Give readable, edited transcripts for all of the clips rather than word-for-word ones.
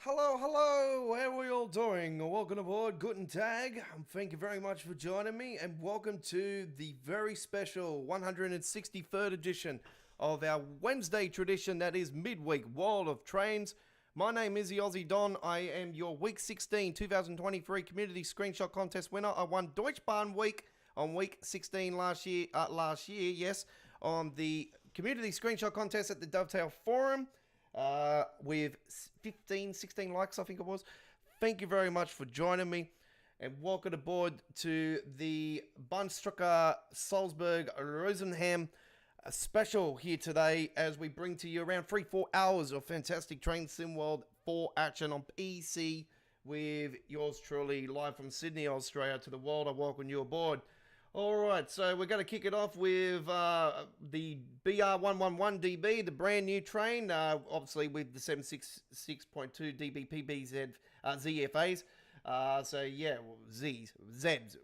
Hello, how are we all doing? Welcome aboard, Guten Tag. Thank you very much for joining me, and welcome to the very special 163rd edition of our Wednesday tradition, that is midweek World of Trains. My name is the Aussie Don. I am your Week 16 2023 Community Screenshot Contest winner. I won Deutsche Bahn Week on Week 16 last year, yes, on the Community Screenshot Contest at the Dovetail Forum. With 16 likes, I think it was. Thank you very much for joining me, and welcome aboard to the Bahnstrecke Salzburg-Rosenheim special here today, as we bring to you around 3-4 hours of fantastic Train Sim World 4 action on PC with yours truly, live from Sydney, Australia to the world. I welcome you aboard. Alright, so we're going to kick it off with the BR111DB, the brand new train, obviously with the 766.2 dB ZFAs. So yeah, ZFAs.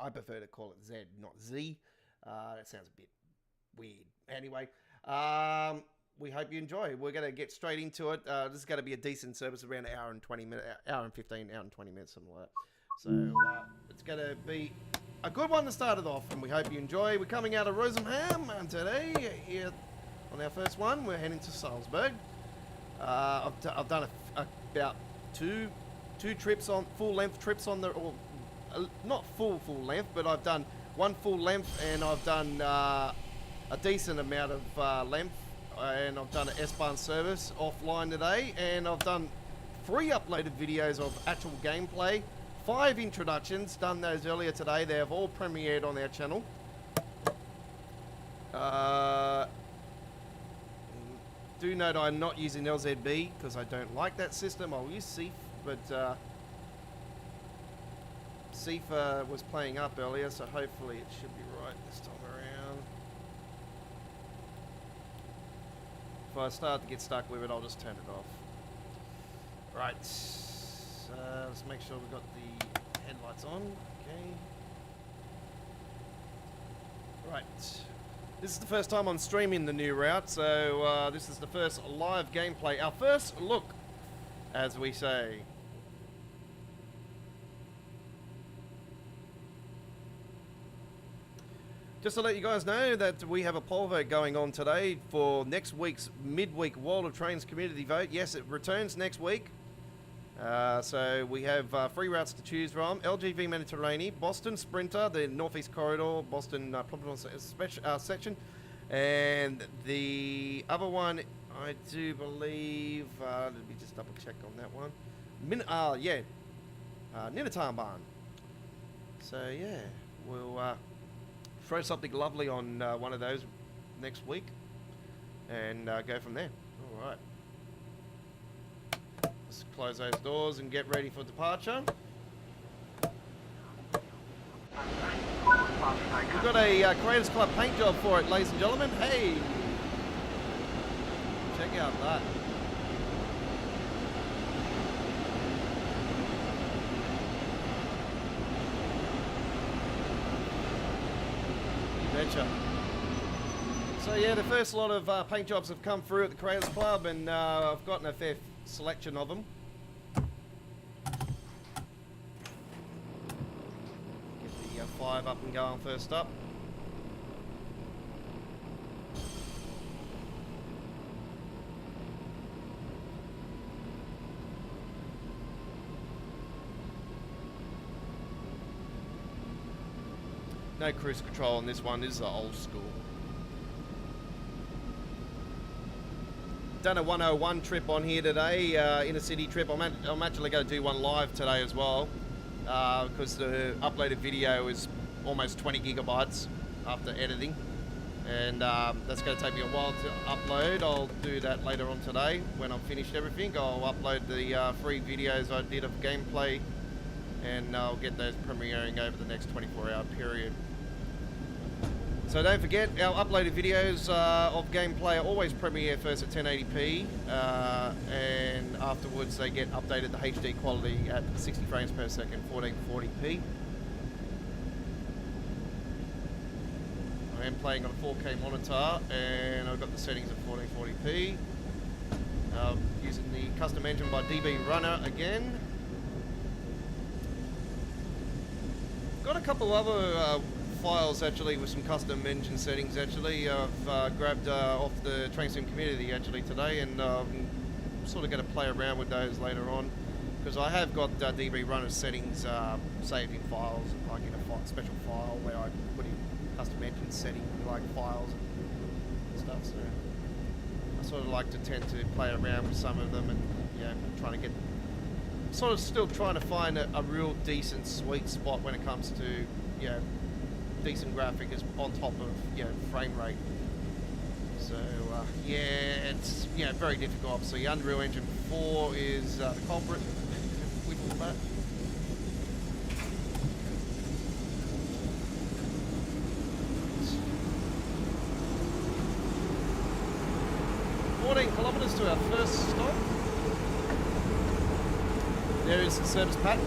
I prefer to call it Z, not Z. That sounds a bit weird. Anyway, we hope you enjoy. We're going to get straight into it. This is going to be a decent service, around an hour and 20 minutes, hour and 15, hour and 20 minutes, something like that. So it's going to be a good one to start it off, and we hope you enjoy. We're coming out of Rosenheim, and today, here on our first one, we're heading to Salzburg. I've done about two trips on full-length trips on the, or not full length, but I've done one full length, and I've done a decent amount of length, and I've done an S-Bahn service offline today, and I've done 3 uploaded videos of actual gameplay. 5 introductions, done those earlier today. They have all premiered on our channel. Do note I'm not using LZB because I don't like that system. I'll use CIF, but CIF was playing up earlier, so hopefully it should be right this time around. If I start to get stuck with it, I'll just turn it off. Right. Let's make sure we've got the headlights on. Okay. Right. This is the first time I'm streaming the new route, so this is the first live gameplay. Our first look, as we say. Just to let you guys know that we have a poll vote going on today for next week's midweek World of Trains community vote. Yes, it returns next week. So we have 3 routes to choose from: LGV Mediterranean, Boston Sprinter, the Northeast Corridor, Boston section, and the other one, I do believe, let me just double check on that one, Bahn. So yeah, we'll throw something lovely on one of those next week, and go from there. All right. Let's close those doors and get ready for departure. We've got a Creators Club paint job for it, ladies and gentlemen. Hey! Check out that. You betcha. So yeah, the first lot of paint jobs have come through at the Creators Club, and I've gotten a fair selection of them. Get the 5 up and going first up. No cruise control on this one. This is the old school. Done a 101 trip on here today, inner city trip. I'm actually going to do one live today as well, because the uploaded video is almost 20 gigabytes after editing, and that's going to take me a while to upload. I'll do that later on today when I've finished everything. I'll upload the 3 videos I did of gameplay, and I'll get those premiering over the next 24-hour period. So don't forget, our uploaded videos of gameplay are always premiere first at 1080p, and afterwards they get updated to HD quality at 60 frames per second, 1440p. I am playing on a 4K monitor, and I've got the settings at 1440p. Using the custom engine by DB Runner again. Got a couple other files actually with some custom engine settings actually. I've grabbed off the Train Sim community actually today, and sort of going to play around with those later on, because I have got DB Runner settings saved in files, like in a special file where I put in custom engine setting like files and stuff. So I sort of like to tend to play around with some of them, and trying to get, sort of still trying to find a real decent sweet spot when it comes to decent graphics on top of frame rate. So it's very difficult. Obviously, Unreal Engine 4 is the culprit with all that. Kilometres to our first stop. There is the service pattern.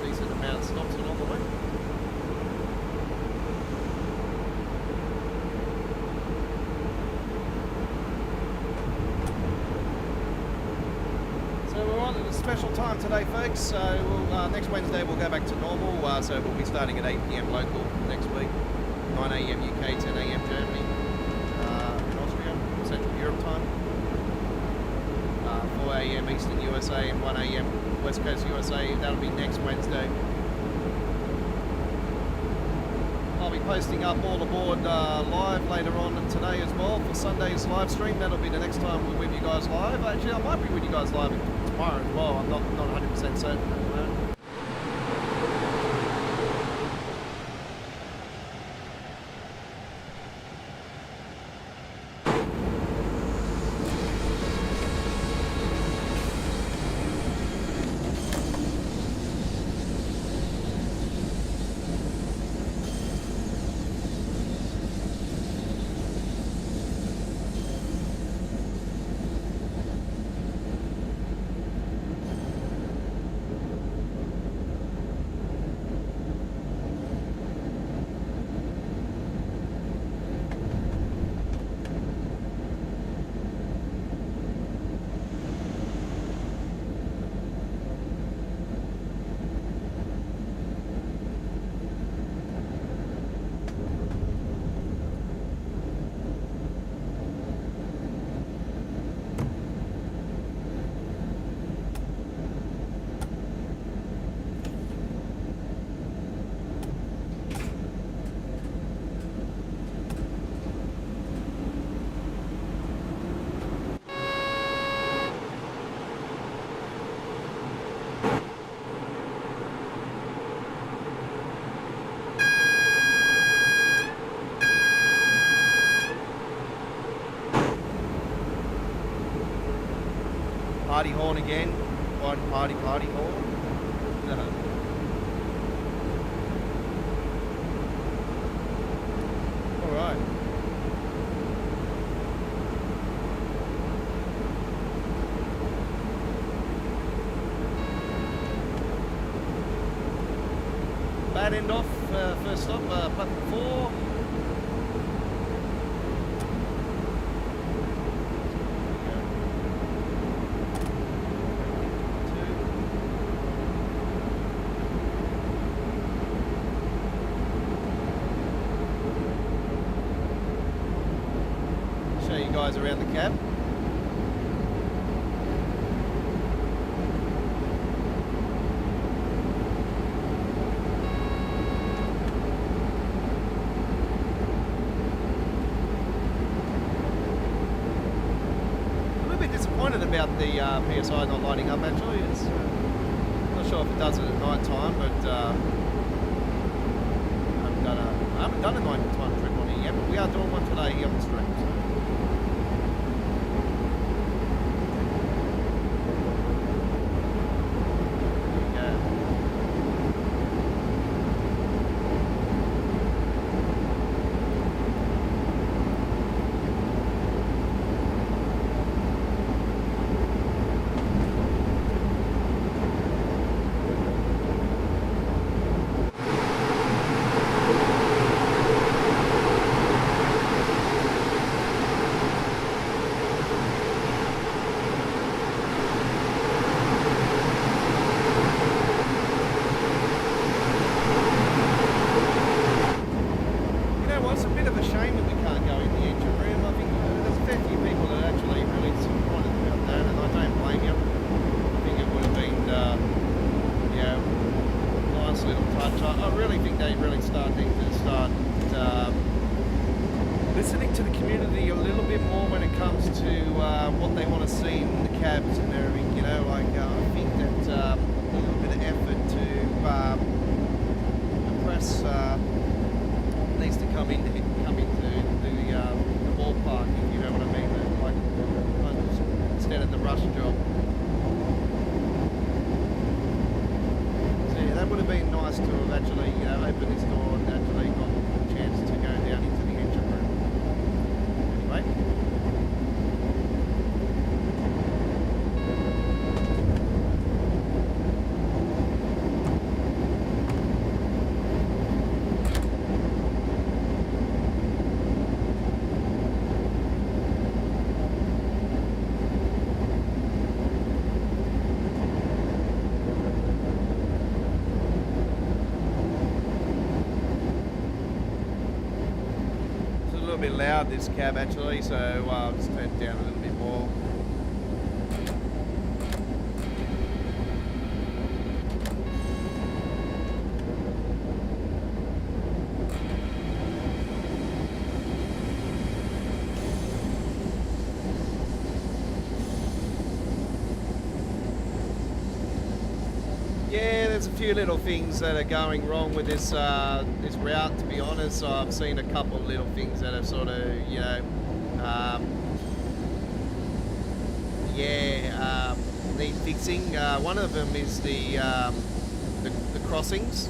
Decent amount of stops along the way. Special time today, folks. So next Wednesday we'll go back to normal. So we'll be starting at 8 PM local next week, 9 AM UK, 10 AM Germany, in Austria, Central Europe time, 4 AM Eastern USA, and 1 AM West Coast USA. That'll be next Wednesday. I'll be posting up All Aboard live later on today as well for Sunday's live stream. That'll be the next time we're with you guys live. Actually, I might be with you guys live tomorrow as well. I'm not 100% certain at the moment. Party horn again. One party horn. No. All right. Bad end off, first stop, platform 4. Around the cab. A little bit disappointed about the PSI not lighting up actually. It's not sure if it does it at night time, but I haven't haven't done a night time trip on here yet, but we are doing one today here on the stream. So. Listening to the community a little bit more when it comes to what they want to see in the cabs and everything, you know, like I think that a little bit of effort to the press needs to come into the ballpark, if you know what I mean, like instead of the rush job. So yeah, that would have been nice to have actually, you know, opened this door and actually got a chance to go down into the engine room. Anyway. A bit loud, this cab actually, so I'll just turn it down a little bit more. Yeah, there's a few little things that are going wrong with this this route, to be honest. I've seen a couple of little things that are sort of, you know, need fixing. One of them is the crossings.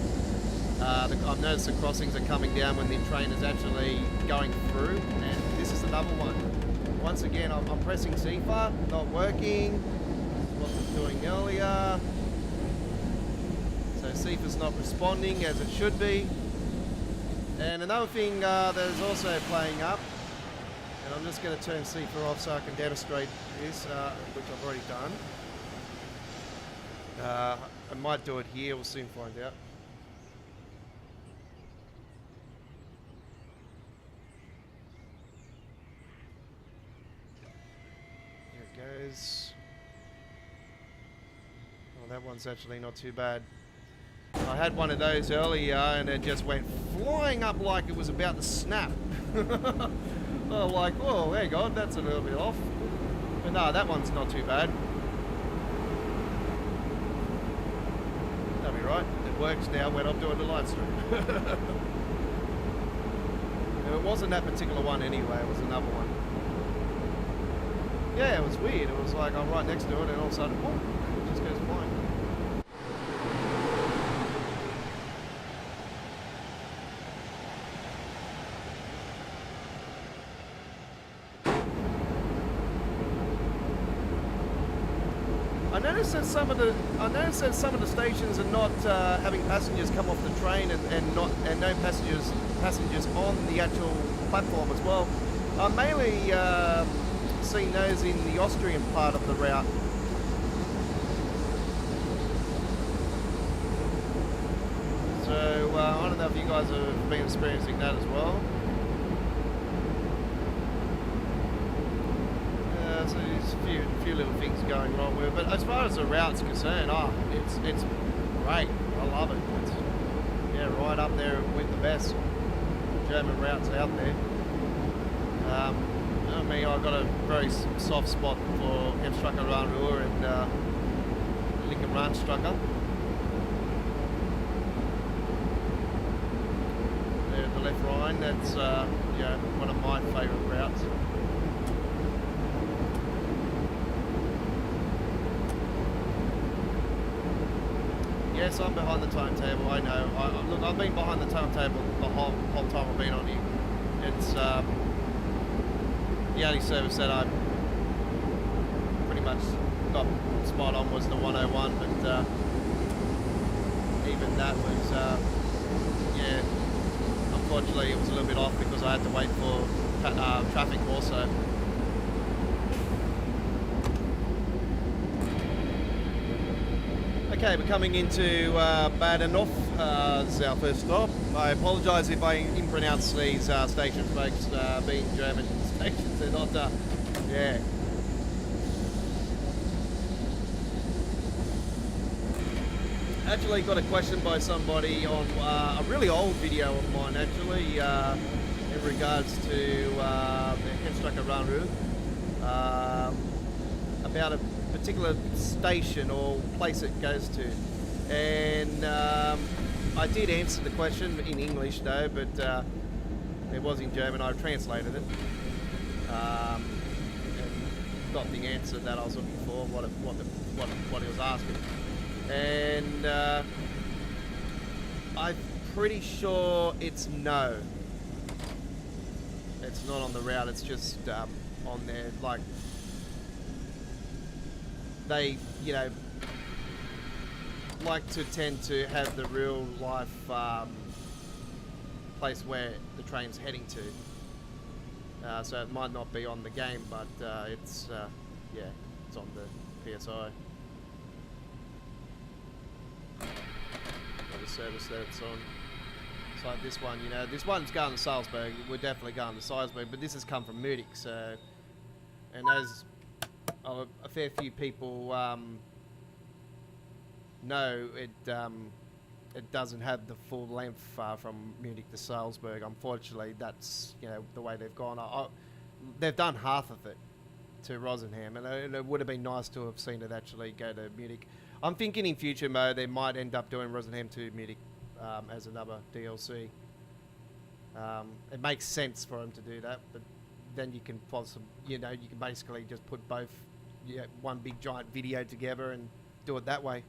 I've noticed the crossings are coming down when the train is actually going through, and this is another one. Once again, I'm pressing CFA, not working. This is what I was doing earlier. So CFA's not responding as it should be. And another thing that is also playing up, and I'm just going to turn CFA off so I can demonstrate this, which I've already done. I might do it here, we'll soon find out. There it goes. Oh, that one's actually not too bad. I had one of those earlier and it just went flying up like it was about to snap. I'm like, oh, there you go, that's a little bit off. But no, that one's not too bad. That'll be right. It works now when I'm doing the live stream. It wasn't that particular one anyway, it was another one. Yeah, it was weird. It was like I'm right next to it and all of a sudden, boom, it just goes flying. I noticed that some of the stations are not having passengers come off the train and no passengers on the actual platform as well. I'm mainly seeing those in the Austrian part of the route. So I don't know if you guys have been experiencing that as well. So there's a few little things going wrong with it, but as far as the route's concerned, it's great. I love it. It's, yeah, right up there with the best German routes out there. I mean, I've got a very soft spot for Austrian Route and Bahnstrecke. There at the Left Rhine. That's one of my favourite routes. Yes, I'm behind the timetable. I know. Look, I've been behind the timetable the whole time I've been on here. It's the only service that I pretty much got spot on was the 101, but even that was unfortunately it was a little bit off because I had to wait for traffic also. Okay, we're coming into Badenoch. This is our first stop. I apologise if I impronounce these stations, folks, being German stations. They're not, yeah. Actually got a question by somebody on a really old video of mine, actually, in regards to the Hemstrecke Route, about a particular station or place it goes to, and I did answer the question in English though, but it was in German. I translated it and got the answer that I was looking for, what he was asking, and I'm pretty sure it's no. It's not on the route. It's just on there, like. They, like to tend to have the real life place where the train's heading to. So it might not be on the game, but it's it's on the PSI. The service that it's on. It's like this one, this one's going to Salzburg. We're definitely going to Salzburg, but this has come from Munich, so, and as a fair few people know, it doesn't have the full length from Munich to Salzburg. Unfortunately, that's the way they've gone. They've done half of it to Rosenheim, and it would have been nice to have seen it actually go to Munich. I'm thinking in future mode they might end up doing Rosenheim to Munich as another DLC. It makes sense for them to do that, but then you can possibly, you can basically just put both, one big giant video together and do it that way.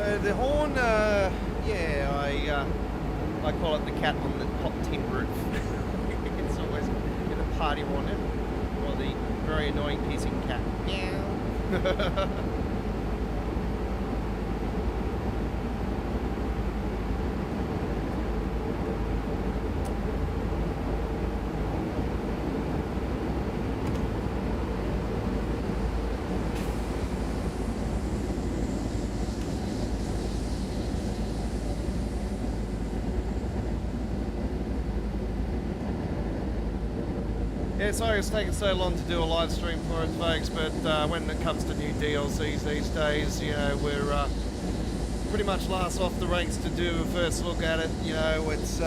So the horn, I call it the cat on the hot tin roof. It's always in the party horn. very annoying pissing cat. Meow. Yeah, sorry it's taken so long to do a live stream for us, folks, but when it comes to new DLCs these days, you know, we're pretty much last off the ranks to do a first look at it. You know, it's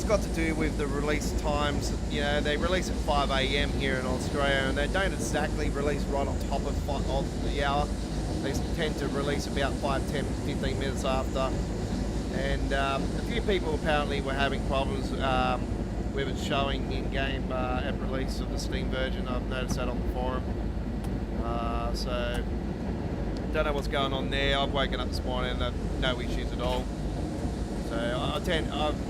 got to do with the release times. You know, they release at 5 AM here in Australia, and they don't exactly release right on top of the hour. They tend to release about 5, 10, 15 minutes after. And a few people apparently were having problems with it showing in-game at release of the Steam version. I've noticed that on the forum. So, don't know what's going on there. I've woken up this morning and no issues at all. So,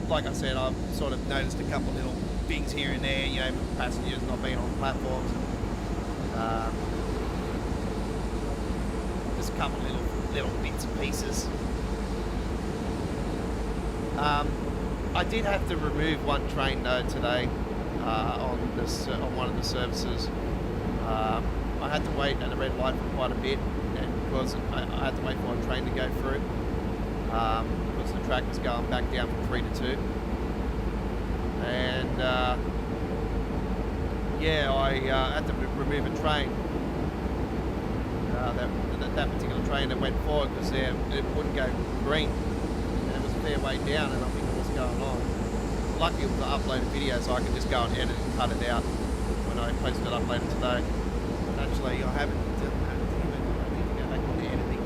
like I said, I've sort of noticed a couple of little things here and there, you know, passengers not being on platforms. Just a couple of little bits and pieces. I did have to remove one train though today on one of the services. I had to wait at a red light for quite a bit, and because I had to wait for one train to go through because the track was going back down from 3 to 2. And yeah, I had to remove a train. That particular train that went forward because it wouldn't go green, and it was a fair way down, and I think going on. Lucky it was an uploaded video, so I could just go and edit and cut it out when I posted it up later today. Actually, I haven't done that. I need to go back on the editing.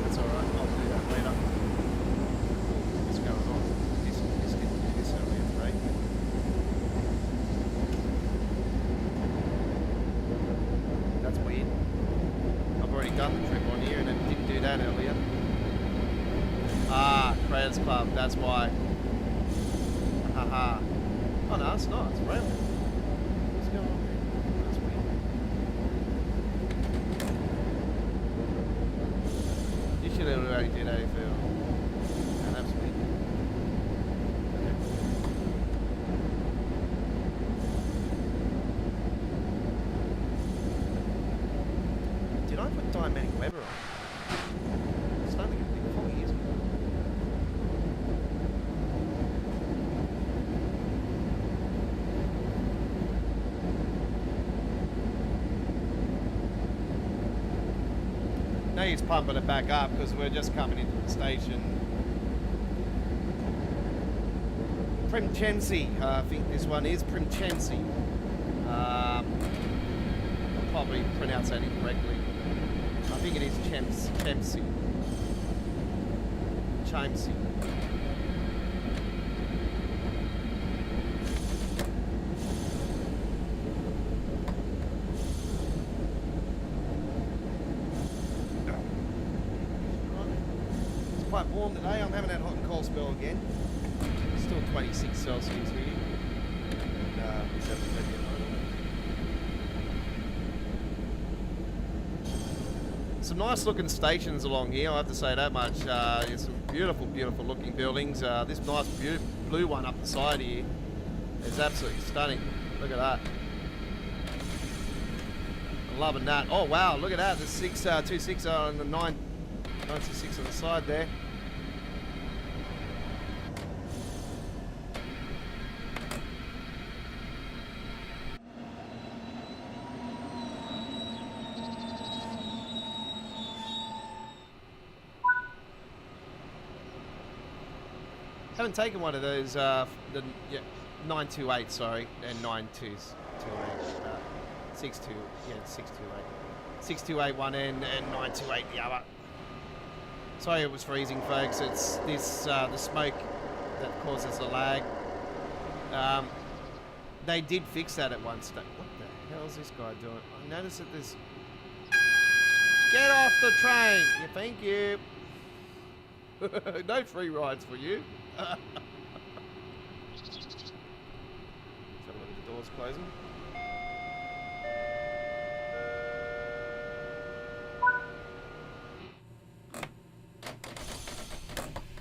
That's alright, I'll do that later. What's going on? This didn't do this earlier today. That's weird. I've already done the trip on here and it didn't do that earlier. Ah, Creators Club, that's why. Haha. Oh no, it's not, it's Railfans. What's going on there? That's weird. You should have already did AFL. No, that's weird. Okay. Did I put Dynamic Weather on? It's starting to get a bit foggy, isn't it? Now he's pumping it back up because we're just coming into the station. Primchensi, I think this one is Primchensi. I'll probably pronounce that incorrectly. I think it is Chemsi. Chimsy. Quite warm today. I'm having that hot and cold spell again. Still 26 Celsius here. And it's up to 30 at home. Some nice looking stations along here, I have to say that much. There's some beautiful, beautiful looking buildings. This nice blue one up the side here is absolutely stunning. Look at that. I'm loving that. Oh wow, look at that. There's 260 and the 996 on the side there. Haven't taken one of those, the 928, sorry, and 928, 628, yeah, 628. 628 one end and 928 the other. Sorry it was freezing, folks. It's this, the smoke that causes the lag. They did fix that at one stage. What the hell is this guy doing? I noticed that there's... Get off the train! Yeah, thank you. No free rides for you. closing.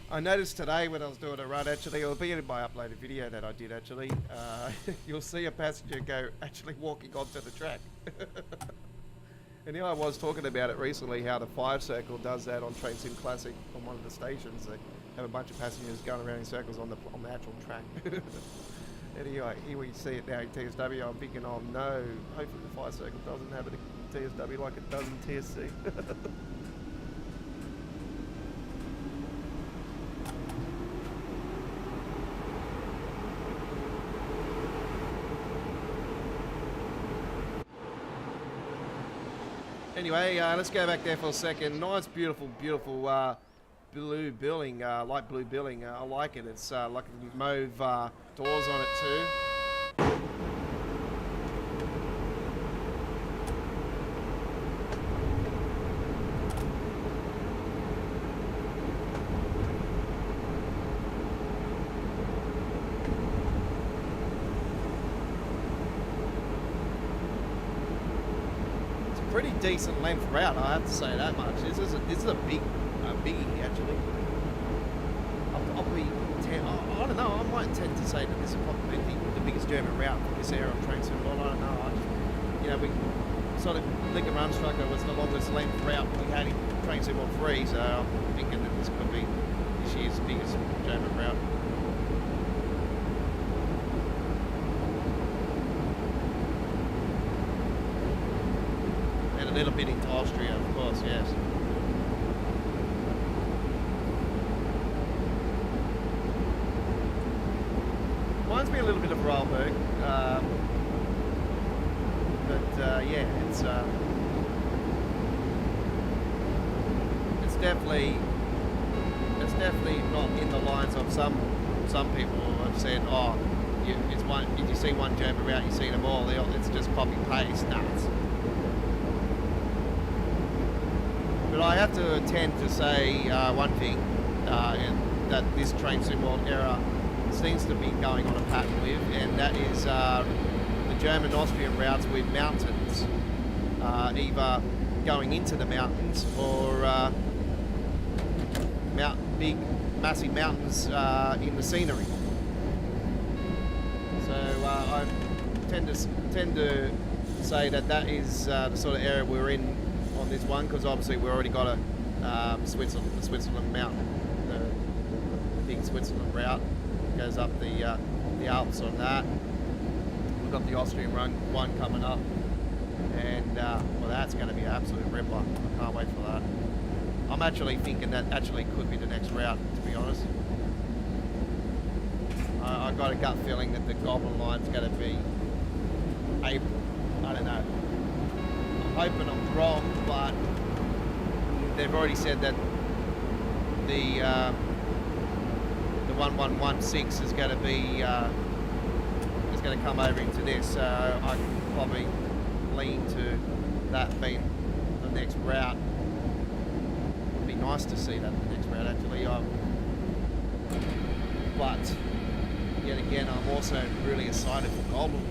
I noticed today when I was doing a run, actually, it'll be in my uploaded video that I did actually, you'll see a passenger go actually walking onto the track. And here I was talking about it recently, how the 5 Circle does that on Train Sim Classic on one of the stations. They have a bunch of passengers going around in circles on the actual track. Anyway, here we see it now in TSW. I'm thinking, oh no, hopefully the 5 Circle doesn't have it in TSW like it does in TSC. Anyway, let's go back there for a second. Nice, beautiful, beautiful blue billing, light blue billing. I like it. It's like mauve doors on it too. Pretty decent length route, I have to say that much. This is a big biggie actually. I'll be I don't know. I might tend to say that this is probably the biggest German route for this area of Train Sim. I don't know. I just, you know, we sort of Salzburg-Rosenheim was the longest length route we had in Train Sim 3, so I'm thinking that this could be this year's biggest German route. A little bit into Austria, of course, yes. Reminds me a little bit of Railfans, but yeah, it's definitely not in the lines of some people who have said, oh, it's one. If you see one German route, you see them all. It's just copy paste. Nah, but I have to tend to say one thing, and that this Train Sim World era seems to be going on a pattern with, and that is the German Austrian routes with mountains, either going into the mountains or big, massive mountains in the scenery. So I tend to say that is the sort of area we're in on this one, because obviously we've already got a the Switzerland mountain, the big Switzerland route goes up the Alps on that. We've got the Austrian one coming up, and well, that's going to be an absolute ripper. I can't wait for that. I'm actually thinking that actually could be the next route, to be honest. I got a gut feeling that the Goblin line's going to be April. I don't know. Hoping I'm wrong, but they've already said that the 1116 is going to be is going to come over into this, so I can probably lean to that being the next route. It'd be nice to see that the next route actually. But yet again, I'm also really excited for Goblin,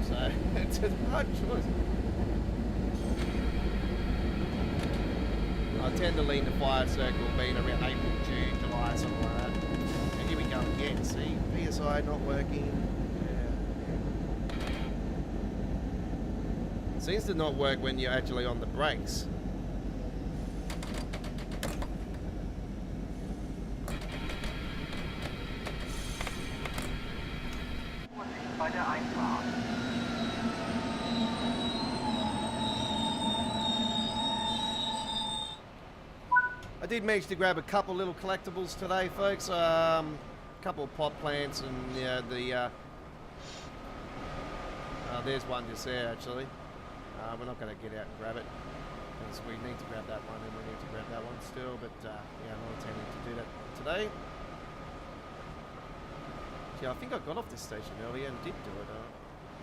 so it's a hard choice. I tend to lean the 5 Circle being around April, June, July, something like that. And here we go again. See, PSI not working. Yeah. It seems to not work when you're actually on the brakes. I did manage to grab a couple little collectibles today, folks. A couple of pot plants and there's one just there actually. We're not going to get out and grab it because we need to grab that one and we need to grab that one still. But yeah, I'm not intending to do that today. Yeah, I think I got off this station earlier and did do it.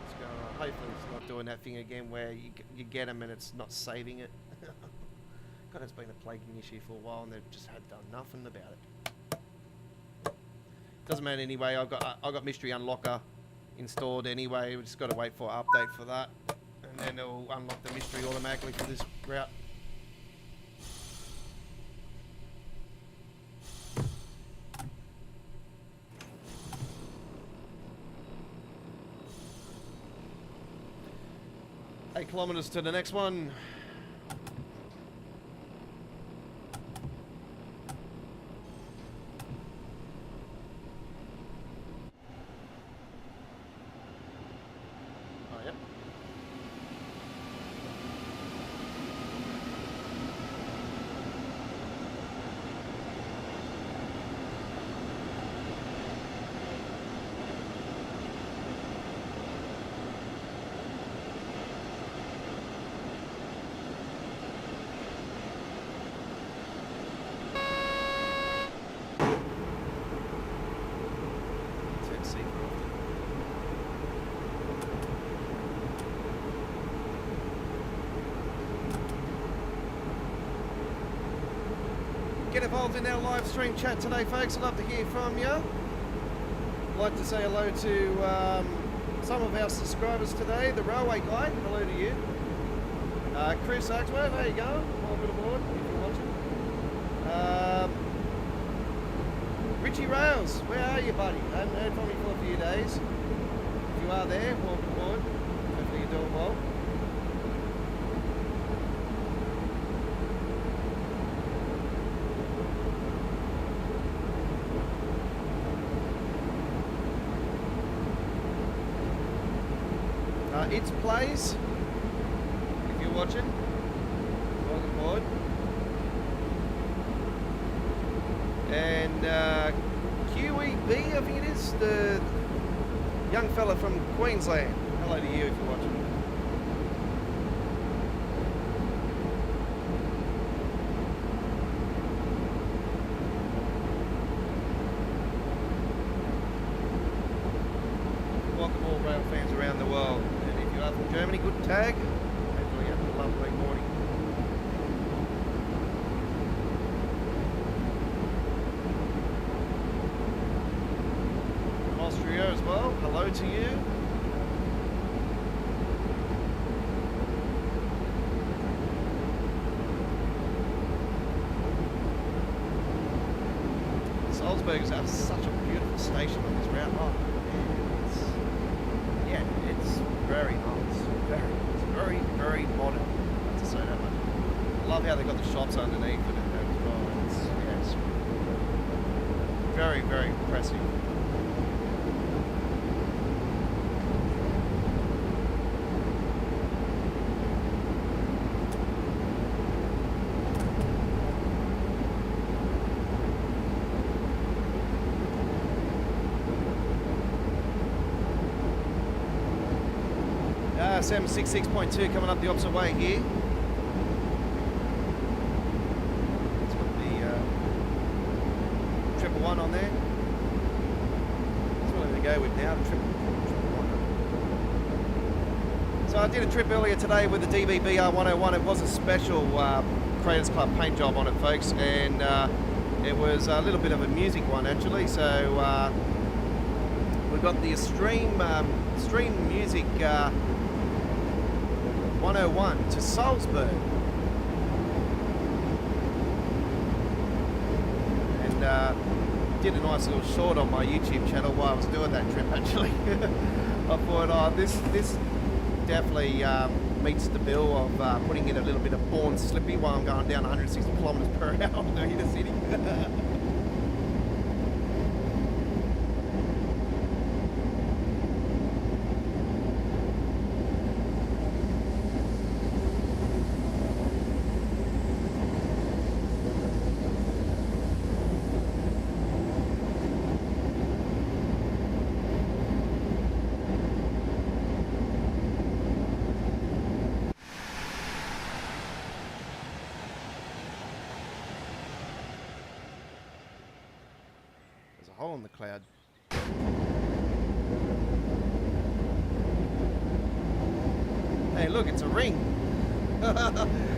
Let's go. Hopefully it's not doing that thing again where you get them and it's not saving it. God, it's been a plaguing issue for a while and they've just done nothing about it. Doesn't matter anyway. I've got Mystery Unlocker installed anyway. We just got to wait for an update for that, and then it'll unlock the mystery automatically for this route. Eight kilometers to the next one. Oh, yep. Get involved in our live stream chat today, folks. I'd love to hear from you. I'd like to say hello to some of our subscribers today. The Railway Guy, hello to you. Chris Axworth, how you going? Welcome aboard if you're watching. Richie Rails, where are you, buddy? I haven't heard from you for a few days. If you are there, welcome aboard. Hopefully you're doing well. It's Plays, if you're watching, welcome aboard. And QEB, I think it is, the young fella from Queensland. Hello to you if you're watching. Welcome all rail fans around the world. From Germany, good tag. Hopefully you have a lovely morning. From Austria as well, hello to you. Salzburg has such a beautiful station on this route. Oh, man, it's very nice. Very, very modern. I have to say that much. I love how they got the shops underneath it as well. It's very, very impressive. SM 66.2 coming up the opposite way here. Let's put the 111 on there. That's what I'm going to go with now, the 111. So I did a trip earlier today with the DBBR 101. It was a special Creators Club paint job on it, folks, and it was a little bit of a music one actually. So we've got the stream music 101 to Salzburg, and did a nice little short on my YouTube channel while I was doing that trip actually. I thought, oh, this definitely meets the bill of putting in a little bit of Born Slippy while I'm going down 160 kilometers per hour in the inner city. Hole in the cloud. Hey, look, it's a ring.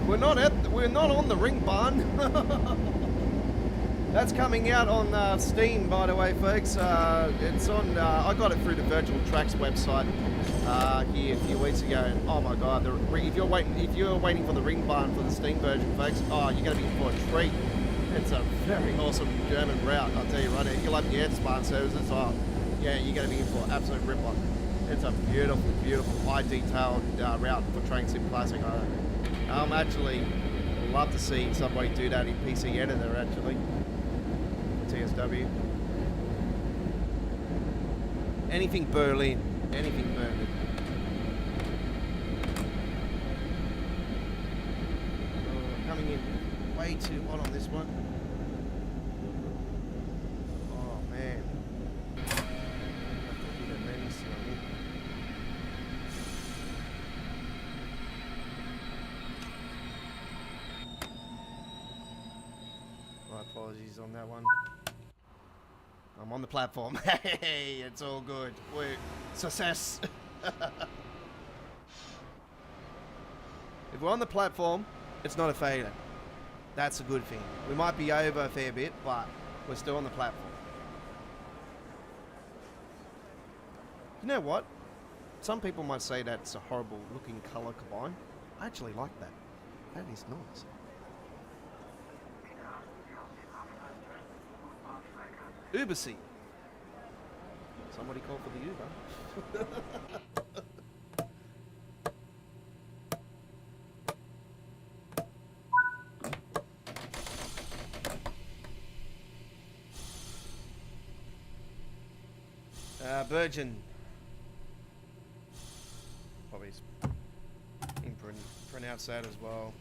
we're not on the ring barn. That's coming out on Steam, by the way, folks. It's on. I got it through the Virtual Tracks website here a few weeks ago. And oh my God! If you're waiting for the ring barn for the Steam version, folks, oh, you're going to be in for a treat. It's a very awesome German route. I'll tell you right now. If you love the Airspan services, oh yeah, you're going to be in for absolute rip-off. It's a beautiful, beautiful, high-detailed route for Train Sim Classic. I'm actually love to see somebody do that in PC Editor, actually. TSW. Anything Berlin. Anything Berlin. Oh, coming in way too hot on this one. Oh man. My apologies on that one. I'm on the platform. Hey, it's all good. We're success. If we're on the platform, it's not a failure. That's a good thing. We might be over a fair bit, but we're still on the platform. You know what? Some people might say that's a horrible looking colour combine. I actually like that. That is nice. Ubersea. Somebody call for the Uber. Virgin. Probably pronounce that as well.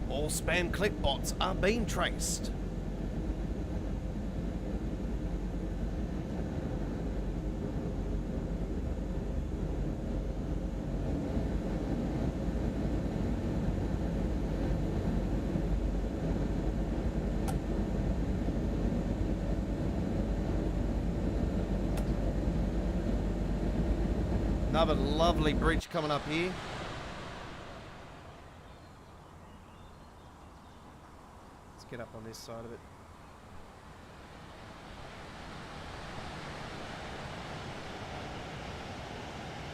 All spam click bots are being traced. Another lovely bridge coming up here. Get up on this side of it.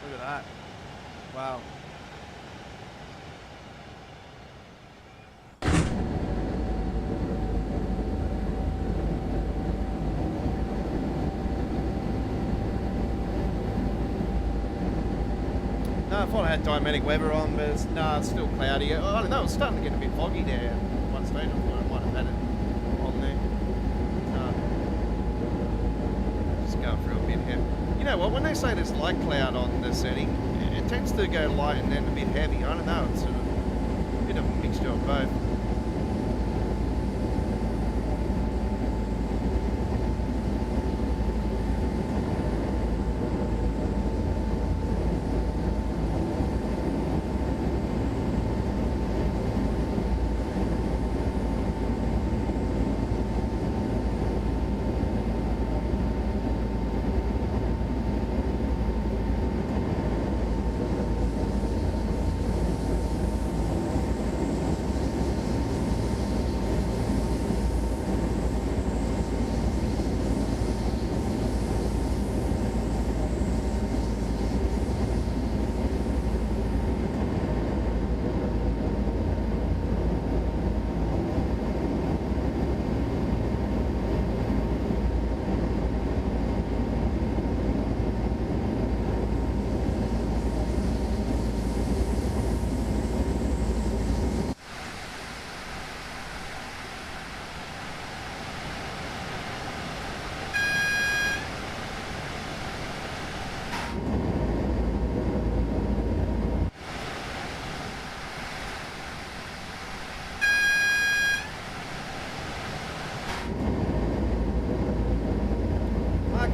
Look at that. Wow. No, I thought I had dynamic weather on, but it's, no, it's still cloudy. I don't know, it's starting to get a bit foggy there at one stage. I might have had it on there. Just going through a bit heavy. You know what, when they say there's light cloud on the setting, it tends to go light and then a bit heavy. I don't know, it's sort of a bit of a mixture of both.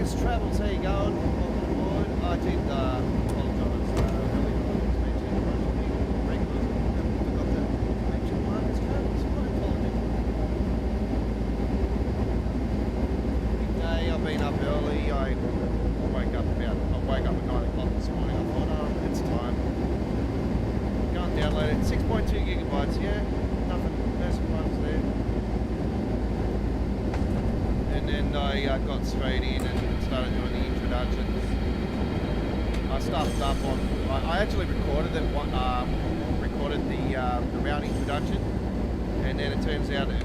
Marcus Travels, how you going? Welcome aboard. I did apologise earlier on to mention regulars. I forgot to mention Marcus Travels. My apologies. Big day, I've been up early. I woke up at 9 o'clock this morning. I thought, oh, it's time. Go and download it. 6.2 gigabytes, yeah. Nothing, no surprises there. And then I got straight in and started doing the introductions. I stuffed up on. I actually recorded the route introduction, and then it turns out it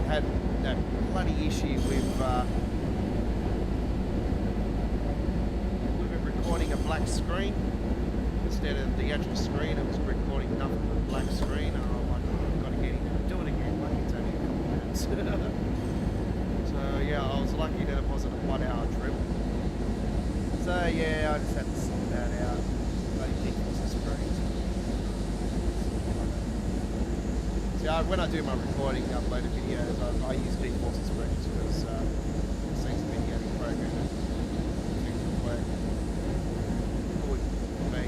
had that bloody issue with recording a black screen instead of the actual screen. It was recording nothing but a black screen, and I'm like, oh, I've got to get in and do it again. Like it's only a couple minutes. So yeah, I was lucky that it wasn't a 1 hour trip. So yeah, I just had to sort that out. Bloody people's screens. See, when I do my recording, uploaded videos, I use default screens because it seems to be getting programmed and things will work good for me.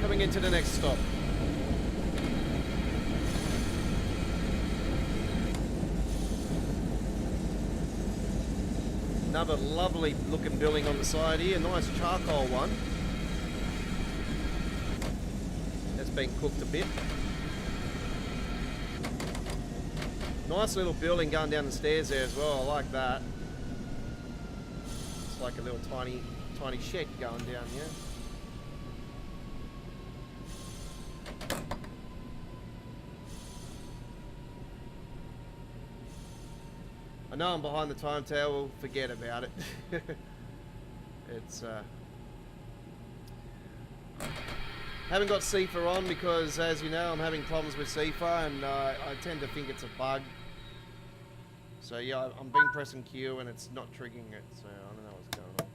Coming into the next stop. Another lovely looking building on the side here, nice charcoal one. That's been cooked a bit. Nice little building going down the stairs there as well, I like that. It's like a little tiny shed going down here. I know I'm behind the timetable, forget about it. It's haven't got CIFA on because, as you know, I'm having problems with CIFA, and I tend to think it's a bug. So yeah, I'm been pressing Q and it's not triggering it, so I don't know what's going on.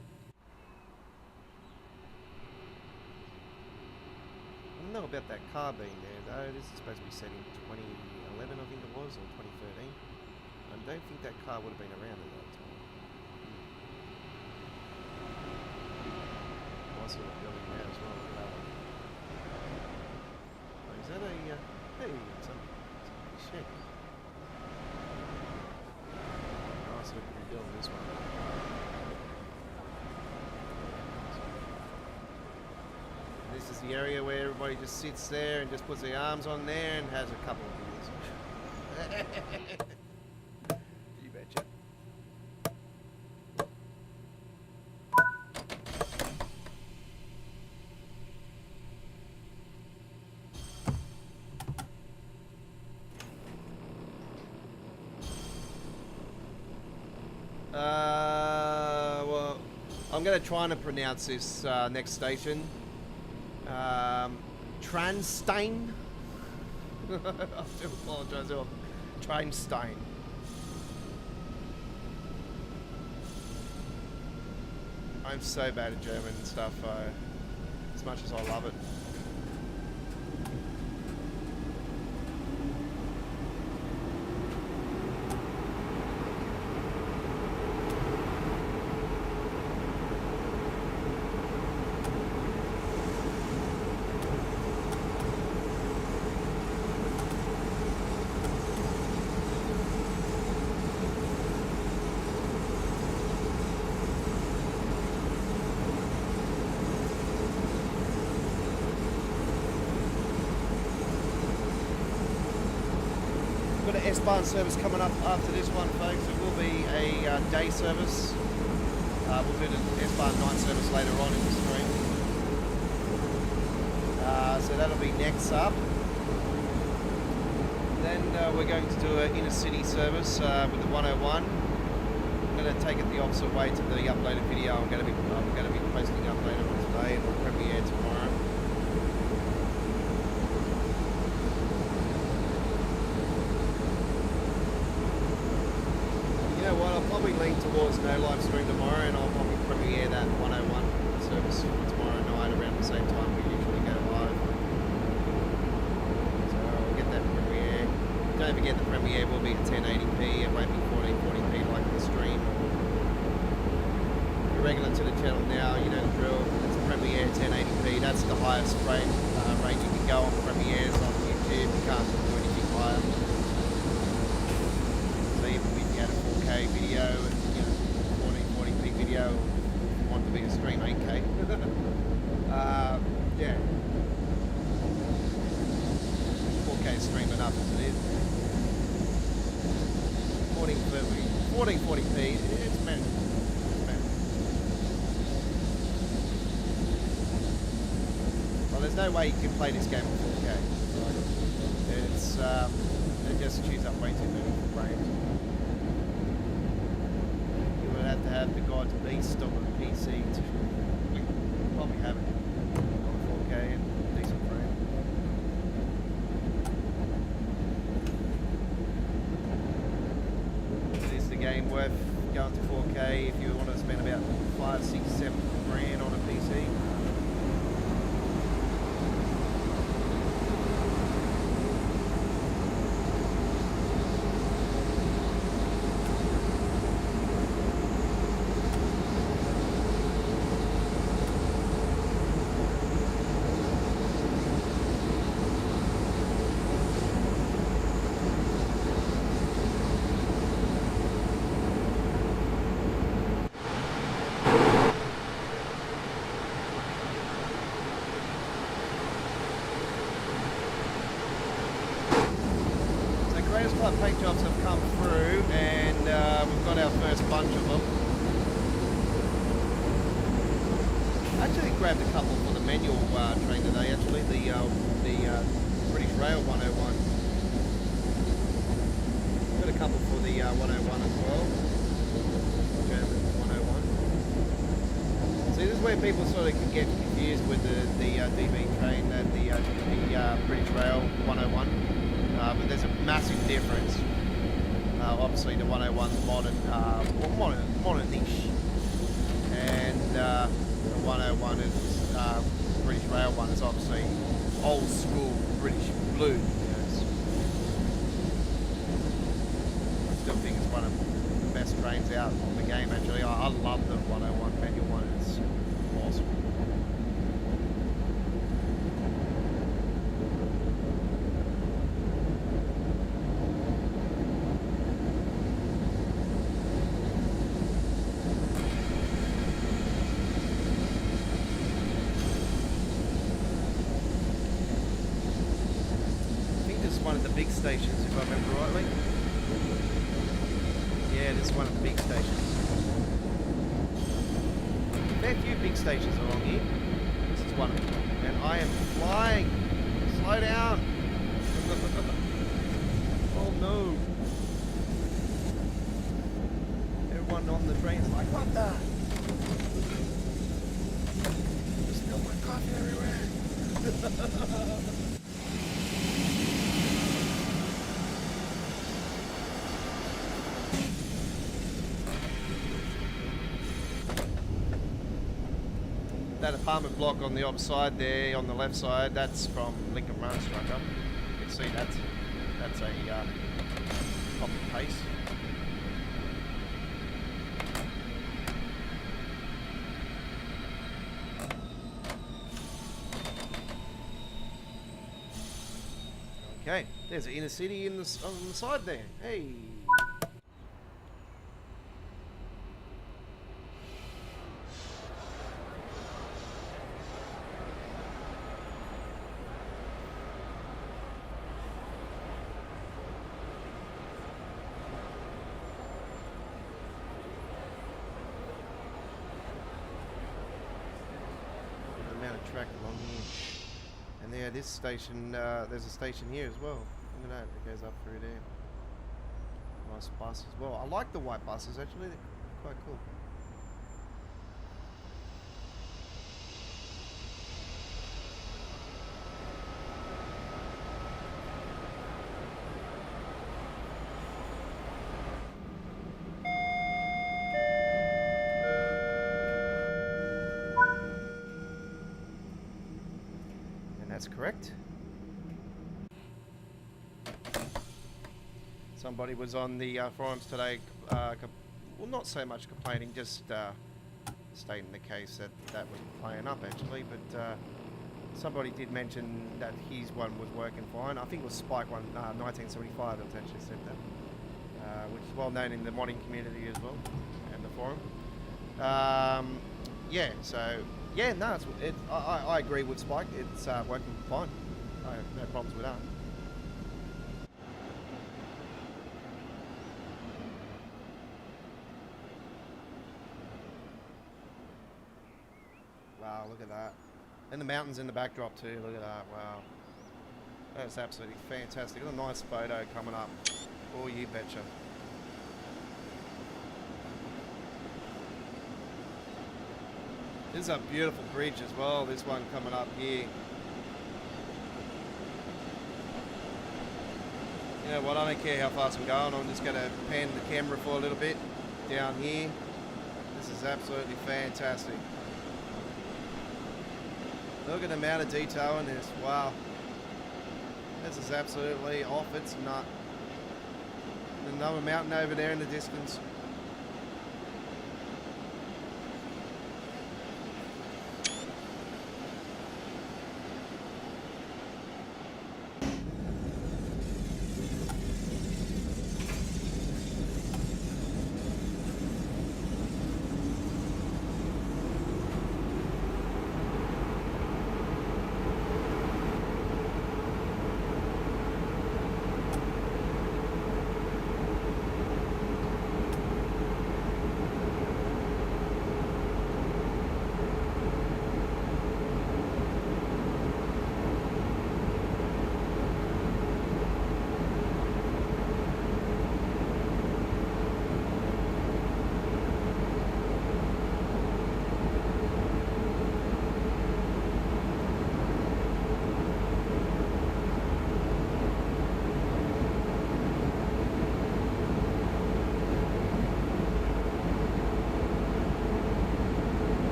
I don't know about that car being there though. This is supposed to be set in 2011, I think it was, or 2013. I don't think that car would have been around at that time. Nice little building there as well. Look at that one. Oh, is that a... hey, it's a shed. Nice looking building, this one. This is the area where everybody just sits there and just puts their arms on there and has a couple of beers. You betcha. Well, I'm going to try and pronounce this next station. Transtein. I do apologise. Transtein. I'm so bad at German and stuff, as much as I love it. S-Bahn service coming up after this one, folks. It will be a day service. We'll do the S-Bahn night service later on in the stream. So that'll be next up. Then we're going to do an inner city service with the 101. I'm going to take it the opposite way to the uploaded video. I'm going to be posting up later on today and we'll premiere tomorrow. You know what, I'll probably lean towards no live stream tomorrow and I'll probably premiere that 101 service. streams tomorrow night around the same time we usually go live. So we'll get that premiere. Don't forget the premiere will be at 1080p. It won't be 1440p like the stream. If you're regular to the channel now, you know the drill. It's premiere 1080p. That's the highest frame rate you can go on premieres on YouTube. You can't do anything higher. So even if you had a 4K video and 1440p video, you want the bigger stream 8K. Yeah. 4K stream enough as it is. 1440p, it's manageable. Well, there's no way you can play this game on 4K. It's it just chews up way too many frames. You would have to have the God's Beast on the PC to probably have it on 4K and decent frame. It is the game worth going to 4K if you want to spend about 5, 6, 7 grand on a PC. Paint jobs have come through and we've got our first bunch of them. I actually grabbed a couple for the manual train today, actually, the British Rail 101. Got a couple for the 101 as well, German 101. See, this is where people sort of can get confused with the DB train and the British Rail 101. But there's a massive difference. Obviously, the 101's modern-ish, and the 101 is British Rail one is obviously old school British blue. Yes. I still think it's one of the best trains out on the game. Actually, I love the 101 manual one. It's awesome. One of the big stations, if I remember rightly. Yeah, this is one of the big stations. There are a few big stations along here. This is one of them. And I am flying. Slow down. Oh no. Everyone on the train is like, what the? There's still my coffee everywhere. That apartment block on the opposite side there, on the left side, that's from Lincoln Bahnstrecke. You can see that's a copy paste. Okay, there's an inner city on the side there. Hey. Track along here, and there, this station, there's a station here as well. Look at that, it goes up through there. Nice bus as well. I like the white buses actually, they're quite cool. that's correct. Somebody was on the forums today, well, not so much complaining, just stating the case that that was playing up actually, but somebody did mention that his one was working fine. I think it was Spike one, 1975 that actually said that, which is well known in the modding community as well, and the forum. Yeah, so, yeah, no, I agree with Spike. It's working fine. I have no problems with that. Wow, look at that. And the mountains in the backdrop too, look at that, wow. That's absolutely fantastic. Got a nice photo coming up. Oh, you betcha. This is a beautiful bridge as well, this one coming up here. You know what, I don't care how fast I'm going, I'm just going to pan the camera for a little bit down here. This is absolutely fantastic. Look at the amount of detail in this, wow. This is absolutely off its nut. Another mountain over there in the distance.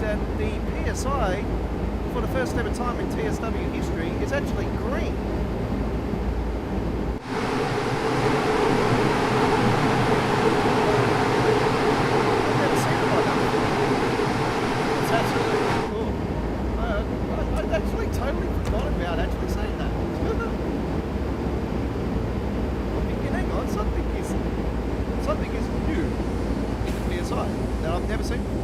That the PSI, for the first ever time in TSW history, is actually green. I've never seen it like that before. It's absolutely cool. I actually totally forgot about actually saying that. I'm thinking, hang on, something is new in the PSI that I've never seen before.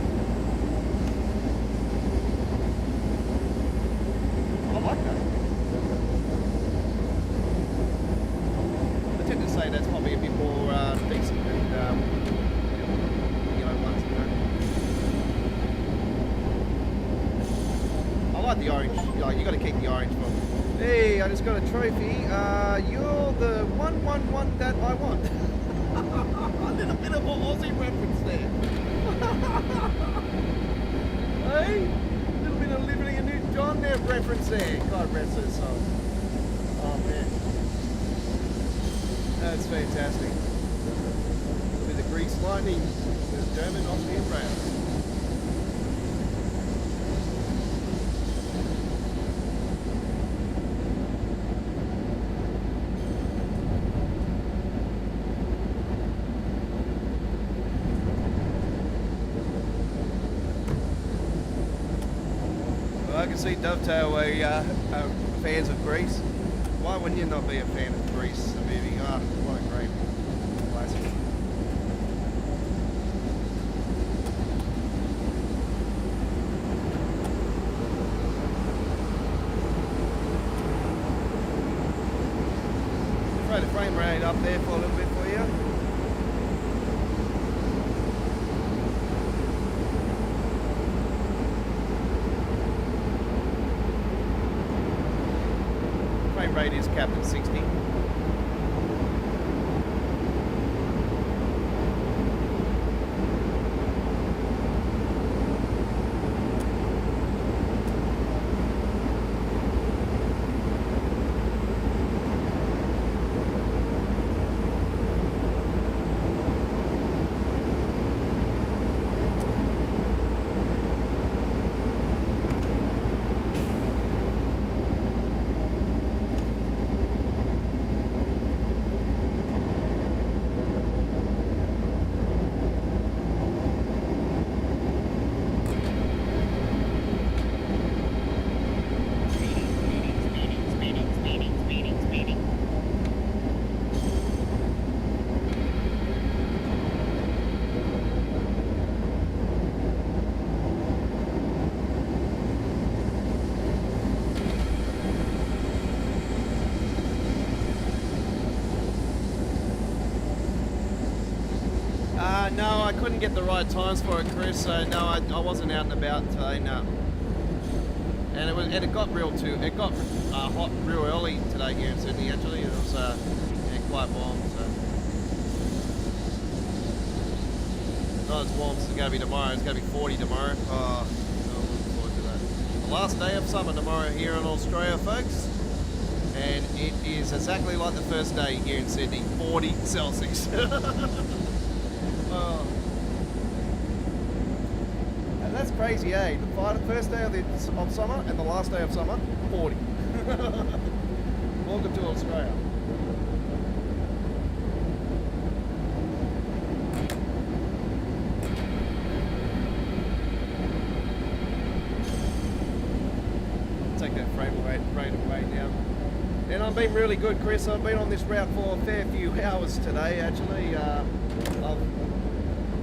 That's probably a bit more decent than yellow ones, you know. I like the orange. You got to keep the orange for. Hey, I just got a trophy. You're the 111 that I want. A little bit of an Aussie reference there. Hey, a little bit of Liberty and New John there reference there. God rest his soul. Oh man. That's fantastic. With the Grease Lightning, the German Austrian Rail. I can see Dovetail where fans of Grease. Why wouldn't you not be a fan of Grease, the movie? Ah, what a great classic. Throw the frame rate up there for a little bit for you. Frame rate is capped at 60. No, I couldn't get the right times for it, Chris. So no, I wasn't out and about today. No, and it got hot real early today here in Sydney. Actually, it was quite warm. So not as warm as it's going to be tomorrow. It's going to be 40 tomorrow. Oh, I'm looking forward to that. The last day of summer tomorrow here in Australia, folks. And it is exactly like the first day here in Sydney, 40 Celsius. Oh. And that's crazy, eh? The first day of summer and the last day of summer, 40. Welcome to Australia. Take that frame rate away now. And I've been really good, Chris. I've been on this route for a fair few hours today, actually. I've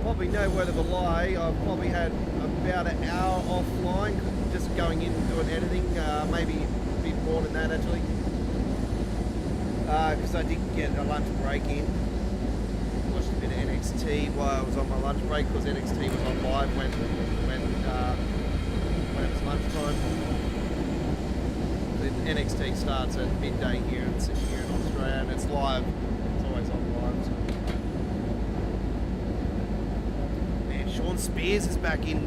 probably no word of a lie. I've probably had about an hour offline, just going in and doing editing. Maybe a bit more than that, actually. Because I did get a lunch break in. Watched a bit of NXT while I was on my lunch break, because NXT was on live when it was lunchtime. The NXT starts at midday here in Australia, and it's live. It's always on live. So. Man, Sean Spears is back in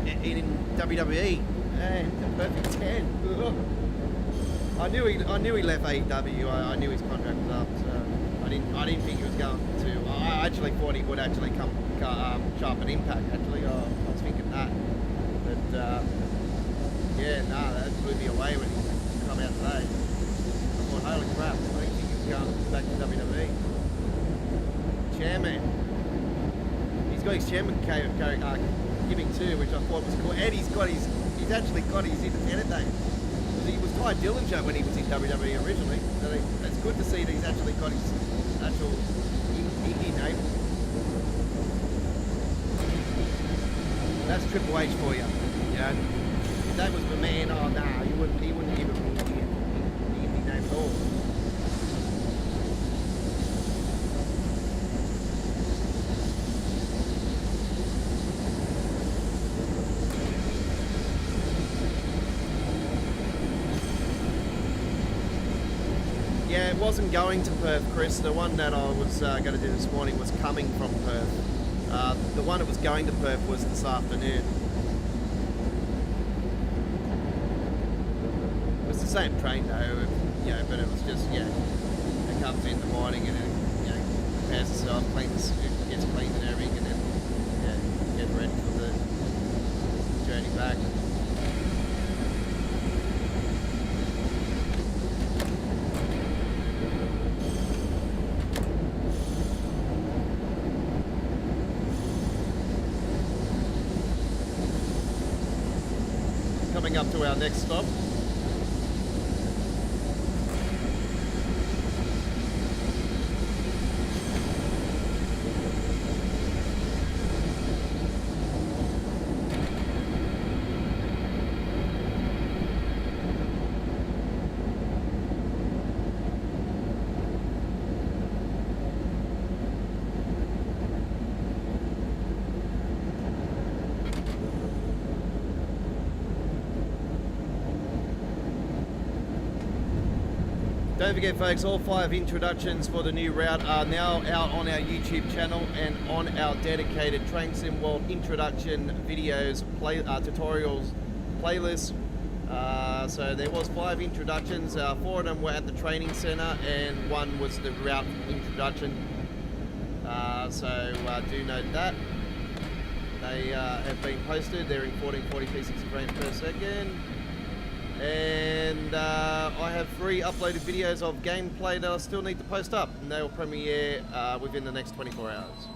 WWE, and the perfect 10. I knew he left AEW. I knew his contract was up, so I didn't think he was going to. I actually thought he would actually come sharpen Impact. Actually, I was thinking that, but yeah, nah, that blew me away when he come out today. I thought, holy crap, I didn't think he was going back to WWE. Chairman. He's got his chairman giving too, which I thought was cool. And he's actually got his independent name. He was Ty Dillinger when he was in WWE originally. So it's good to see that he's actually got his actual indie name. That's Triple H for you. Yeah. If that was the man, oh nah, he wouldn't give him the indie name at all. Yeah, it wasn't going to Perth, Chris. The one that I was going to do this morning was coming from Perth. The one that was going to Perth was this afternoon. It was the same train though, but it was just, it comes in the morning and it, prepares itself, gets cleaned and everything, and then, get ready for the journey back. coming up to our next stop. Don't forget, folks, all 5 introductions for the new route are now out on our YouTube channel and on our dedicated Train Sim World introduction videos, tutorials, playlists. So there was 5 introductions. 4 of them were at the training centre and 1 was the route introduction. So do note that. They have been posted. They're in 1440p 60 frames per second. And I have 3 uploaded videos of gameplay that I still need to post up, and they will premiere within the next 24 hours.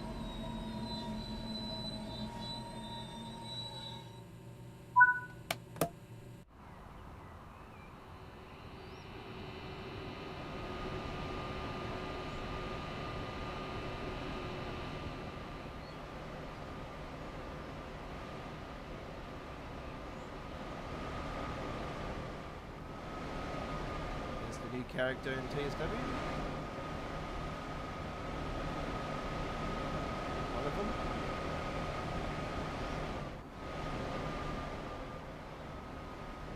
New character in TSW. One of them.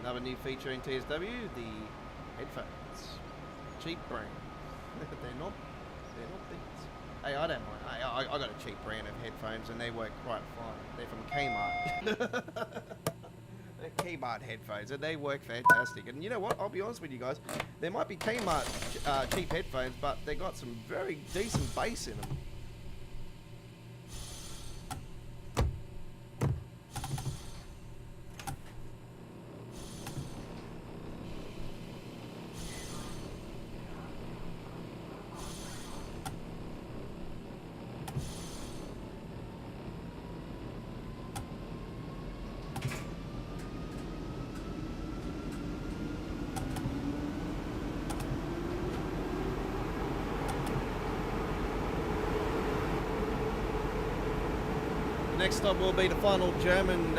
Another new feature in TSW, the headphones. Cheap brand. They're not things. Hey, I don't mind. I got a cheap brand of headphones and they work quite fine. They're from Kmart. They're Kmart headphones and they work fantastic. And you know what? I'll be honest with you guys. There might be Kmart cheap headphones, but they got some very decent bass in them. Next stop will be the final German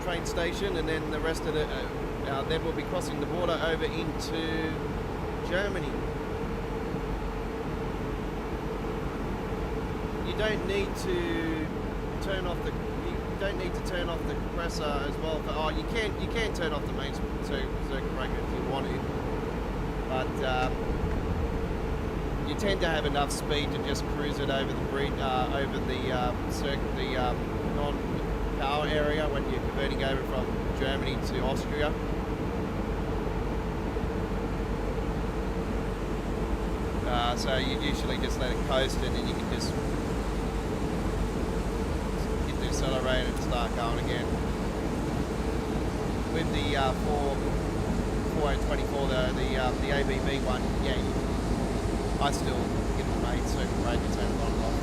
train station, and then the rest of the then we'll be crossing the border over into Germany. You don't need to turn off the compressor as well. But, you can turn off the main circuit breaker if you want to, but you tend to have enough speed to just cruise it over the bridge, over the non-power area when you're converting over from Germany to Austria. So you usually just let it coast, and then you can just hit the accelerator and start going again. With the 4024 though, the ABB one, yeah. I still get the main circuit breaker turned on and off.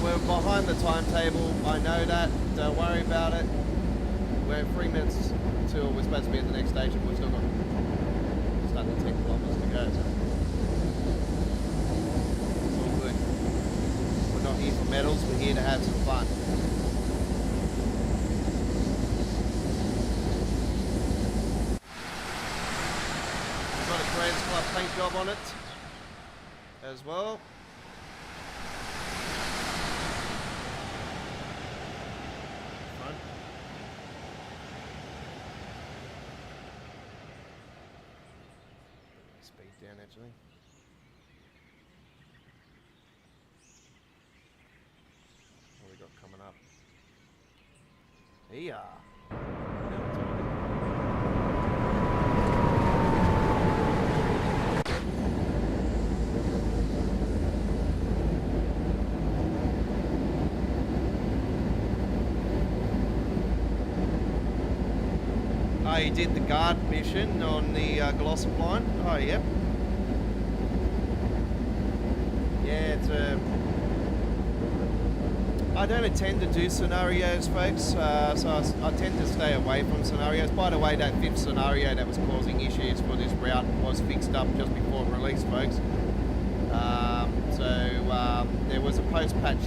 We're behind the timetable, I know that, don't worry about it. We're 3 minutes till we're supposed to be at the next station, we've still got just under 10 kilometers to go. So. Not here for medals, we're here to have some fun. We've got a Creators Club paint job on it as well. Fun. Speed down actually. Coming up. Yeah. Oh, you did the guard mission on the Glossop line? Oh, yep. Yeah, it's I don't intend to do scenarios, folks, so I tend to stay away from scenarios. By the way, that 5th scenario that was causing issues for this route was fixed up just before release, folks. There was a post-patch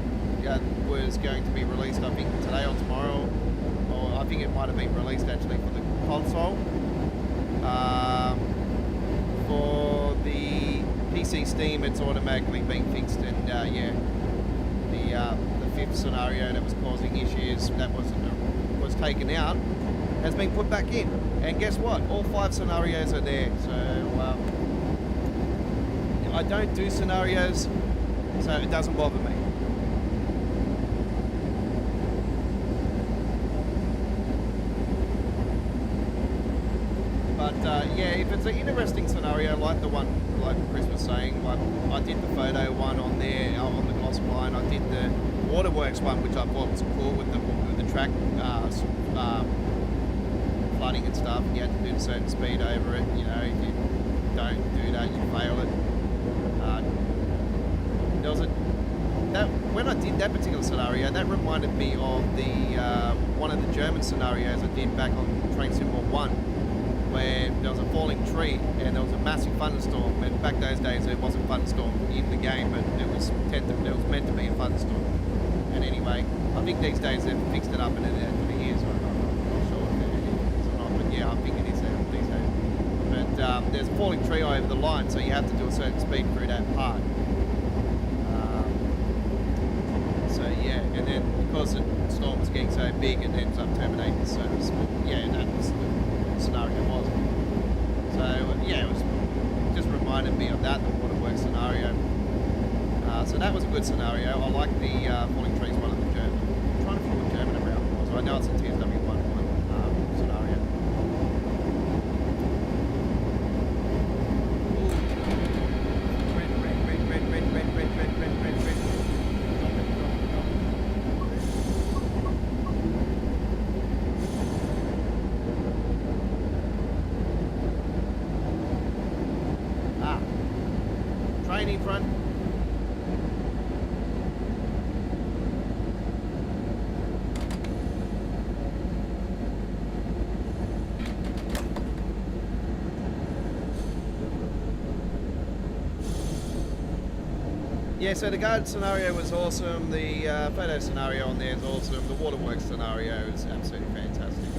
that was going to be released, I think, today or tomorrow, or I think it might have been released actually for the console. For the PC Steam, it's automatically been fixed, and yeah, the 5th scenario that was causing issues that was taken out has been put back in. And guess what? All 5 scenarios are there. So I don't do scenarios, so it doesn't bother me. But yeah, if it's an interesting scenario like the one like Chris was saying, like I did the photo one on there on the Gloss line. I did the waterworks one, which I thought was cool with the track flooding and stuff. You had to do a certain speed over it. You know, if you don't do that, you fail it. There was when I did that particular scenario, that reminded me of the one of the German scenarios I did back on Train Sim 1, where there was a falling tree and there was a massive thunderstorm. And back those days, there wasn't thunderstorm in the game, but it was meant to be a thunderstorm. And anyway, I think these days they've fixed it up and it actually is. I'm not sure if it is or not, but yeah, I think it is there these days. But there's a falling tree over the line, so you have to do a certain speed through that part. So yeah, and then because the storm was getting so big, it ends up terminating the service. But yeah, that was the scenario was. So yeah, it just reminded me of that, the waterworks scenario. So that was a good scenario. I like the falling trees one of the German. I'm trying to think what German route was. I know it's a TSW1 scenario. Train in front. Yeah, so the guard scenario was awesome, the photo scenario on there is awesome, the waterworks scenario is absolutely fantastic.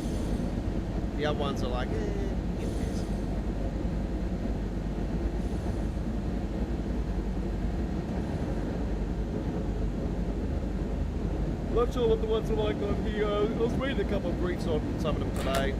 The other ones are like, yes. Not sure what the ones are like on here. I was reading a couple of briefs on some of them today.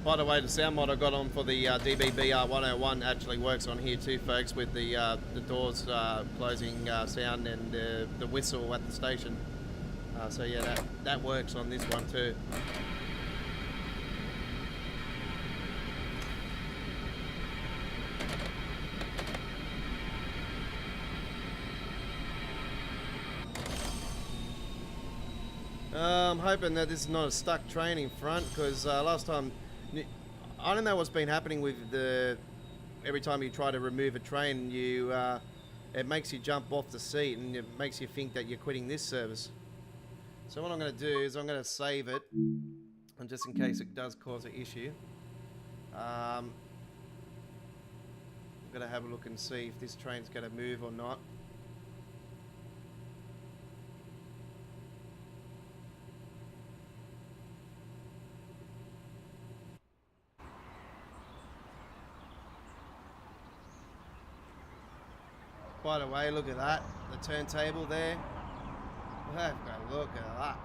By the way, the sound mod I got on for the DBBR 101 actually works on here too, folks, with the doors closing sound and the whistle at the station. So yeah, that works on this one too. I'm hoping that this is not a stuck train in front, because last time, I don't know what's been happening with every time you try to remove a train, it makes you jump off the seat and it makes you think that you're quitting this service. So what I'm going to do is I'm going to save it, and just in case it does cause an issue, I'm got to have a look and see if this train's going to move or not. By the way, look at that. The turntable there. Have a look at that.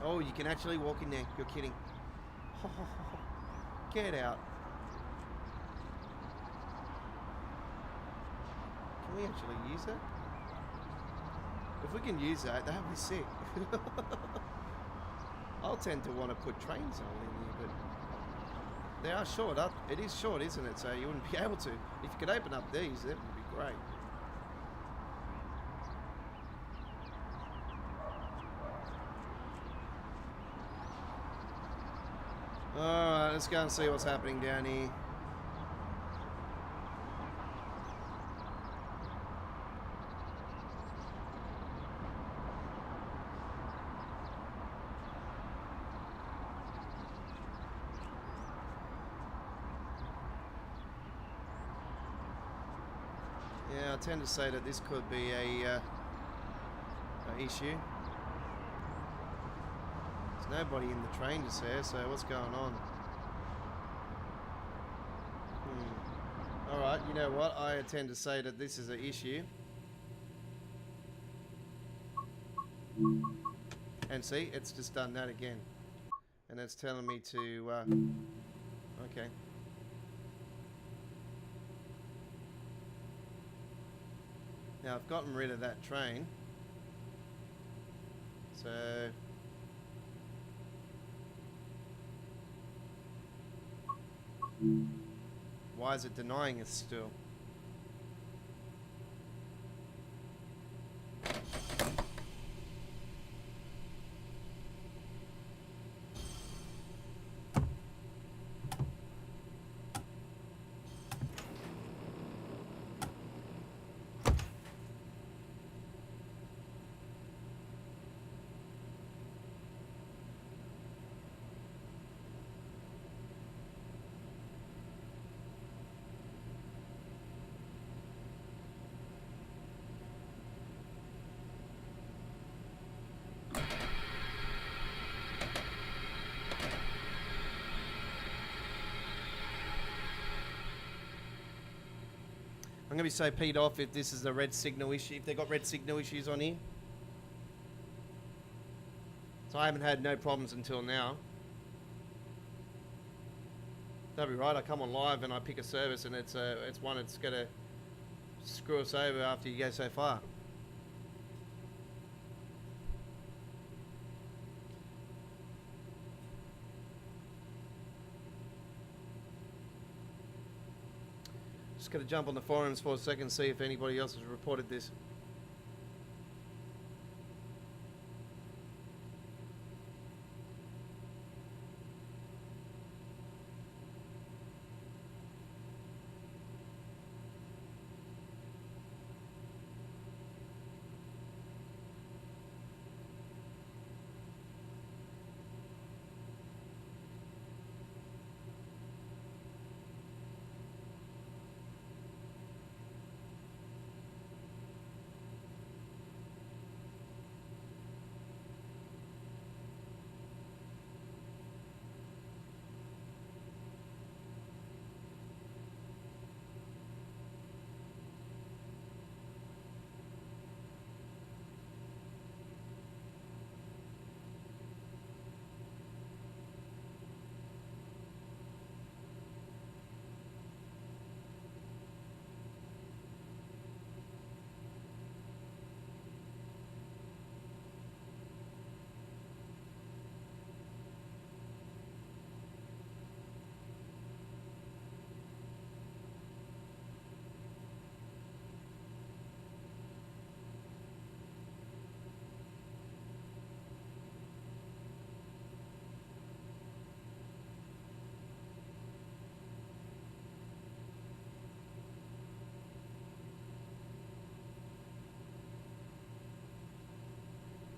Oh, you can actually walk in there. You're kidding. Get out. Can we actually use that? If we can use that, that would be sick. I'll tend to want to put trains on in here, but they are short up. It is short, isn't it? So you wouldn't be able to. If you could open up these, that would be great. Alright, let's go and see what's happening down here. Yeah, I tend to say that this could be a issue. There's nobody in the train just there, so what's going on? Alright, you know what? I tend to say that this is an issue. And see, it's just done that again. And it's telling me to... okay. Now I've gotten rid of that train. So... why is it denying us still? I'm going to be so peed off if this is a red signal issue, if they've got red signal issues on here. So I haven't had no problems until now. That'll be right, I come on live and I pick a service and it's one that's going to screw us over after you go so far. Just going to jump on the forums for a second and see if anybody else has reported this.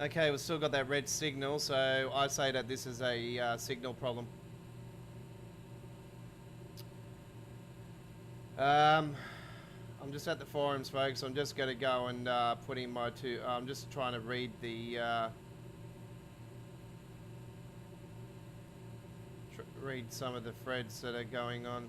Okay, we've still got that red signal, so I say that this is a signal problem. I'm just at the forums, folks. I'm just going to go and put in my two... I'm just trying to read the... read some of the threads that are going on.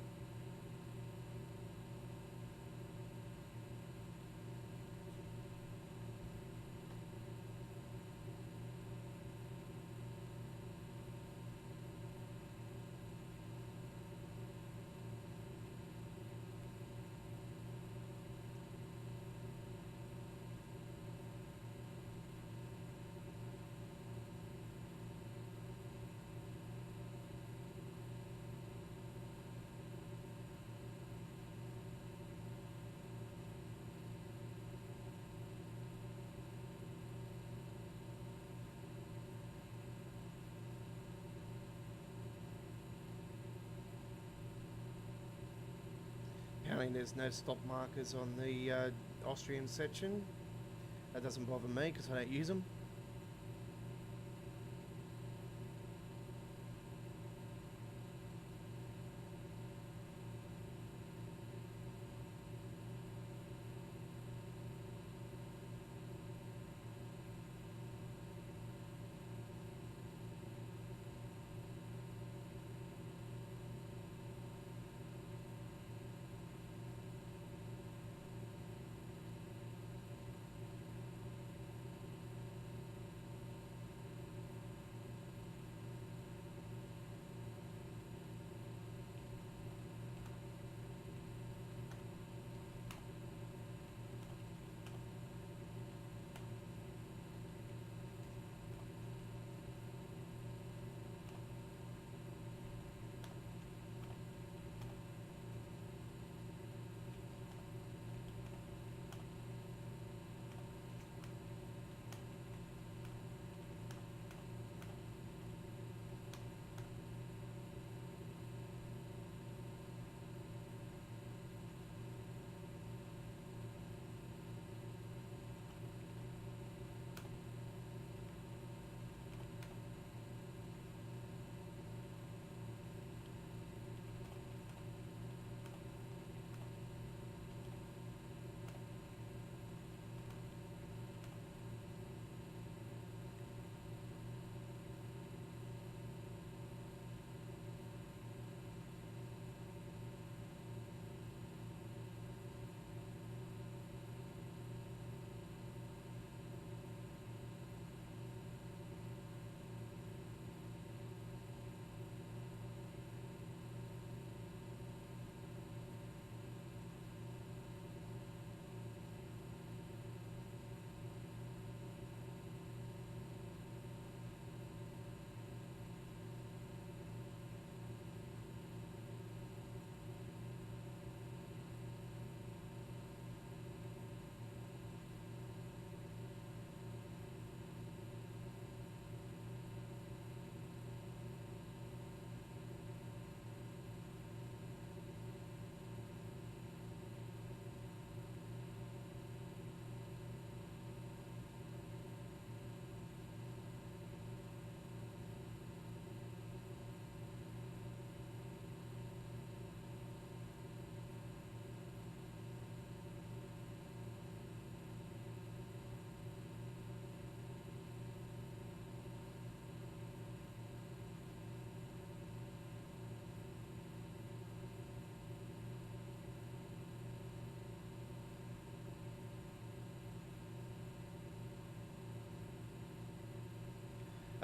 Apparently there's no stop markers on the Austrian section. That doesn't bother me because I don't use them.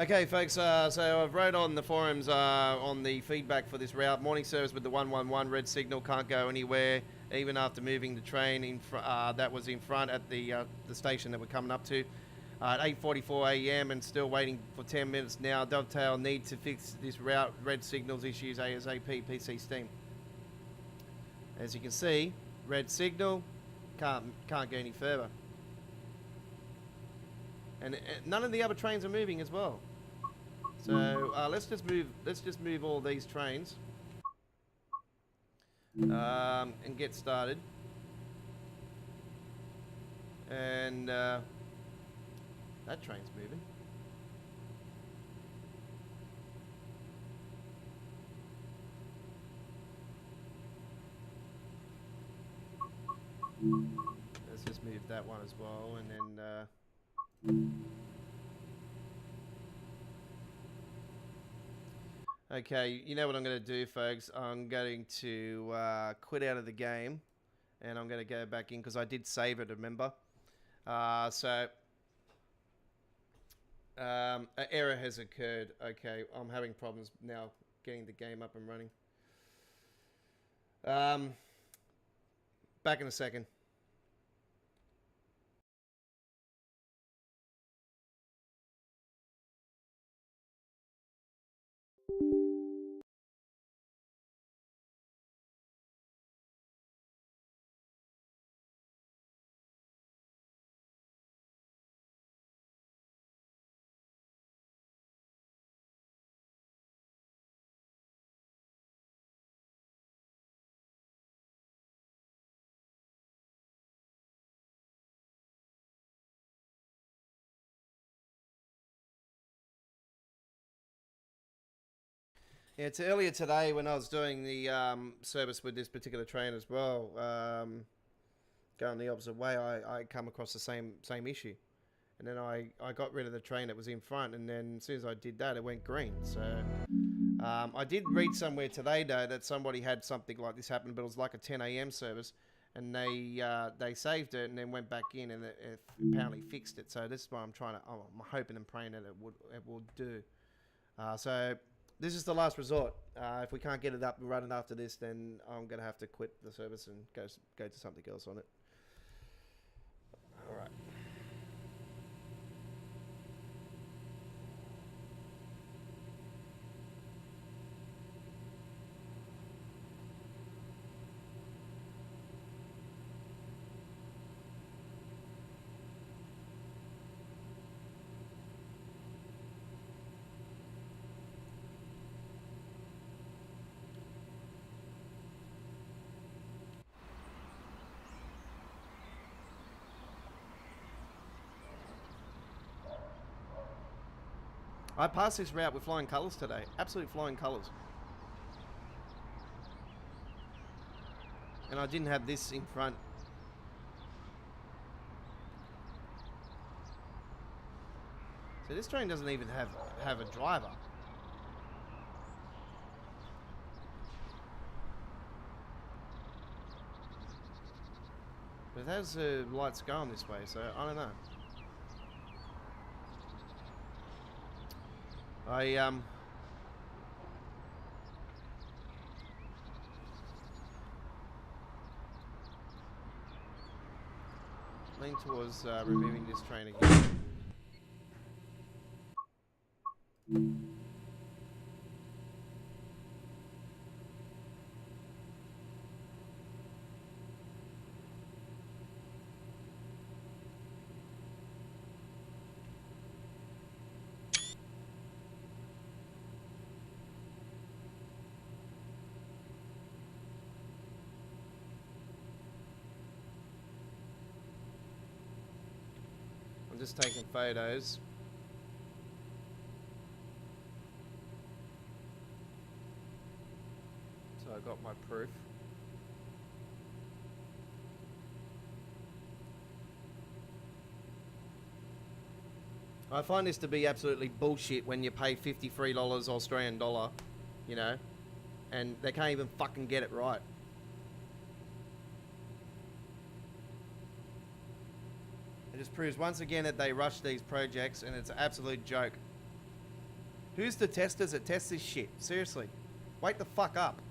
Okay, folks, so I've wrote on the forums on the feedback for this route. Morning service with the 111 red signal, can't go anywhere, even after moving the train in that was in front at the station that we're coming up to. At 8:44 a.m. and still waiting for 10 minutes now. Dovetail need to fix this route red signals issues ASAP, PC Steam. As you can see, red signal, can't go any further. And none of the other trains are moving as well. So let's just move all these trains and get started. And That train's moving. Let's just move that one as well, and then okay, you know what I'm going to do, folks? I'm going to quit out of the game, and I'm going to go back in because I did save it, remember? So an error has occurred. Okay, I'm having problems now getting the game up and running. Back in a second. Yeah, it's earlier today when I was doing the service with this particular train as well. Going the opposite way, I come across the same issue, and then I got rid of the train that was in front, and then as soon as I did that, it went green. So I did read somewhere today though that somebody had something like this happen, but it was like a 10 a.m. service, and they saved it and then went back in, and it apparently fixed it. So this is why I'm hoping and praying that it will do. So this is the last resort. If we can't get it up and running after this, then I'm going to have to quit the service and go to something else on it. All right. I passed this route with flying colours today. Absolute flying colours. And I didn't have this in front. So this train doesn't even have a driver. But it has lights going this way, so I don't know. I lean towards removing this train again. I'm just taking photos. So I got my proof. I find this to be absolutely bullshit when you pay $53 Australian dollar, you know, and they can't even fucking get it right. It just proves once again that they rush these projects and it's an absolute joke. Who's the testers that test this shit? Seriously. Wake the fuck up.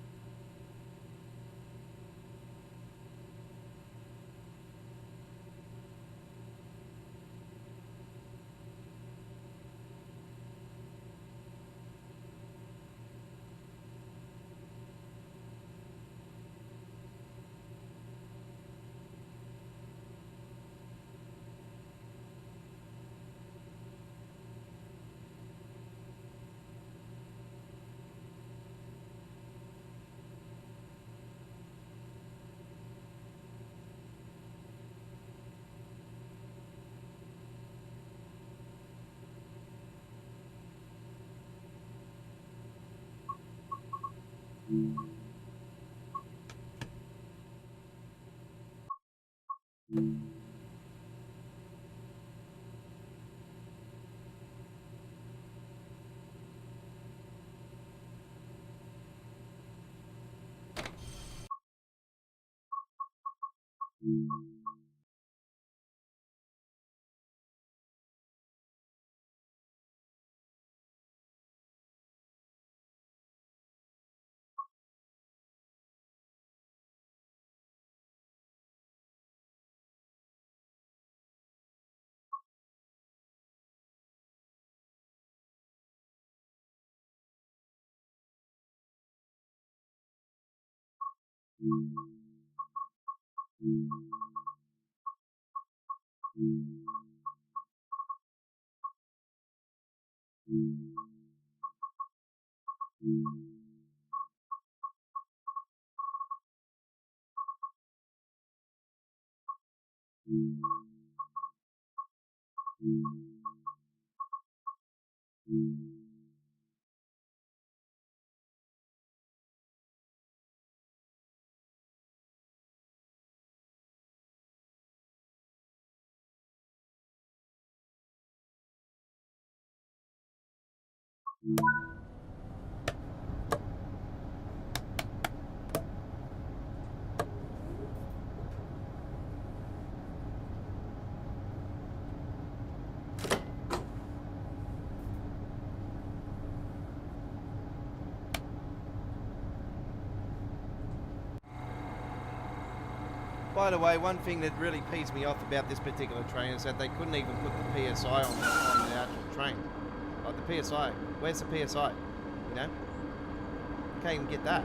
By the way, one thing that really pees me off about this particular train is that they couldn't even put the PSI on the actual train. Like the PSI, where's the PSI? You know? You can't even get that.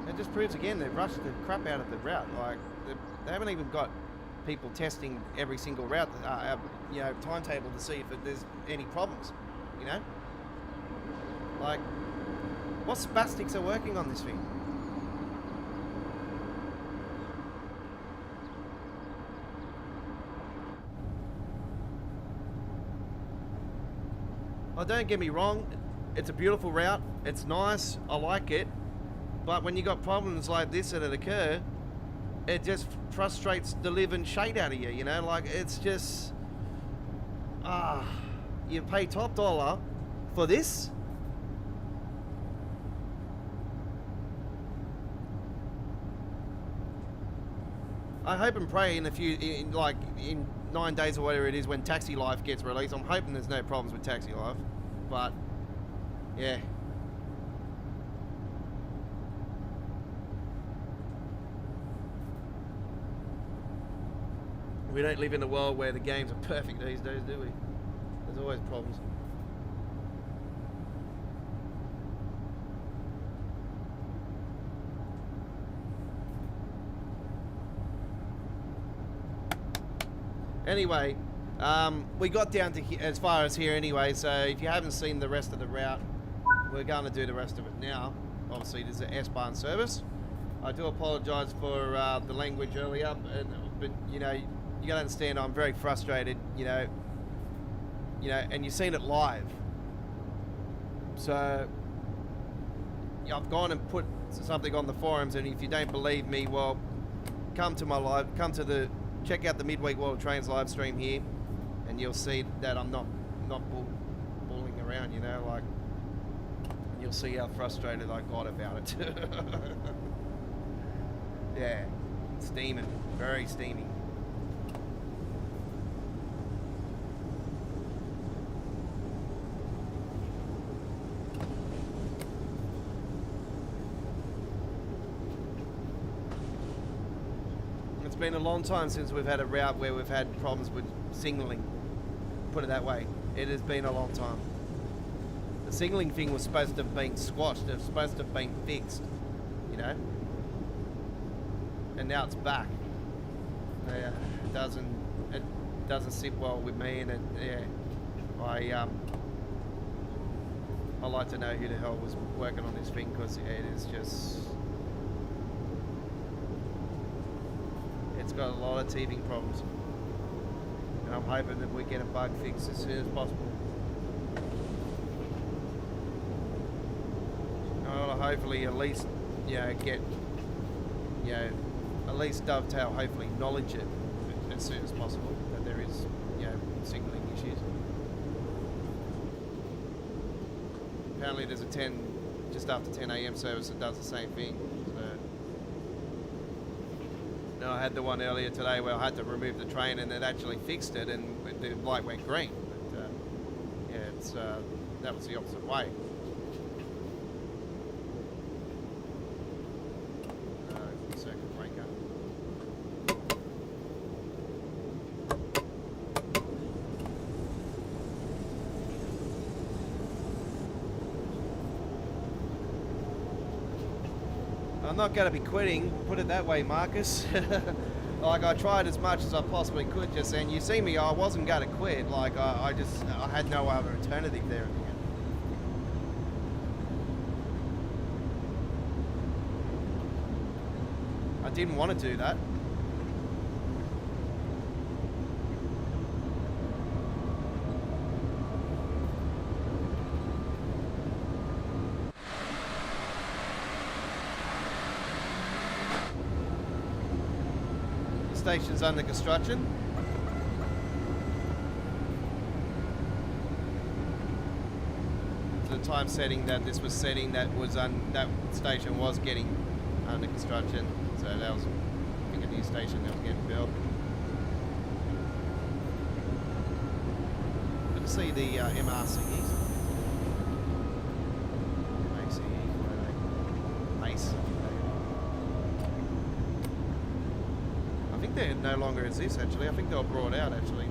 It just proves again they've rushed the crap out of the route. Like they haven't even got people testing every single route, you know, timetable to see if there's any problems. You know? Like, what spastics are working on this thing? Oh, don't get me wrong, it's a beautiful route, it's nice, I like it, but when you got problems like this that occur, it just frustrates the living shade out of you, you know, like it's just, you pay top dollar for this? I hope and pray in in 9 days or whatever it is when Taxi Life gets released, I'm hoping there's no problems with Taxi Life, but yeah. We don't live in a world where the games are perfect these days, do we? There's always problems. Anyway, we got down to as far as here anyway, so if you haven't seen the rest of the route, we're going to do the rest of it now. Obviously, there's an S-Bahn service. I do apologise for the language earlier, but you know, you got to understand I'm very frustrated, you know, and you've seen it live. So I've gone and put something on the forums, and if you don't believe me, well, come to the check out the Midweek World Trains live stream here, and you'll see that I'm not bullying around, you know, like, you'll see how frustrated I got about it. Yeah, steaming, very steamy. It's been a long time since we've had a route where we've had problems with signalling. Put it that way. It has been a long time. The signalling thing was supposed to have been squashed. It was supposed to have been fixed, you know. And now it's back. Yeah, it doesn't sit well with me, and I like to know who the hell was working on this thing, because it is just. It's got a lot of teething problems, and I'm hoping that we get a bug fixed as soon as possible. I'll hopefully at least, get, at least dovetail, hopefully acknowledge it as soon as possible that there is, signalling issues. Apparently there's a just after 10 a.m. service that does the same thing. So, no, I had the one earlier today where I had to remove the train and it actually fixed it and the light went green. But, that was the opposite way. Circuit breaker. I'm not going to be quitting, put it that way, Marcus. Like, I tried as much as I possibly could just then. You see me, I wasn't going to quit. Like, I had no other alternative there. I didn't want to do that. The station's under construction. The time setting that this was setting, that station was getting under construction. So that was, I think, a new station that was getting built. Good to see the MRCs. MACE, what are they? MACE. I think they no longer exist, actually. I think they were brought out, actually.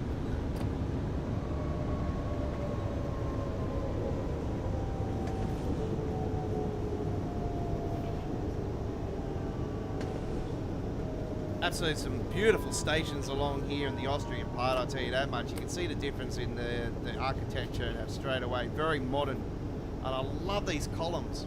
Absolutely some beautiful stations along here in the Austrian part, I'll tell you that much. You can see the difference in the architecture straight away. Very modern. And I love these columns.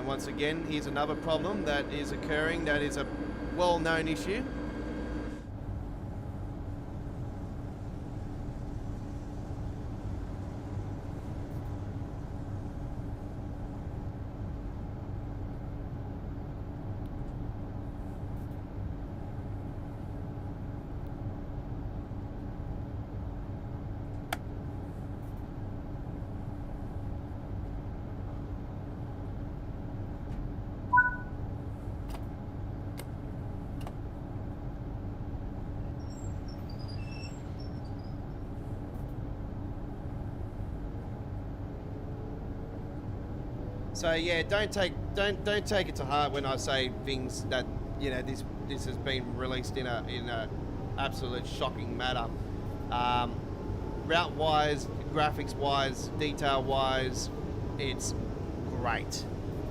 Once again, here's another problem that is occurring. That is a well-known issue. So yeah, don't take it to heart when I say things that this has been released in a absolute shocking manner. Route wise, graphics wise, detail wise, it's great.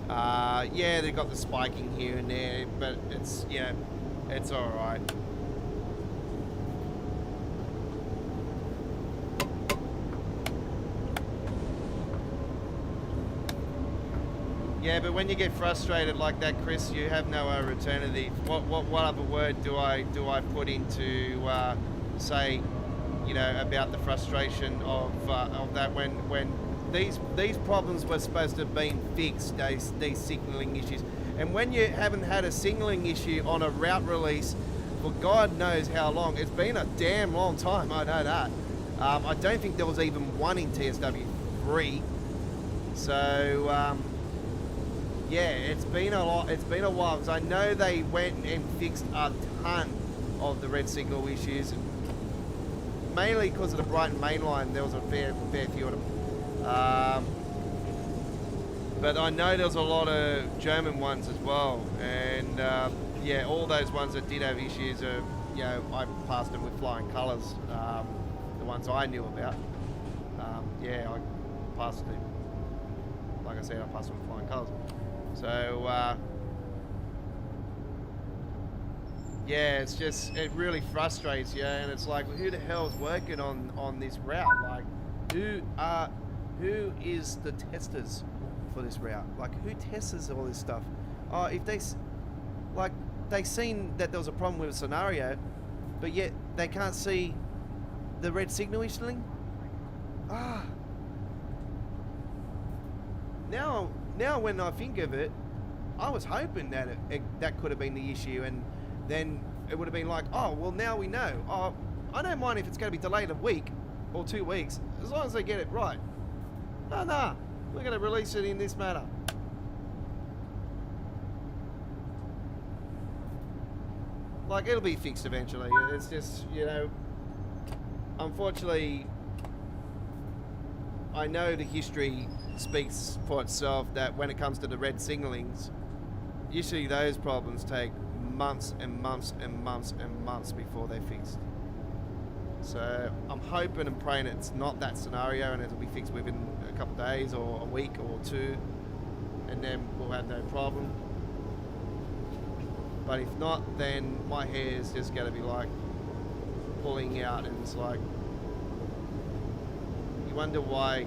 Yeah, they've got the spiking here and there, but it's all right. Yeah, but when you get frustrated like that, Chris, you have no other alternative. What other word do I put into say, about the frustration of that when these problems were supposed to have been fixed, these signalling issues, and when you haven't had a signalling issue on a route release for God knows how long, it's been a damn long time. I know that. I don't think there was even one in TSW3. So. Yeah, it's been a lot. It's been a while because I know they went and fixed a ton of the red signal issues, mainly because of the Brighton main line. There was a fair few of them, but I know there was a lot of German ones as well. And yeah, all those ones that did have issues are, I passed them with flying colours. The ones I knew about, yeah, I passed them. Like I said, I passed them with flying colours. So, yeah, it's just, it really frustrates you, and it's like, who the hell's working on this route? Like, who is the testers for this route? Like, who tests all this stuff? If they seen that there was a problem with a scenario, but yet they can't see the red signal issuing. Now when I think of it, I was hoping that that could have been the issue, and then it would have been like, oh, well, now we know. Oh, I don't mind if it's going to be delayed a week or 2 weeks, as long as they get it right. No, we're going to release it in this manner. Like, it'll be fixed eventually. It's just, you know, unfortunately, I know the history speaks for itself, that when it comes to the red signalings, usually those problems take months and months and months and months before they're fixed. So I'm hoping and praying it's not that scenario, and it'll be fixed within a couple of days or a week or two, and then we'll have no problem. But if not, then my hair is just going to be like pulling out, and it's like, you wonder why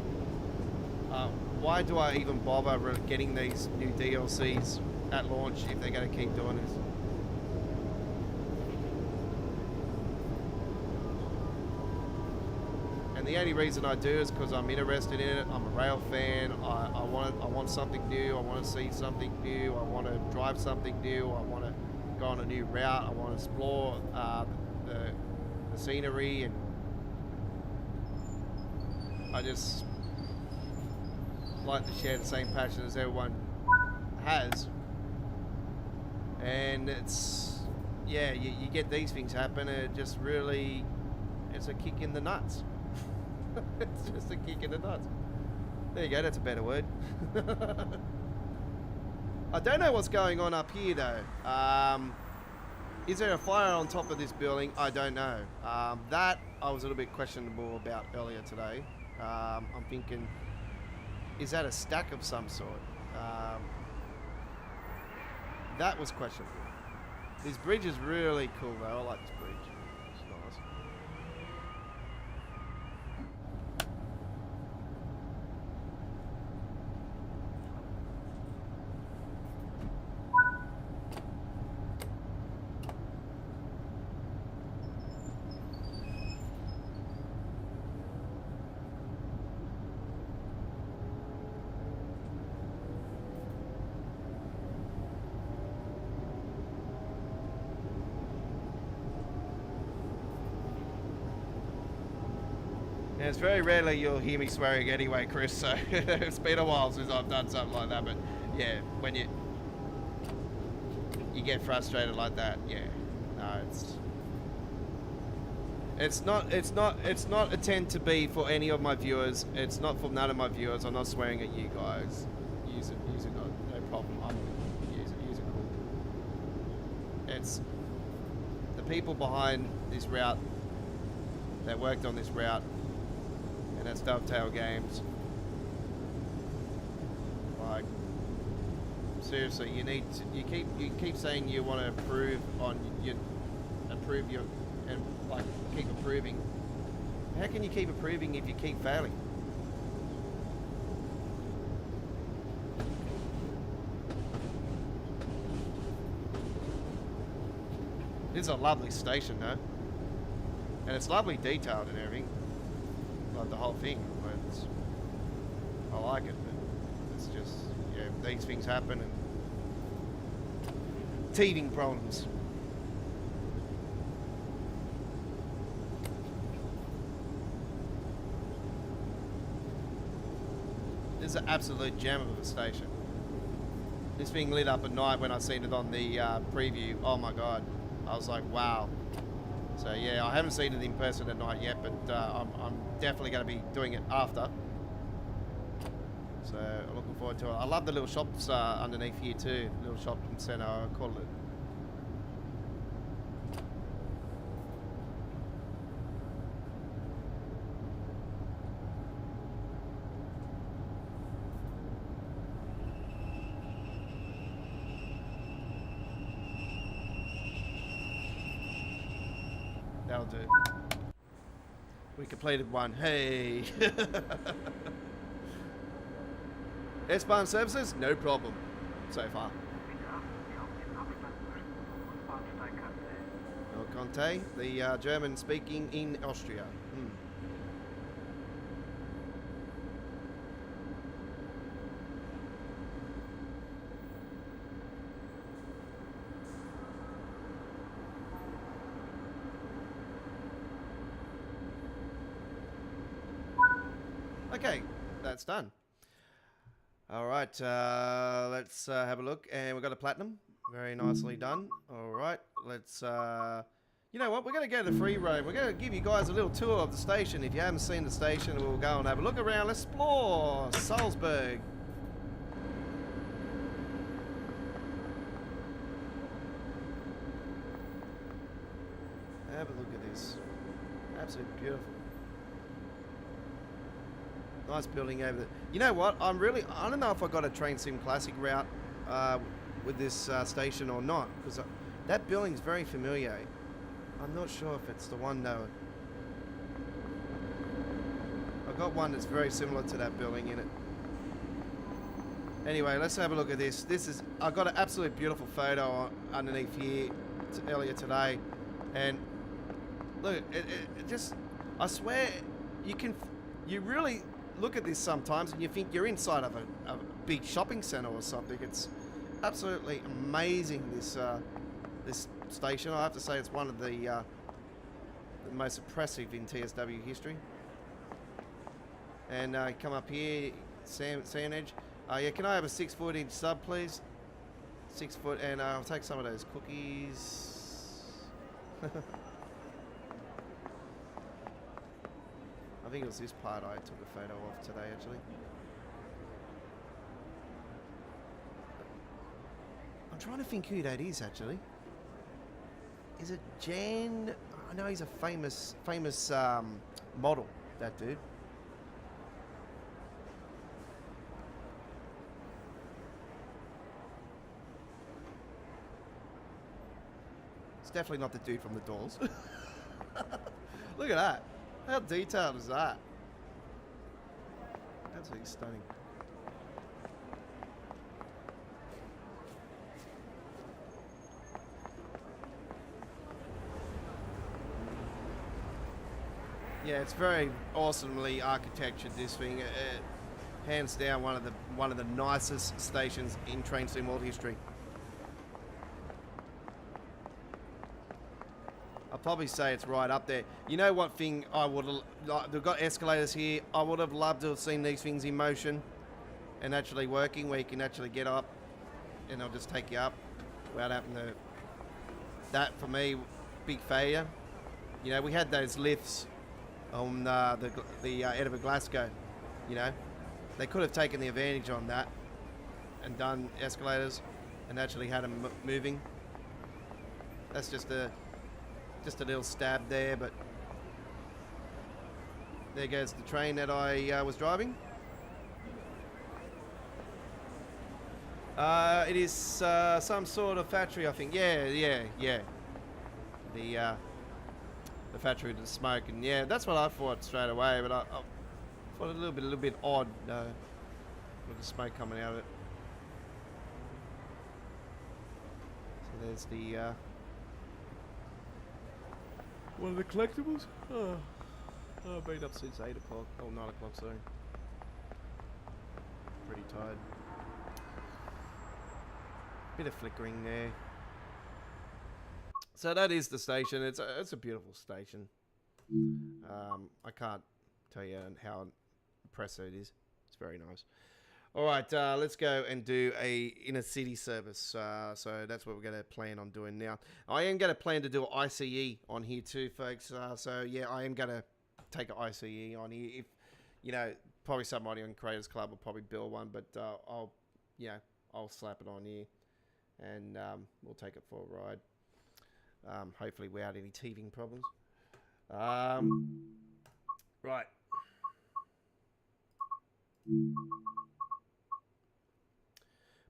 do I even bother getting these new DLCs at launch if they're going to keep doing this? And the only reason I do is because I'm interested in it. I'm a rail fan. I want something new. I want to see something new. I want to drive something new. I want to go on a new route. I want to explore the scenery, and I just like to share the same passion as everyone has. And it's, yeah, you get these things happen, and it just really, it's a kick in the nuts. It's just a kick in the nuts. There you go, that's a better word. I don't know what's going on up here though. Is there a fire on top of this building? I don't know. That I was a little bit questionable about earlier today. I'm thinking, is that a stack of some sort? That was questionable. This bridge is really cool though. I like this bridge. It's nice. Yeah, it's very rarely you'll hear me swearing anyway, Chris, so it's been a while since I've done something like that, but yeah, when you get frustrated like that, yeah, no, it's not intended to be for any of my viewers. It's not for none of my viewers. I'm not swearing at you guys. Use it, no problem. Use it, cool. It's the people behind this route that worked on this route, and that's Dovetail Games. Like, seriously, you keep saying you want to improve your and like keep improving. How can you keep improving if you keep failing? This is a lovely station though, and it's lovely detailed and everything. Like the whole thing, but I like it, but it's just, yeah, these things happen, and teething problems. This is an absolute gem of a station. This thing lit up at night when I seen it on the preview. Oh my god, I was like, wow. So yeah, I haven't seen it in person at night yet, but I'm definitely going to be doing it after. So I'm looking forward to it. I love the little shops underneath here too. Little shopping centre, I call it. do. We completed one. Hey. S-Bahn services, no problem so far. Oh, Conte, the German speaking in Austria. Okay, that's done. All right, let's have a look. And we've got a platinum. Very nicely done. All right, let's... you know what? We're going to go to free roam. We're going to give you guys a little tour of the station. If you haven't seen the station, we'll go and have a look around. Let's explore Salzburg. Have a look at this. Absolutely beautiful. Nice building over there. You know what? I don't know if I got a Train Sim Classic route with this station or not, because that building's very familiar. I'm not sure if it's the one though. I got one that's very similar to that building in it. Anyway, let's have a look at this. I got an absolutely beautiful photo underneath here earlier today, and look, it just, I swear, you really look at this sometimes and you think you're inside of a big shopping centre or something. It's absolutely amazing, this station. I have to say it's one of the most impressive in TSW history. And come up here, sand edge. Yeah, can I have a 6-foot inch sub, please? 6 foot, and I'll take some of those cookies. I think it was this part I took a photo of today, actually. I'm trying to think who that is, actually. Is it Jan? I know he's a famous model, that dude. It's definitely not the dude from the Doors. Look at that. How detailed is that? Absolutely stunning. Yeah, it's very awesomely architectured, this thing. Hands down one of the nicest stations in Train Sim world history. I'll probably say it's right up there. You know what thing I would have... Like, they've got escalators here. I would have loved to have seen these things in motion and actually working, where you can actually get up and they'll just take you up without having to... That, for me, big failure. You know, we had those lifts on the Edinburgh Glasgow, you know. They could have taken the advantage on that and done escalators and actually had them moving. That's just a little stab there, but there goes the train that I was driving. It is some sort of factory, I think. Yeah. The factory with the smoke, and yeah, that's what I thought straight away. But I thought a little bit odd, with the smoke coming out of it. So there's the. One of the collectibles? Oh, I've been up since 8 o'clock. Oh, 9 o'clock, sorry. Pretty tired. Bit of flickering there. So that is the station. It's a beautiful station. I can't tell you how impressive it is. It's very nice. All right, let's go and do a inner city service. So that's what we're going to plan on doing now. I am going to plan to do an ICE on here too, folks. So yeah, I am going to take an ICE on here. If you know, probably somebody on Creators Club will probably build one, but I'll slap it on here, and we'll take it for a ride. Hopefully without any teething problems. Right.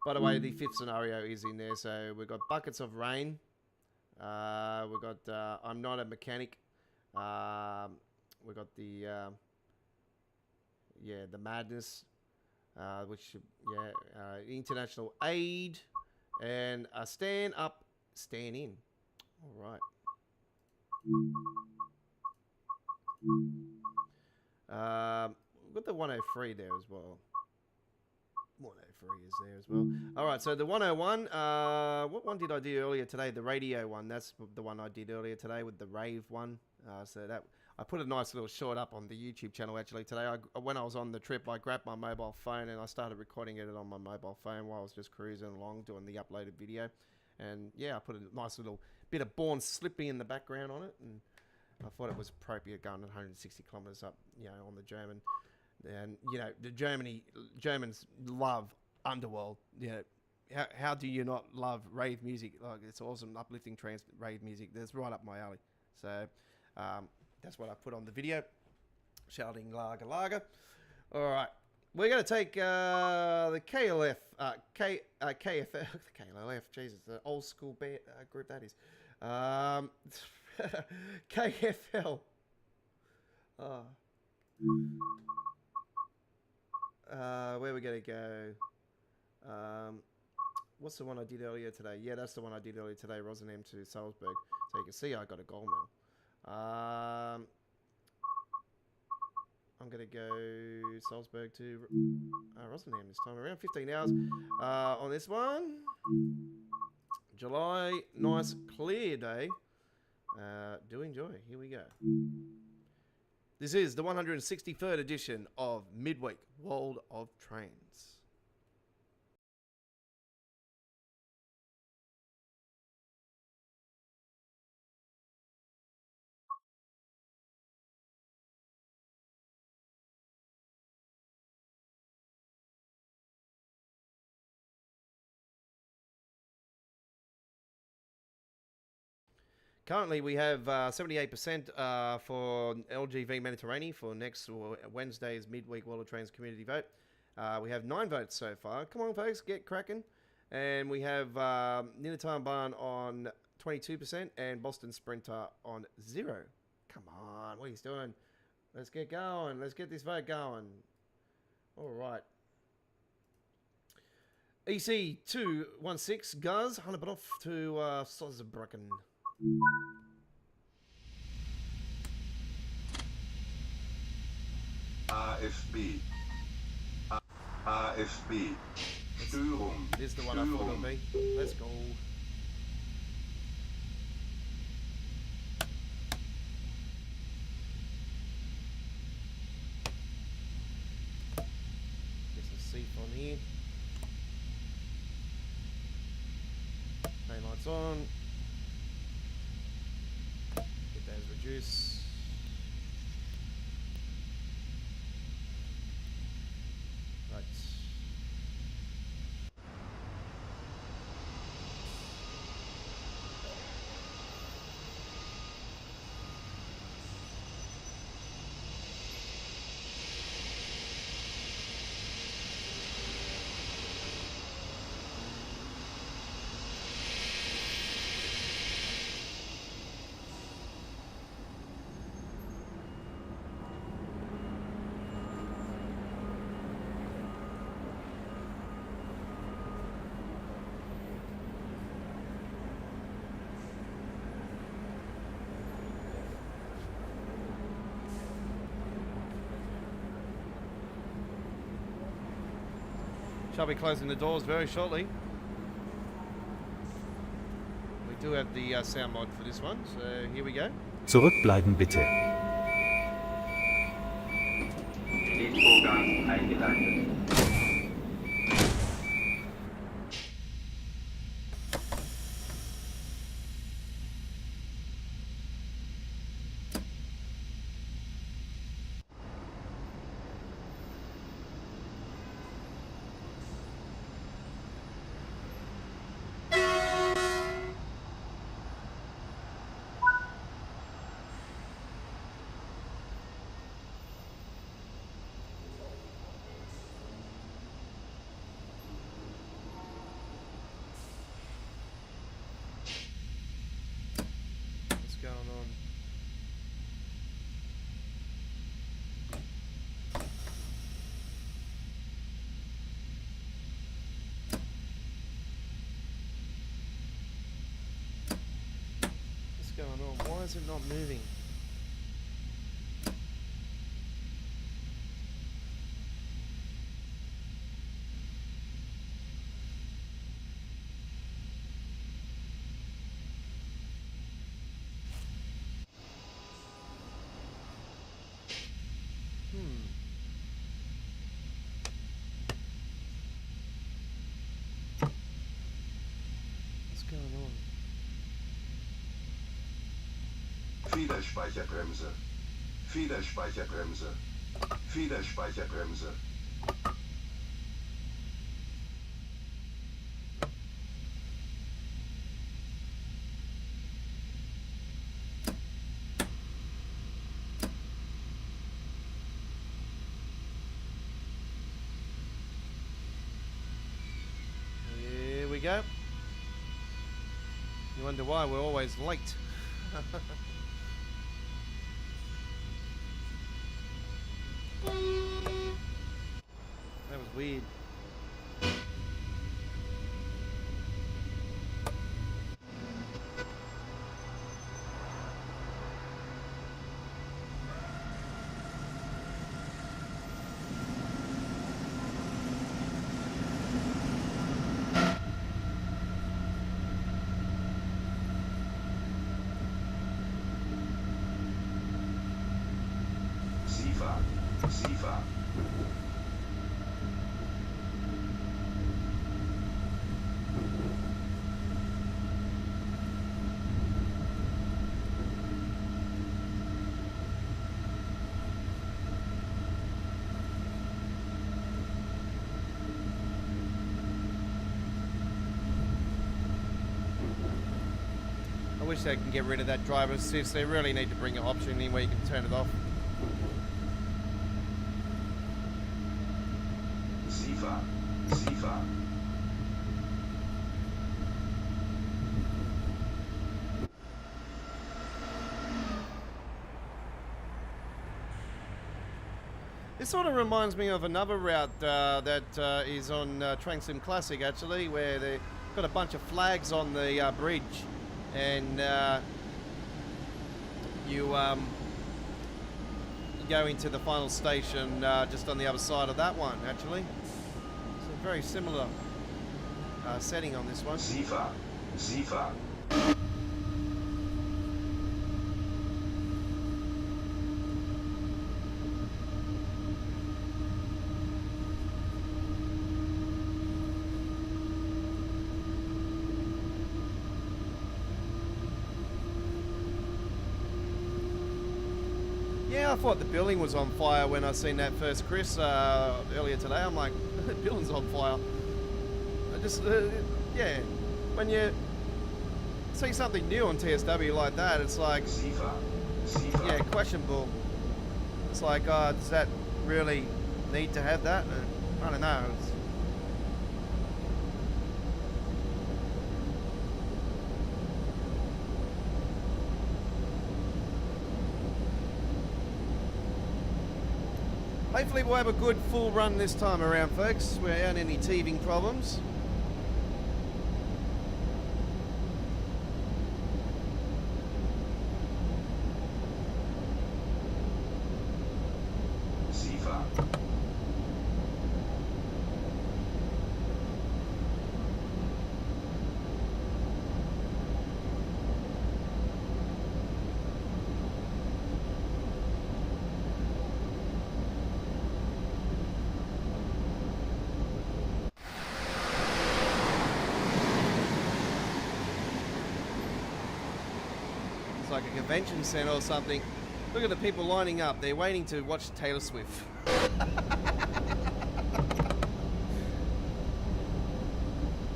By the way, the fifth scenario is in there. So we've got buckets of rain. We've got I'm not a mechanic. We got the the madness, which international aid, and a stand up, stand in. All right. We've got the 103 there as well. 103 is there as well. All right, so the 101, what one did I do earlier today? The radio one. That's the one I did earlier today with the rave one. So that I put a nice little short up on the YouTube channel actually today. When I was on the trip, I grabbed my mobile phone and I started recording it on my mobile phone while I was just cruising along doing the uploaded video. And yeah, I put a nice little bit of Born Slippy in the background on it, and I thought it was appropriate going 160 kilometers up, on the German. And, the Germans love Underworld. How do you not love rave music? Like, it's awesome, uplifting trance rave music. That's right up my alley. So, that's what I put on the video. Shouting lager lager. All right. We're going to take the KLF, KFL, KLF, Jesus, the old school group that is. KFL. Where are we going to go? What's the one I did earlier today? Yeah, that's the one I did earlier today, Rosenheim to Salzburg. So you can see I got a gold medal. I'm going to go Salzburg to Rosenheim this time around. 15 hours on this one. July, nice clear day. Do enjoy. Here we go. This is the 163rd edition of Midweek World of Trains. Currently, we have 78% for LGV Mediterranean for next Wednesday's Midweek World of Trains community vote. We have 9 votes so far. Come on, folks, get cracking. And we have Ninatarn Barn on 22% and Boston Sprinter on 0. Come on, what are you doing? Let's get going. Let's get this vote going. All right. EC 216 Guz, Hannebrunn to Salzburg. AFB. AFB. Störung. This is the one I thought it would be. Let's go. Get some seat on here. Main lights on. Get those reduced. Right. Shall be closing the doors very shortly. We do have the sound mod for this one, so here we go. Zurückbleiben bitte. Lichtvorgang eingeleitet. is it not moving? What's going on? Federspeicherbremse. Federspeicherbremse. Federspeicherbremse. Here we go. You wonder why we're always late. That was weird. Siefer. Siefer. I wish they can get rid of that driver assist. They really need to bring an option in where you can turn it off. Siefer. Siefer. This sort of reminds me of another route that is on Train Sim Classic, actually, where they've got a bunch of flags on the bridge, and you go into the final station just on the other side of that one, actually. It's a very similar setting on this one. Siefer. Siefer. Yeah, I thought the building was on fire when I seen that first Chris earlier today. I'm like, the building's on fire. I just, yeah, when you see something new on TSW like that, it's like, Siefer. Siefer. yeah, questionable. It's like, does that really need to have that? I don't know. It's, hopefully we'll have a good full run this time around, folks. We aren't any teething problems. Siefer. It's like a convention center or something. Look at the people lining up. They're waiting to watch Taylor Swift.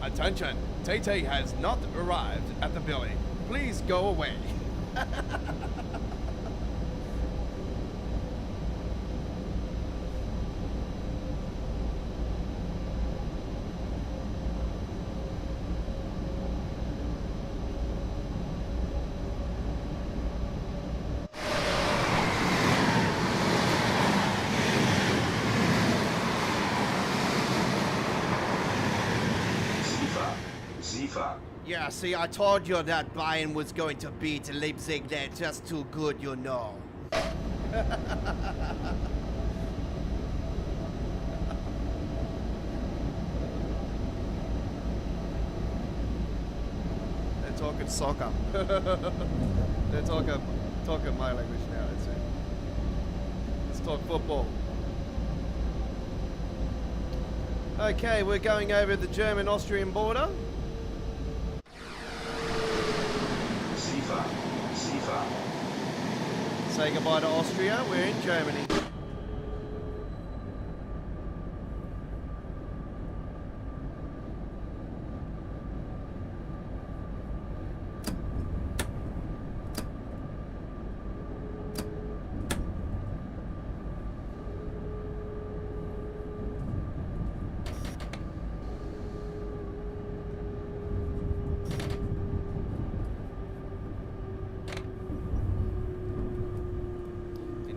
Attention, TT has not arrived at the building. Please go away. Seefahrt. Yeah, see, I told you that Bayern was going to beat Leipzig. They're just too good, you know. They're talking soccer. They're talking my language now. That's it. Let's talk football. Okay, we're going over the German-Austrian border. Seefahrt. Seefahrt. Say goodbye to Austria. We're in Germany.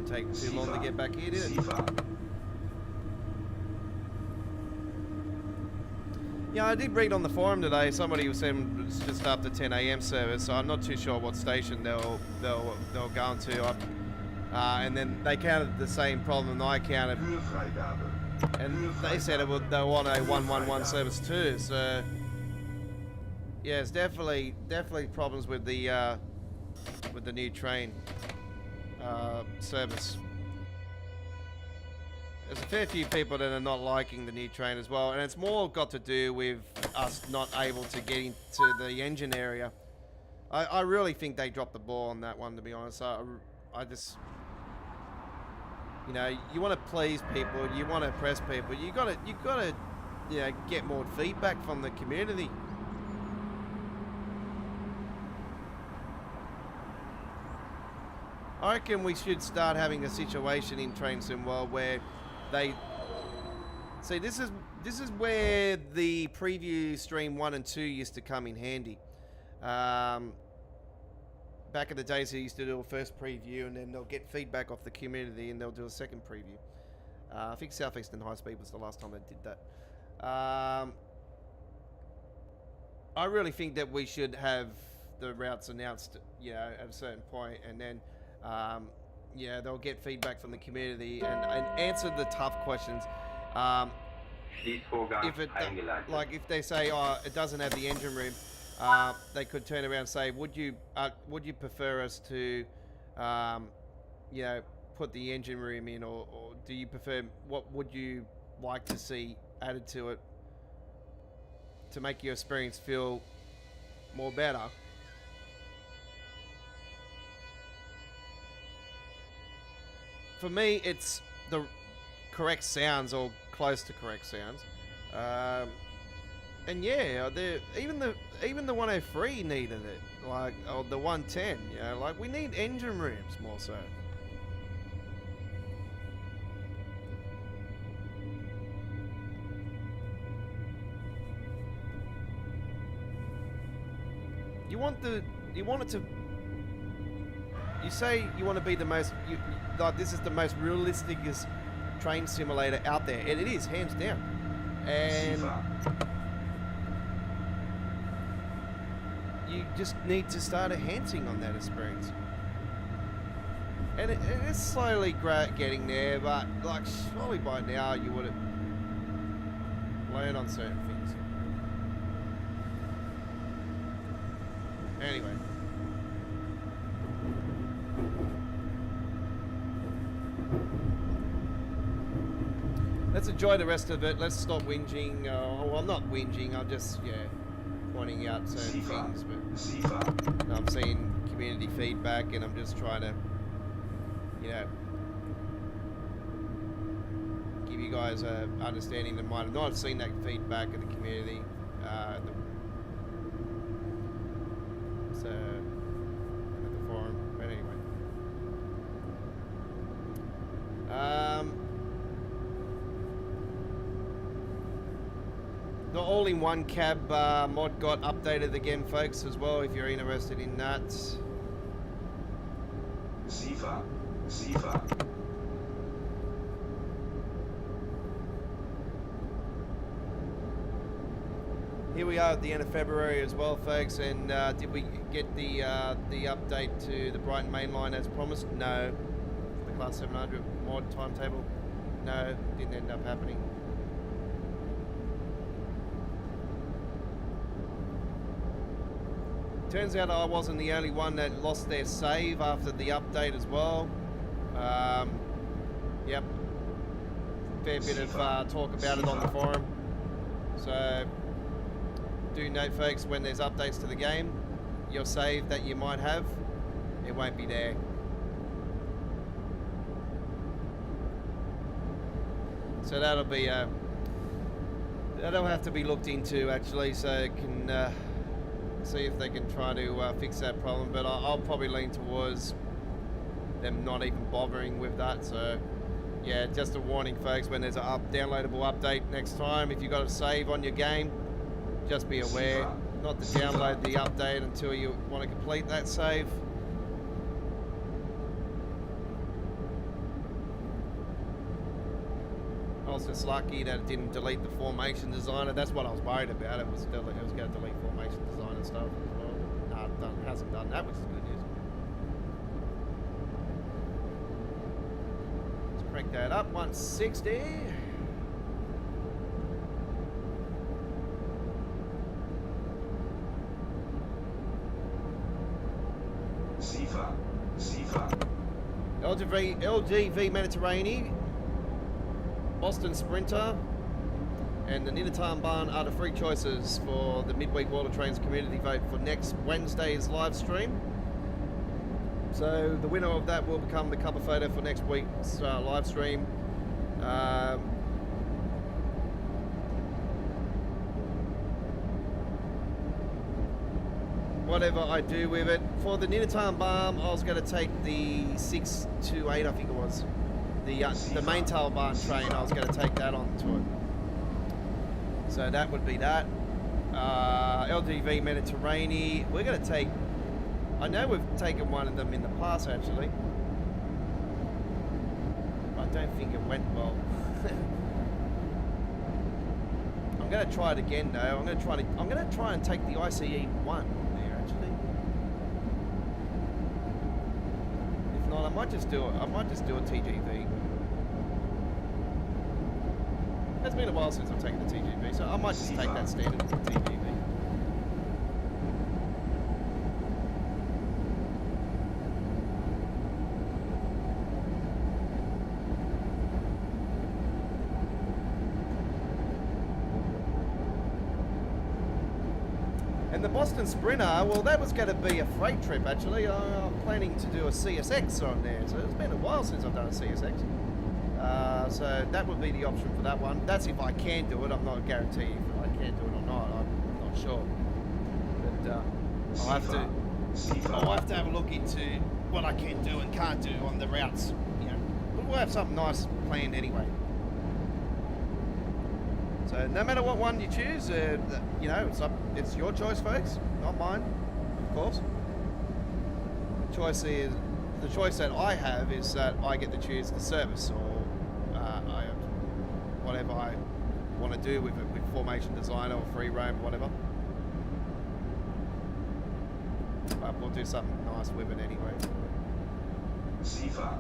Take too long to get back here, did it? Yeah, I did read on the forum today. Somebody was saying it's just after 10 a.m. service, so I'm not too sure what station they'll go into. And then they counted the same problem that I counted, and they said they want a 111 service too. So yeah, it's definitely problems with the new train service. There's a fair few people that are not liking the new train as well, and it's more got to do with us not able to get into the engine area. I really think they dropped the ball on that one, to be honest. I just, you know, you want to please people, you want to impress people, you gotta you know, get more feedback from the community. I reckon we should start having a situation in Train Sim World where they see, this is where the preview stream 1 and 2 used to come in handy. Back in the days, they used to do a first preview and then they'll get feedback off the community and they'll do a second preview. I think Southeastern High Speed was the last time they did that. I really think that we should have the routes announced, you know, at a certain point, and then yeah, they'll get feedback from the community and answer the tough questions. If it, like if they say, oh, it doesn't have the engine room, they could turn around and say, would you prefer us to, you know, put the engine room in, or do you prefer, what would you like to see added to it to make your experience feel more better? For me, it's the correct sounds or close to correct sounds, and yeah, even the 103 needed it, like, or the 110. You know, like, we need engine rooms more so. You say you want to be the most, like, this is the most realistic train simulator out there, and it is, hands down. And you just need to start enhancing on that experience. And it's slowly getting there, but like, surely by now you would have learned on certain things. Anyway. Let's enjoy the rest of it. Let's stop whinging. Well, I'm not whinging. I'm just, yeah, pointing out certain things. But I'm seeing community feedback, and I'm just trying to, you know, give you guys a understanding that might have not seen that feedback in the community. So at the forum. But anyway. The all-in-one cab mod got updated again, folks, as well, if you're interested in that. Seefahrt. Here we are at the end of February as well, folks, and did we get the update to the Brighton Main Line as promised? No. For the Class 700 mod timetable? No, didn't end up happening. Turns out I wasn't the only one that lost their save after the update as well. Yep. Fair bit of talk about it on the forum. So, do note, folks, when there's updates to the game, your save that you might have, it won't be there. So that'll be that'll have to be looked into actually, so it can see if they can try to fix that problem. But I'll probably lean towards them not even bothering with that. So yeah, just a warning, folks, when there's a downloadable update next time, if you've got a save on your game, just be aware not to download the update until you want to complete that save. I was just lucky that it didn't delete the formation designer. That's what I was worried about. It was going to delete formation designer stuff as well. No, it hasn't done that, which is good news. Let's crank that up, 160. Sifa. LGV Mediterranean, Boston Sprinter, and the Ninatarm Bahn are the three choices for the midweek World of Trains community vote for next Wednesday's live stream. So the winner of that will become the cover photo for next week's live stream. Whatever I do with it. For the Ninatarm Bahn, I was going to take the 628, I think it was. The main tail barn train, I was going to take that onto it. So that would be that. LGV Mediterranean, we're going to take, I know we've taken one of them in the past actually. I don't think it went well. I'm going to try it again though. I'm going to try and take the ICE one there actually. If not, I might just do a TGV. It's been a while since I've taken the TGV, so I might just take that standard TGV. And the Boston Sprinter, well, that was going to be a freight trip actually. I'm planning to do a CSX on there, so it's been a while since I've done a CSX. So that would be the option for that one. That's if I can do it. I'm not guaranteeing if I can do it or not. I'm not sure. But I'll have to have a look into what I can do and can't do on the routes. You know, we'll have something nice planned anyway. So no matter what one you choose, you know, it's your choice, folks, not mine, of course. The choice that I have is that I get to choose the service or whatever I want to do with it, with formation designer or free roam, whatever. But we'll do something nice with it anyway. Sifa.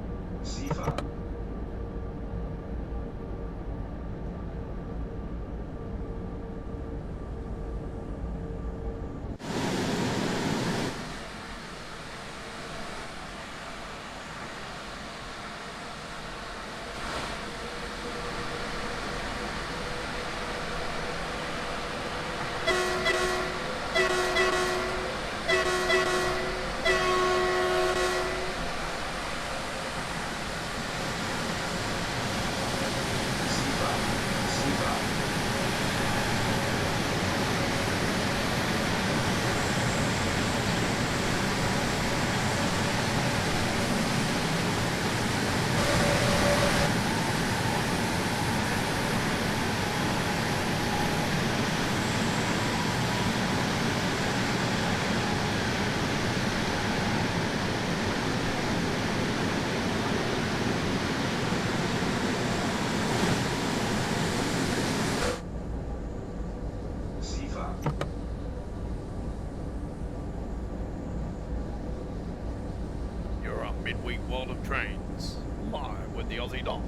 midweek world of trains, live with the Aussie Don.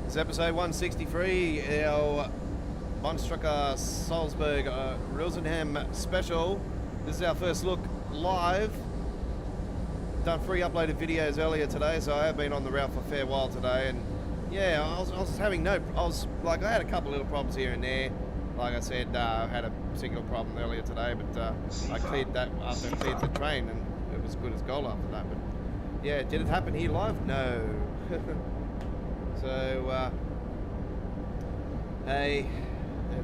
It's episode 163, our Bahnstrecke Salzburg-Rosenheim special. This is our first look live. Done 3 uploaded videos earlier today, so I have been on the route for a fair while today, and yeah, I was having I had a couple little problems here and there. Like I said, I had a single problem earlier today, but I cleared that after I cleared the train, and it was good as gold after that. But yeah, did it happen here live? No. So, hey,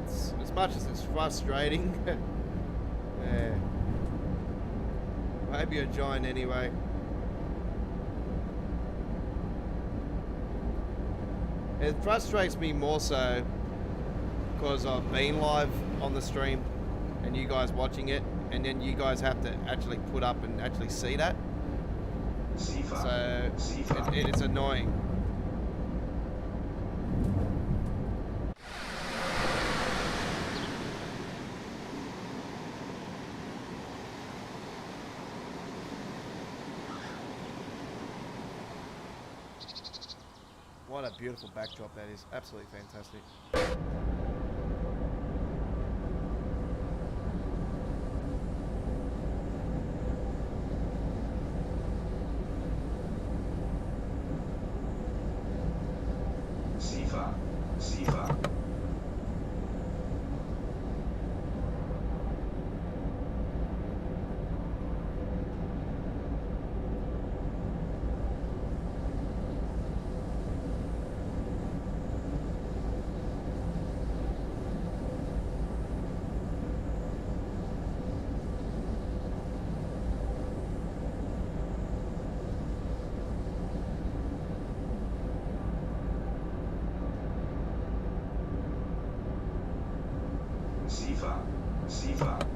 it's as much as it's frustrating. Yeah. I hope you're enjoying anyway. It frustrates me more so because I've been live on the stream and you guys watching it, and then you guys have to actually put up and actually see that. So it's annoying. What a beautiful backdrop that is. Absolutely fantastic. Sifa.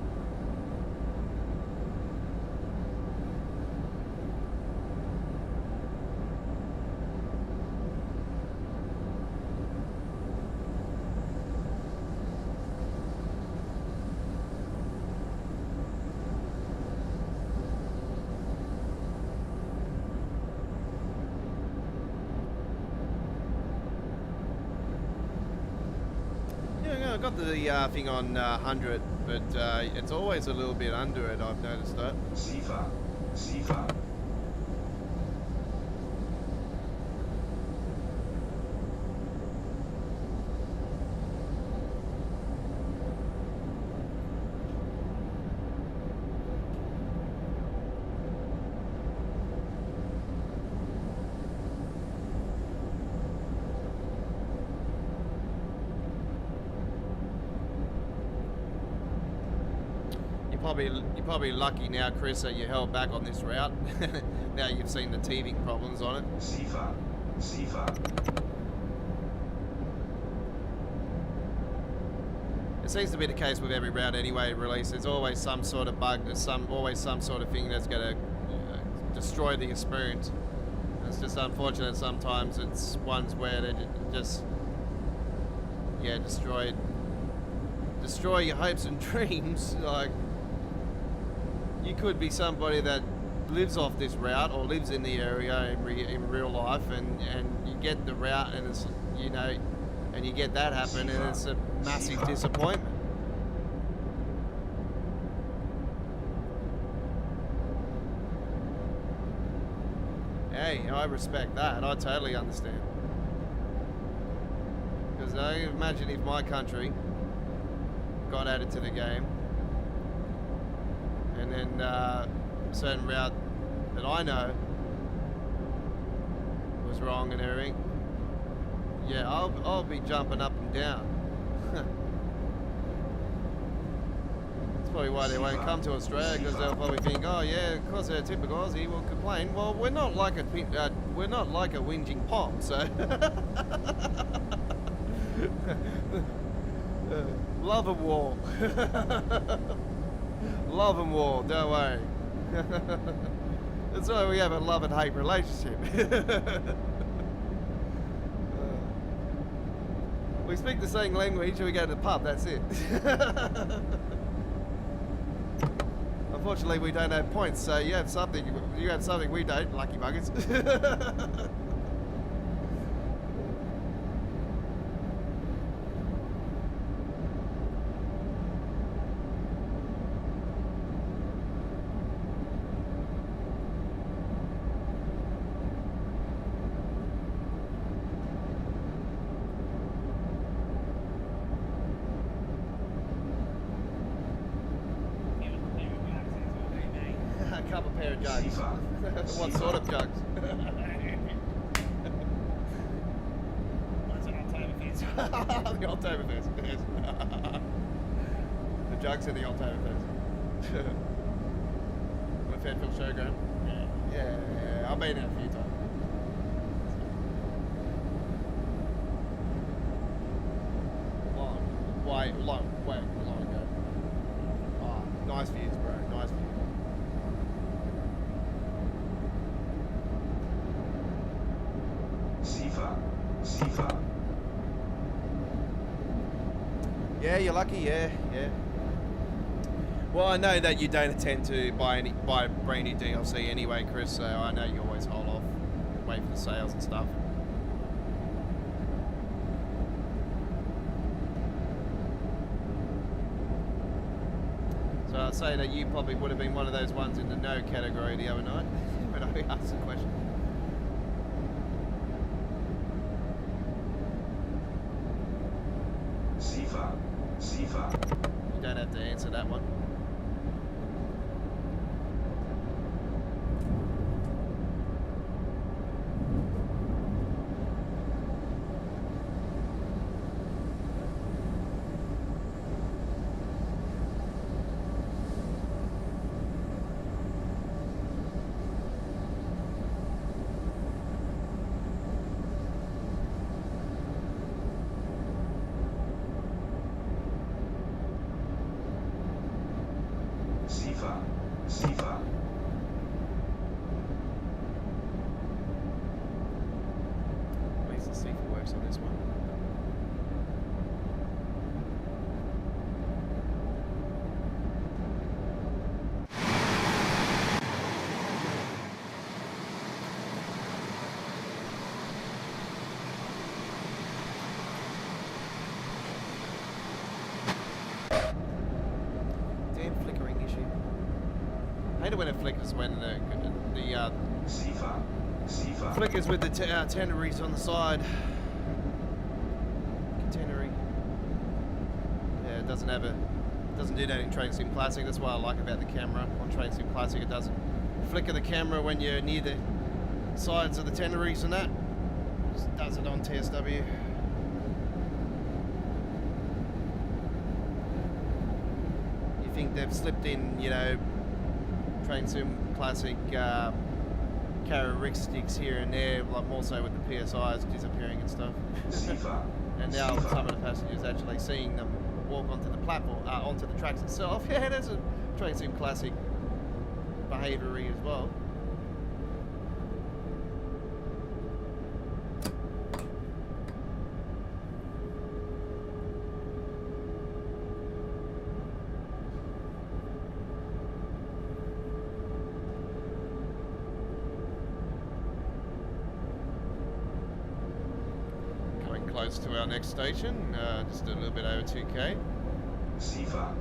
I got the thing on 100, but it's always a little bit under it, I've noticed that. Sifa. You're probably lucky now, Chris, that you held back on this route. Now you've seen the teething problems on it. Sifa. It seems to be the case with every route anyway release. There's always some sort of bug. There's always some sort of thing that's going to destroy the experience. It's just unfortunate sometimes. It's ones where they just destroy your hopes and dreams. Like, you could be somebody that lives off this route or lives in the area in real life, and you get the route, and it's and you get that happen, and it's a massive disappointment. Hey, I respect that. I totally understand. Because I imagine if my country got added to the game, and then a certain route that I know was wrong and everything, yeah, I'll be jumping up and down. That's probably why they won't come to Australia, because they'll probably think, oh yeah, because they're typical Aussie, we'll complain. Well, we're not like a whinging pom, so love and war. Love and war, don't worry. That's why we have a love and hate relationship. We speak the same language and we go to the pub, that's it. Unfortunately, we don't have points, so you have something. You have something we don't. Lucky buggers. A couple pair of jugs. What sort of jugs? One's an Oktoberfest. The Oktoberfest, yes. The jugs in the Oktoberfest. The Fairfield Showground. Yeah, I've been there a few times. Long ago. Oh, nice views, bro. Nice views. Sifa. Yeah, you're lucky. Yeah. Well, I know that you don't intend to buy brand new DLC anyway, Chris. So I know you always hold off, wait for the sales and stuff. So I'd say that you probably would have been one of those ones in the no category the other night when I asked the question. Sifa. You don't have to answer that one. Sifa. At least the Sifa works on this one. Damn flickering issue. I hate it when it flickers when the Sifa. flickers with the teneries on the side. Catenary. Yeah, it doesn't do that in Train Sim Classic. That's what I like about the camera on Train Sim Classic. It doesn't flicker the camera when you're near the sides of the teneries and that. It just does it on TSW. You think they've slipped in, you know, Train Sim Classic characteristics here and there, like more so with the PSIs disappearing and stuff. Sifa. And now some of the passengers actually seeing them walk onto the platform, onto the tracks itself. Yeah, that's a Train Sim Classic behaviour as well. Close to our next station, just a little bit over 2k. Sifa.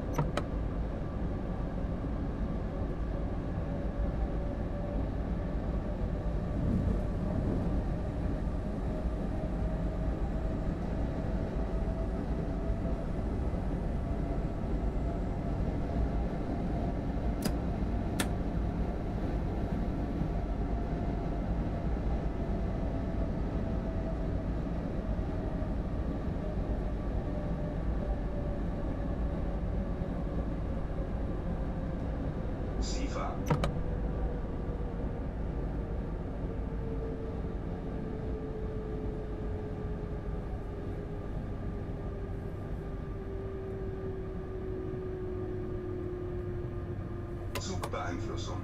Zugbeeinflussung.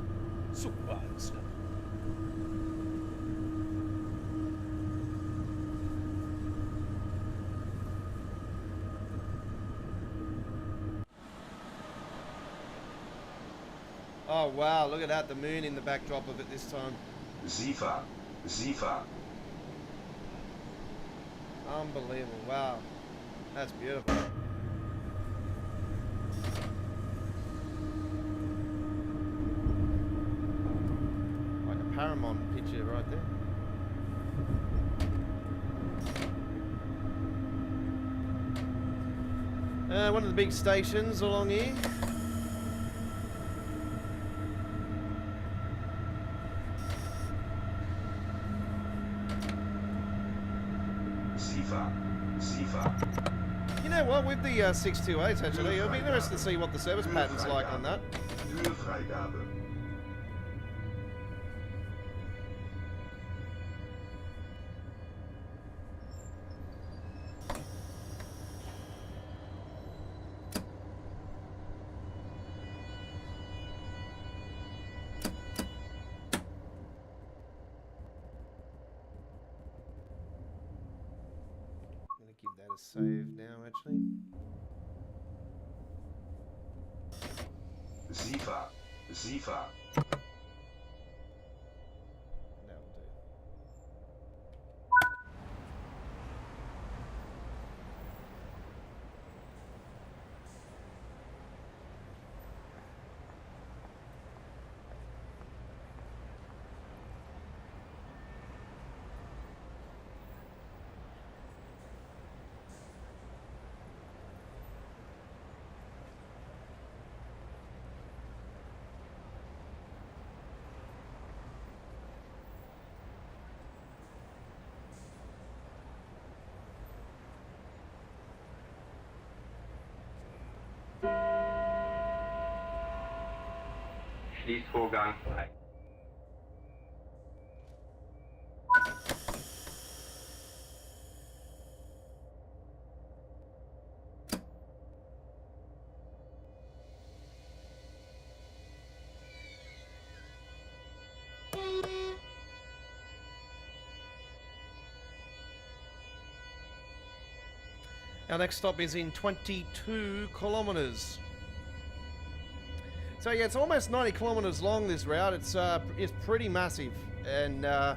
Zugbeeinflussung. Oh wow, look at that, the moon in the backdrop of it this time. Sifa, Sifa, Unbelievable, wow. That's beautiful. Like a Paramount picture right there. One of the big stations along here. Sifa, Sifa, You know what, with the 628s actually, it'll be interesting to see what the service pattern's like on that. Türfreigabe. I'm gonna give that a save now actually. Sifa, Sifa, That'll do. Schließvorgang frei. Our next stop is in 22 kilometres. So yeah, it's almost 90 kilometres long, this route. It's pretty massive, and yeah,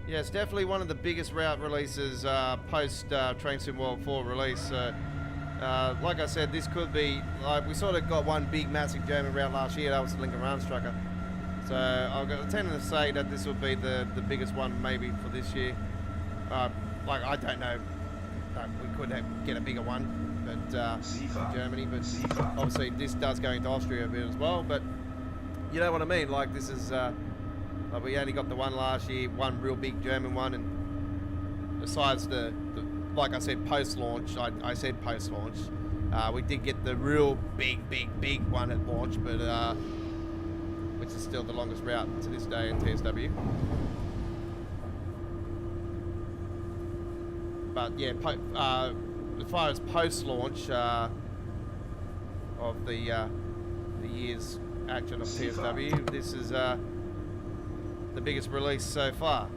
it's definitely one of the biggest route releases post Train Sim World 4 release. Like I said, this could be, like, we sort of got one big massive German route last year. That was the Lincoln Bahnstrecke. So I've got a tendency to say that this will be the biggest one maybe for this year. Like, I don't know. We could get a bigger one, but in Germany. But obviously, this does go into Austria a bit as well. But you know what I mean? Like, this is like, we only got the one last year, one real big German one, and besides the like I said, post-launch. I said post-launch. We did get the real big one at launch, but which is still the longest route to this day in TSW. But yeah, as far as post-launch of the year's action of TSW, this is the biggest release so far.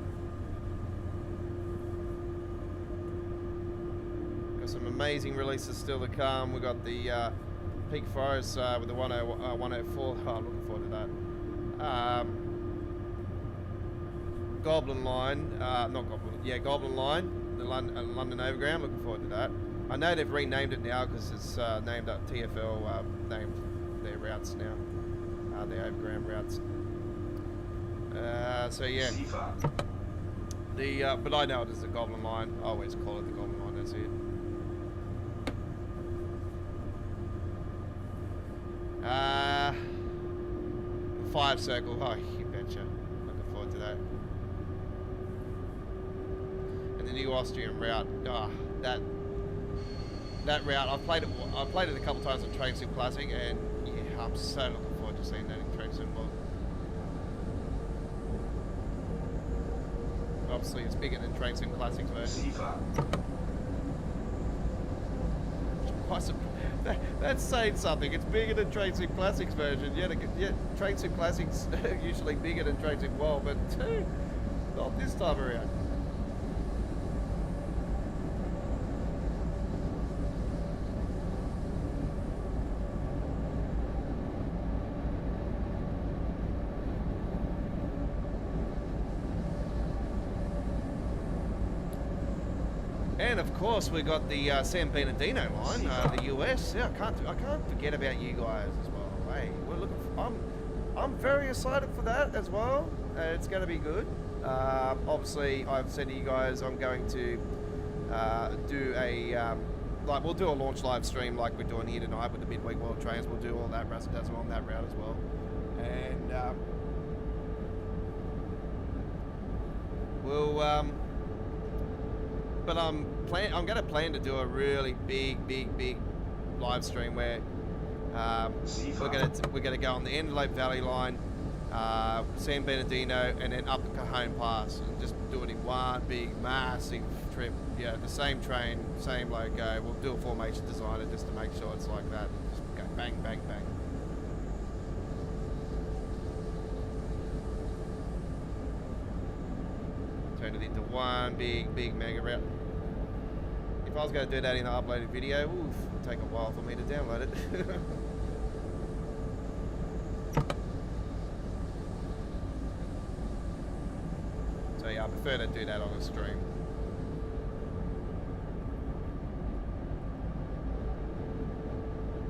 Got some amazing releases still to come. We got the Peak Forest with the 104. Oh, I'm looking forward to that. Goblin Line, not Goblin, yeah, Goblin Line. The London Overground, looking forward to that. I know they've renamed it now because it's named up. TfL named their routes now, the Overground routes. So yeah, but I know it as the Goblin Line. I always call it the Goblin Line. That's it. Five Circle. Oh, you betcha. Looking forward to that. The new Austrian route, that route, I've played it a couple times on Train Sim Classic, and yeah, I'm so looking forward to seeing that in Train Sim World. Obviously, it's bigger than Train Sim Classic's version. That's saying something. It's bigger than Train Sim Classic's version. Yeah, Train Sim Classic's usually bigger than Train Sim World, but not this time around. And of course, we got the San Bernardino line, the US. Yeah, I can't forget about you guys as well. Hey, we're looking. I'm very excited for that as well. It's going to be good. Obviously, I've said to you guys, I'm going to do a we'll do a launch live stream like we're doing here tonight with the midweek world trains. We'll do all that razzle dazzle on that route as well, and we'll. But I'm going to plan to do a really big live stream where we're going to go on the Antelope Valley line, San Bernardino, and then up the Cajon Pass, and just do it in one big massive trip. Yeah, the same train, same loco. We'll do a formation designer just to make sure it's like that. Just go bang, bang, bang. Turn it into one big mega route. If I was going to do that in an uploaded video, oof, it'd take a while for me to download it. So yeah, I prefer to do that on a stream.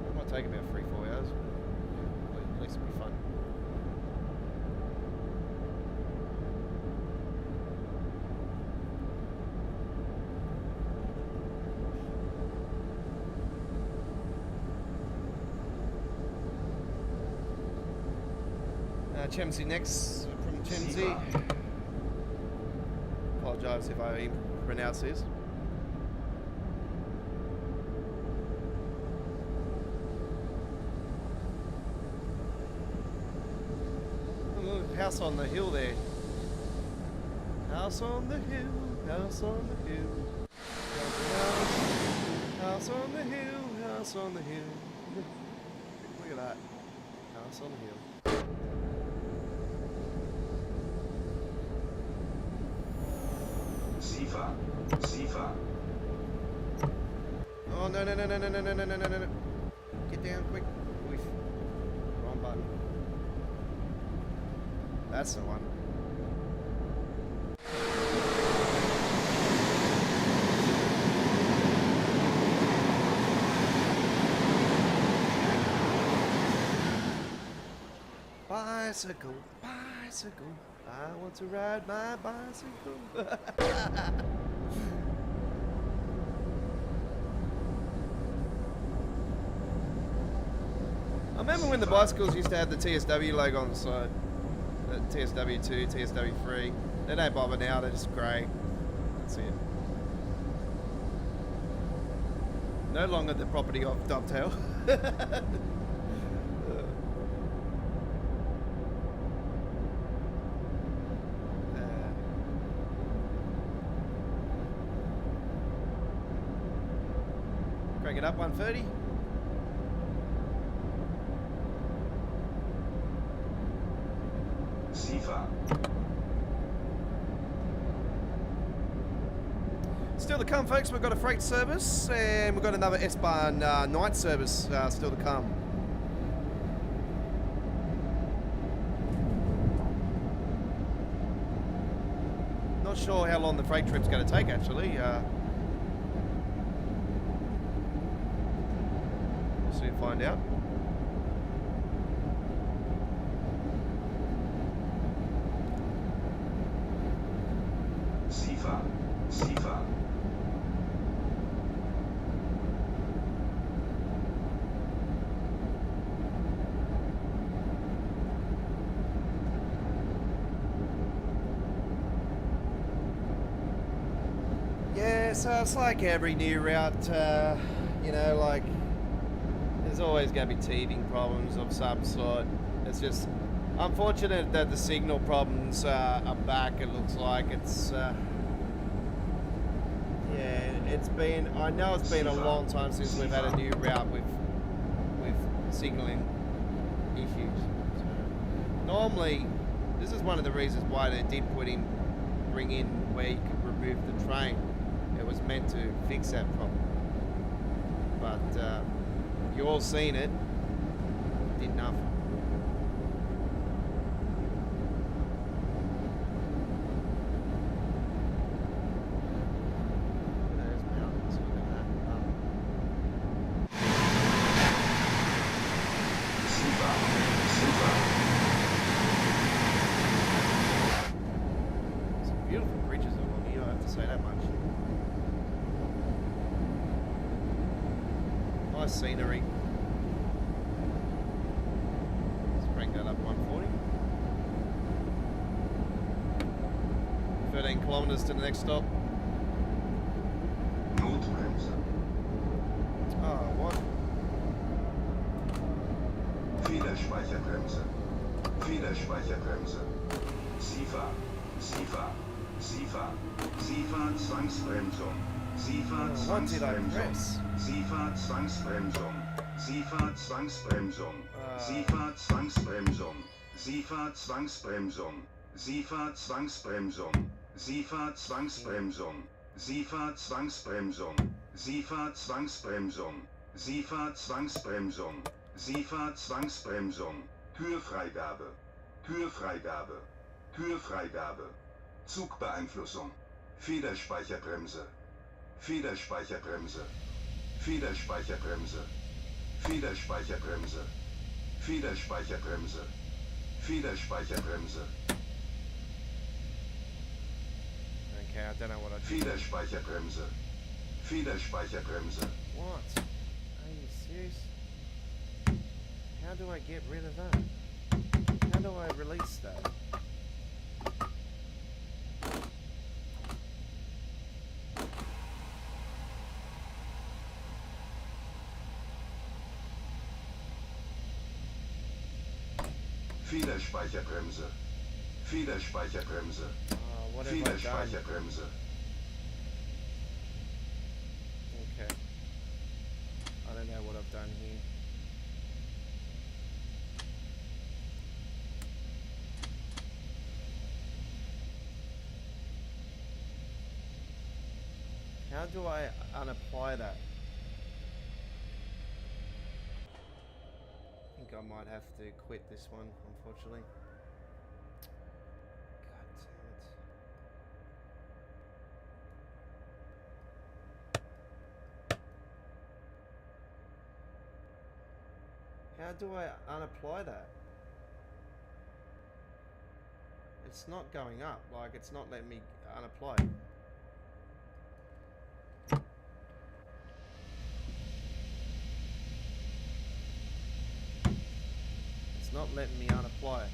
It might take about 3-4 hours. At least it'll be fun. Chemsey next from Chemsey. Apologise if I pronounce this. House on the hill there. House on the hill, house on the hill. House on the hill, house on the hill. Look at that. House on the hill. Sifa. Oh no. Get down quick. Oof. Wrong button. That's the one. Bicycle. I want to ride my bicycle. I remember when the bicycles used to have the TSW logo on the side. TSW2, TSW3. They don't bother now, they're just grey. That's it. No longer the property of Dovetail. Crank it up, 130. Sifa. Still to come, folks. We've got a freight service and we've got another S-Bahn night service still to come. Not sure how long the freight trip's going to take, actually. We'll soon find out. Sifa. Yeah, so it's like every new route, you know, like there's always going to be teething problems of some sort. It's just unfortunate that the signal problems are back. It looks like it's, yeah, it's been, I know it's been a long time since we've had a new route with signalling issues. So, normally, this is one of the reasons why they did bring in where you could remove the train. It was meant to fix that problem. But you all seen it, did nothing. There's Nice scenery. Let's crank that up 140. 13 kilometers to the next stop. Notbremse. Oh, what? Federspeicherbremse. Federspeicherbremse. SIFA. SIFA. SIFA. SIFA Zwangsbremsung. SIFA What did I Zwangsbremsung. press? SIFA Zwangsbremsung. SIFA Zwangsbremsung. SIFA Zwangsbremsung. SIFA Zwangsbremsung. SIFA Zwangsbremsung. SIFA Zwangsbremsung. SIFA Zwangsbremsung. SIFA Zwangsbremsung. SIFA Zwangsbremsung. SIFA Zwangsbremsung. Höhefreigabe. Höhefreigabe. Höhefreigabe. Zugbeeinflussung. Federspeicherbremse. Federspeicherbremse. Federspeicherbremse. Federspeicherbremse. Federspeicherbremse. Federspeicherbremse. Okay, I don't know what I did. Federspeicherbremse. Federspeicherbremse. What? Are you serious? How do I get rid of that? How do I release that? Federspeicherbremse. Federspeicherbremse. What have I done? Federspeicherbremse. Okay. I don't know what I've done here. How do I unapply that? I think I might have to quit this one, unfortunately. God damn it. How do I unapply that? It's not going up, like it's not letting me unapply. It's not letting me unapply.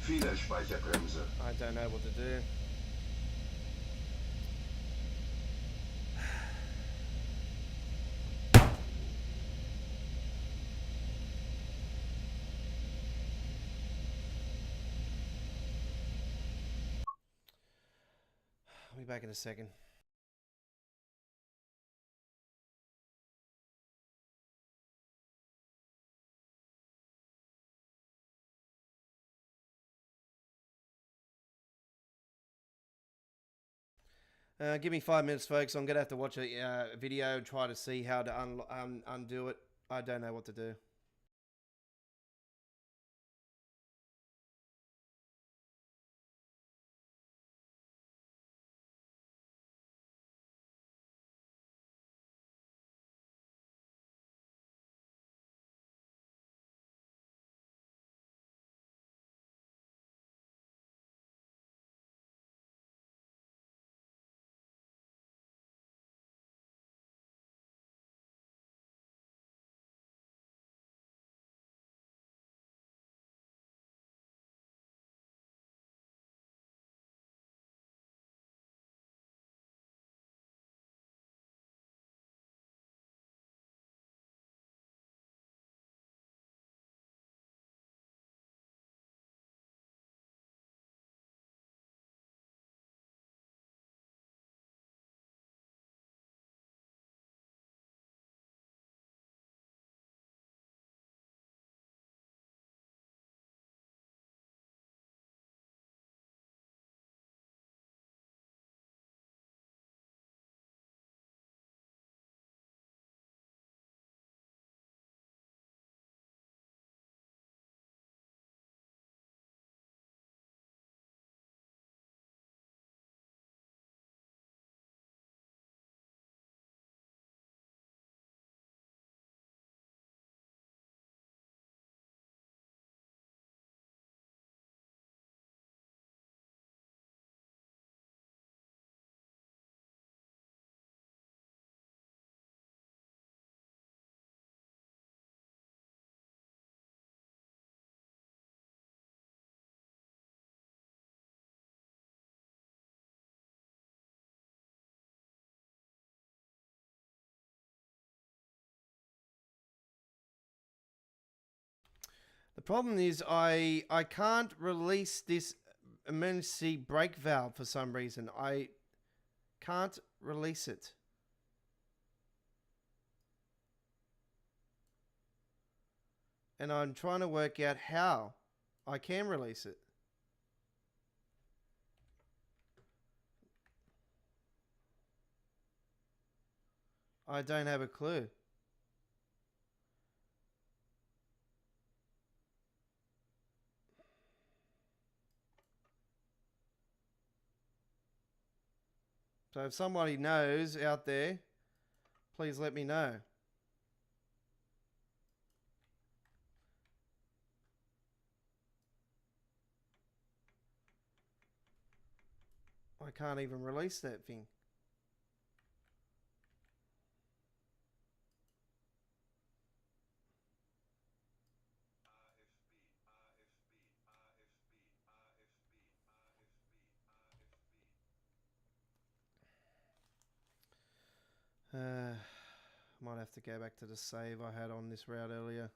Federspeicherbremse. I don't know what to do. I'll be back in a second. Give me 5 minutes, folks. I'm going to have to watch a video and try to see how to undo it. I don't know what to do. The problem is I can't release this emergency brake valve for some reason. I can't release it. And I'm trying to work out how I can release it. I don't have a clue. So if somebody knows out there, please let me know. I can't even release that thing. Might have to go back to the save I had on this route earlier.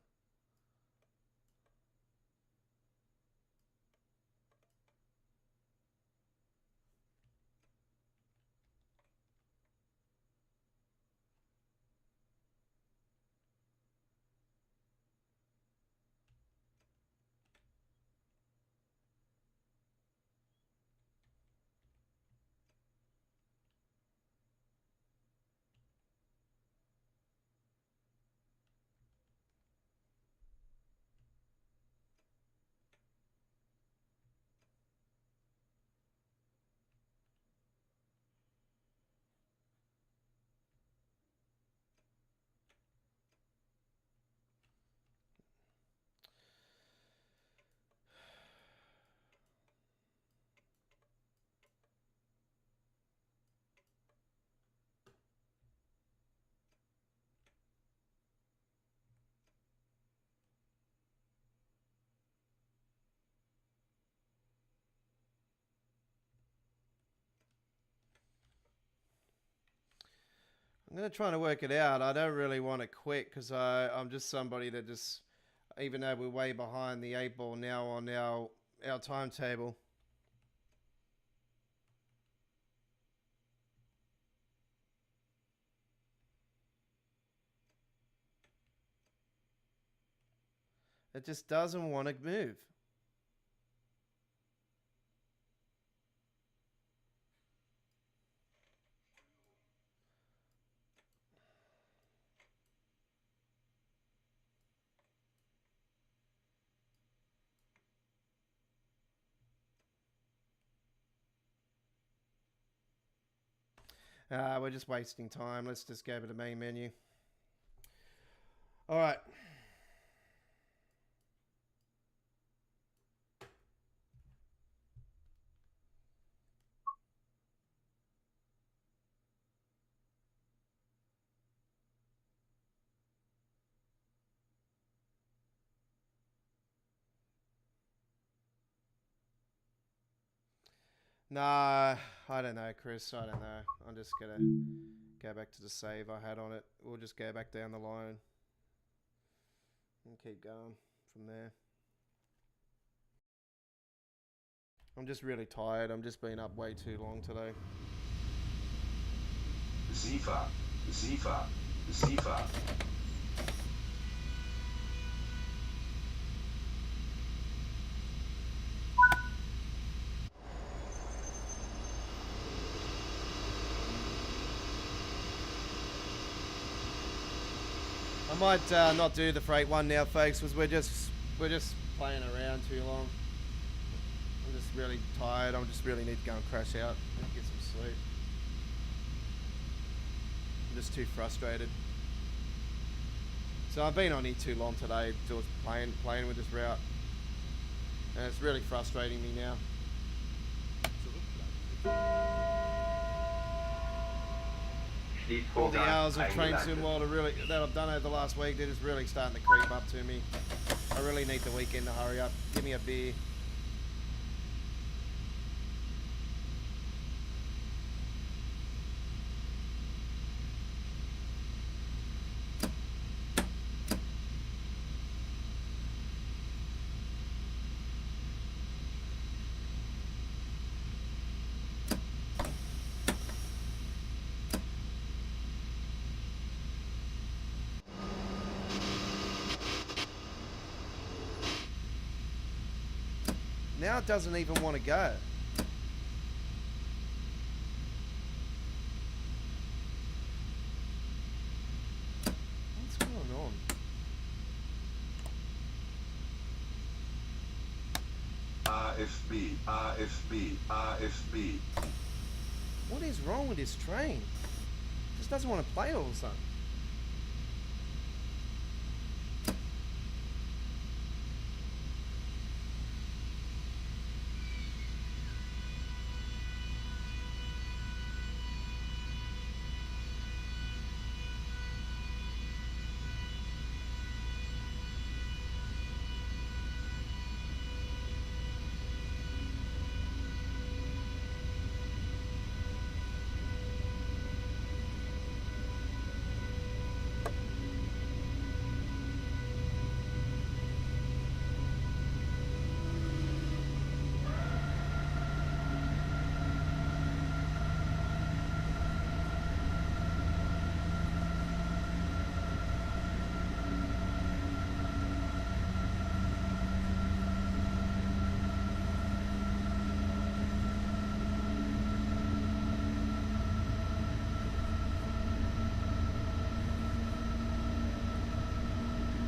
I'm going to try to work it out. I don't really want to quit because I'm just somebody that just, even though we're way behind the 8 ball now on our timetable. It just doesn't want to move. We're just wasting time. Let's just go to the main menu. All right. Nah, I don't know, Chris. I don't know. I'm just going to go back to the save I had on it. We'll just go back down the line and keep going from there. I'm just really tired. I'm just been up way too long today. Sifa, Sifa, Sifa. I might not do the freight one now, folks, because we're just playing around too long. I'm just really tired. I just really need to go and crash out and get some sleep. I'm just too frustrated. So I've been on here too long today, just playing with this route, and it's really frustrating me now. All the hours of train simulator that I've done over the last week, they're just really starting to creep up to me. I really need the weekend to hurry up. Give me a beer. Now it doesn't even want to go. What's going on? RFB, RFB, RFB. What is wrong with this train? It just doesn't want to play all of a sudden.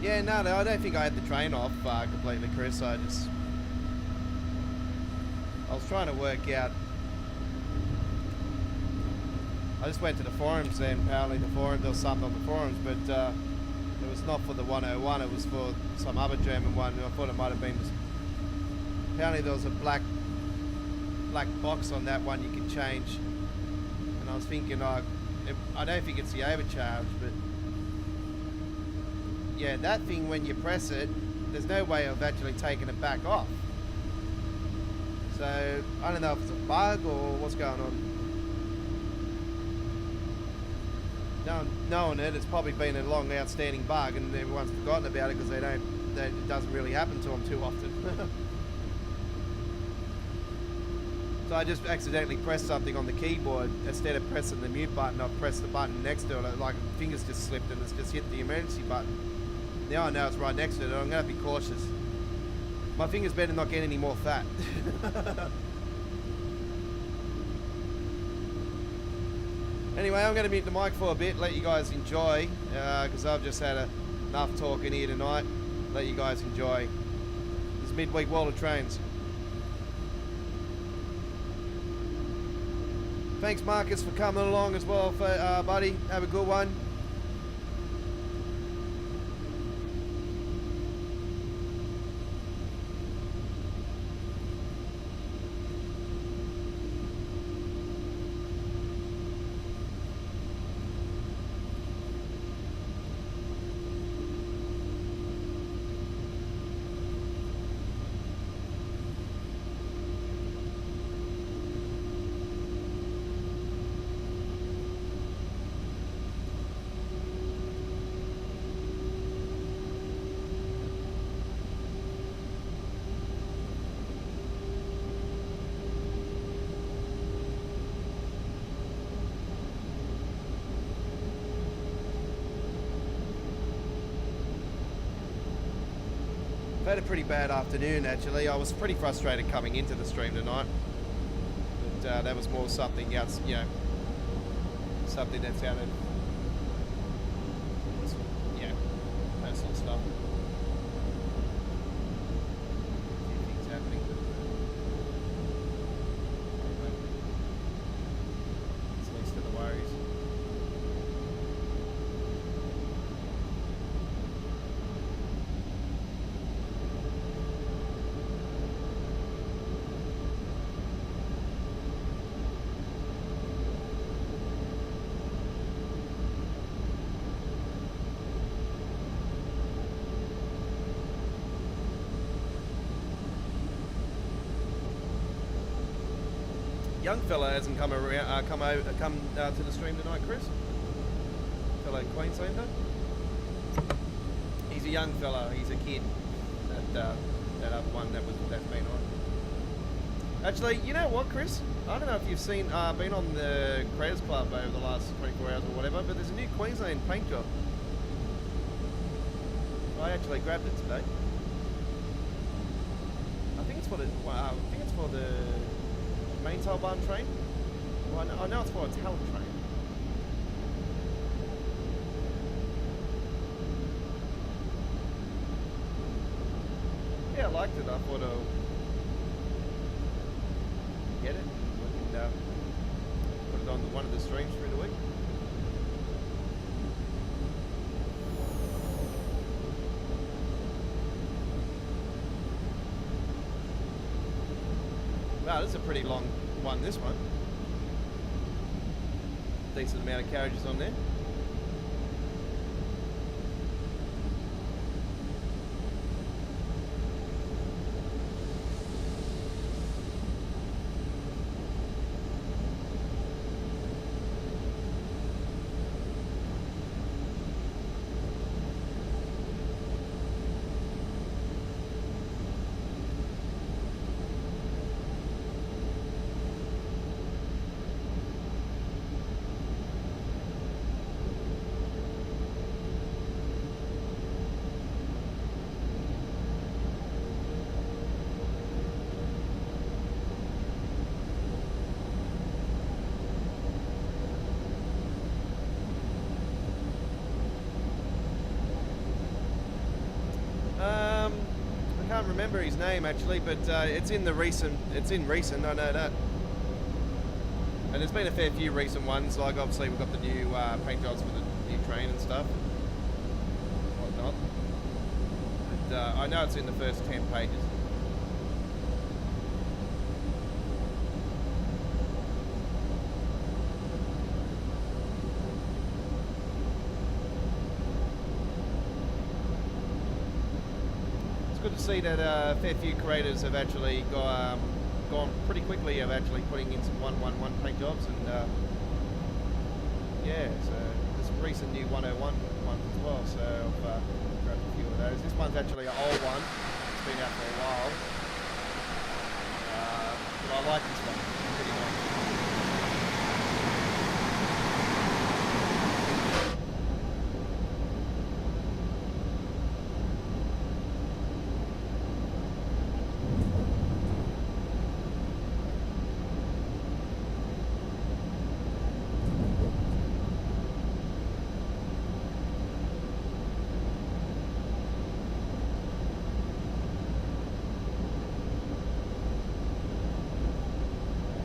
Yeah, no, I don't think I had the train off completely, Chris. I was trying to work out. I just went to the forums and apparently there was something on the forums, but it was not for the 101, it was for some other German one, and I thought it might have been. Apparently there was a black box on that one you could change, and I was thinking, I don't think it's the overcharge, but yeah, that thing, when you press it, there's no way of actually taking it back off. So I don't know if it's a bug or what's going on. Knowing it, it's probably been a long outstanding bug, and everyone's forgotten about it because it doesn't really happen to them too often. So I just accidentally pressed something on the keyboard. Instead of pressing the mute button, I pressed the button next to it. Like my fingers just slipped and it's just hit the emergency button. Now I know it's right next to it. I'm going to be cautious. My fingers better not get any more fat. Anyway, I'm going to mute the mic for a bit, let you guys enjoy, because I've just had enough talking here tonight. Let you guys enjoy this midweek World of Trains. Thanks, Marcus, for coming along as well, buddy. Have a good one. I've had a pretty bad afternoon, actually. I was pretty frustrated coming into the stream tonight, but that was more something else, you know, something that sounded, yeah, personal stuff. A few things happening. It's least of the worries. Young fella hasn't come around, come to the stream tonight, Chris. Fellow Queenslander. He's a young fella. He's a kid. That other one that's been on. Actually, you know what, Chris? I don't know if you've been on the Creators Club over the last 24 hours or whatever, but there's a new Queensland paint job. I actually grabbed it today. I think it's for the. I think it's for the main Talbahn train. Well, I know it's for a Talent train. Yeah, I liked it. I thought I'll get it. We can put it on one of the streams through the week. Wow, this is a pretty long one, this one. Decent amount of carriages on there. I can't remember his name actually, but it's in recent, I know that. And there's been a fair few recent ones, like obviously we've got the new paint jobs for the new train and stuff, and whatnot. But I know it's in the first 10 pages. Good to see that a fair few creators have actually gone pretty quickly of actually putting in some 111 paint jobs, and yeah, so this recent new 101 ones as well, so I've grabbed a few of those. This one's actually an old one, it's been out for a while, but I like this one, it's pretty nice.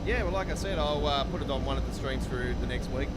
Yeah, well, like I said, I'll put it on one of the streams through the next week.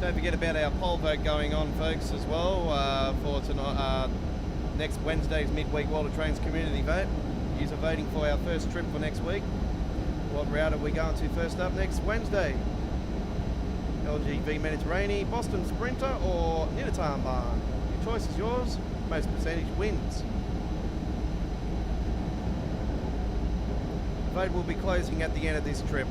Don't forget about our poll vote going on, folks, as well, for tonight, next Wednesday's midweek World of Trains community vote. You're voting for our first trip for next week. What route are we going to first up next Wednesday? LGV Mediterranean, Boston Sprinter, or Nittertarn Barn? Your choice is yours. Most percentage wins. The vote will be closing at the end of this trip.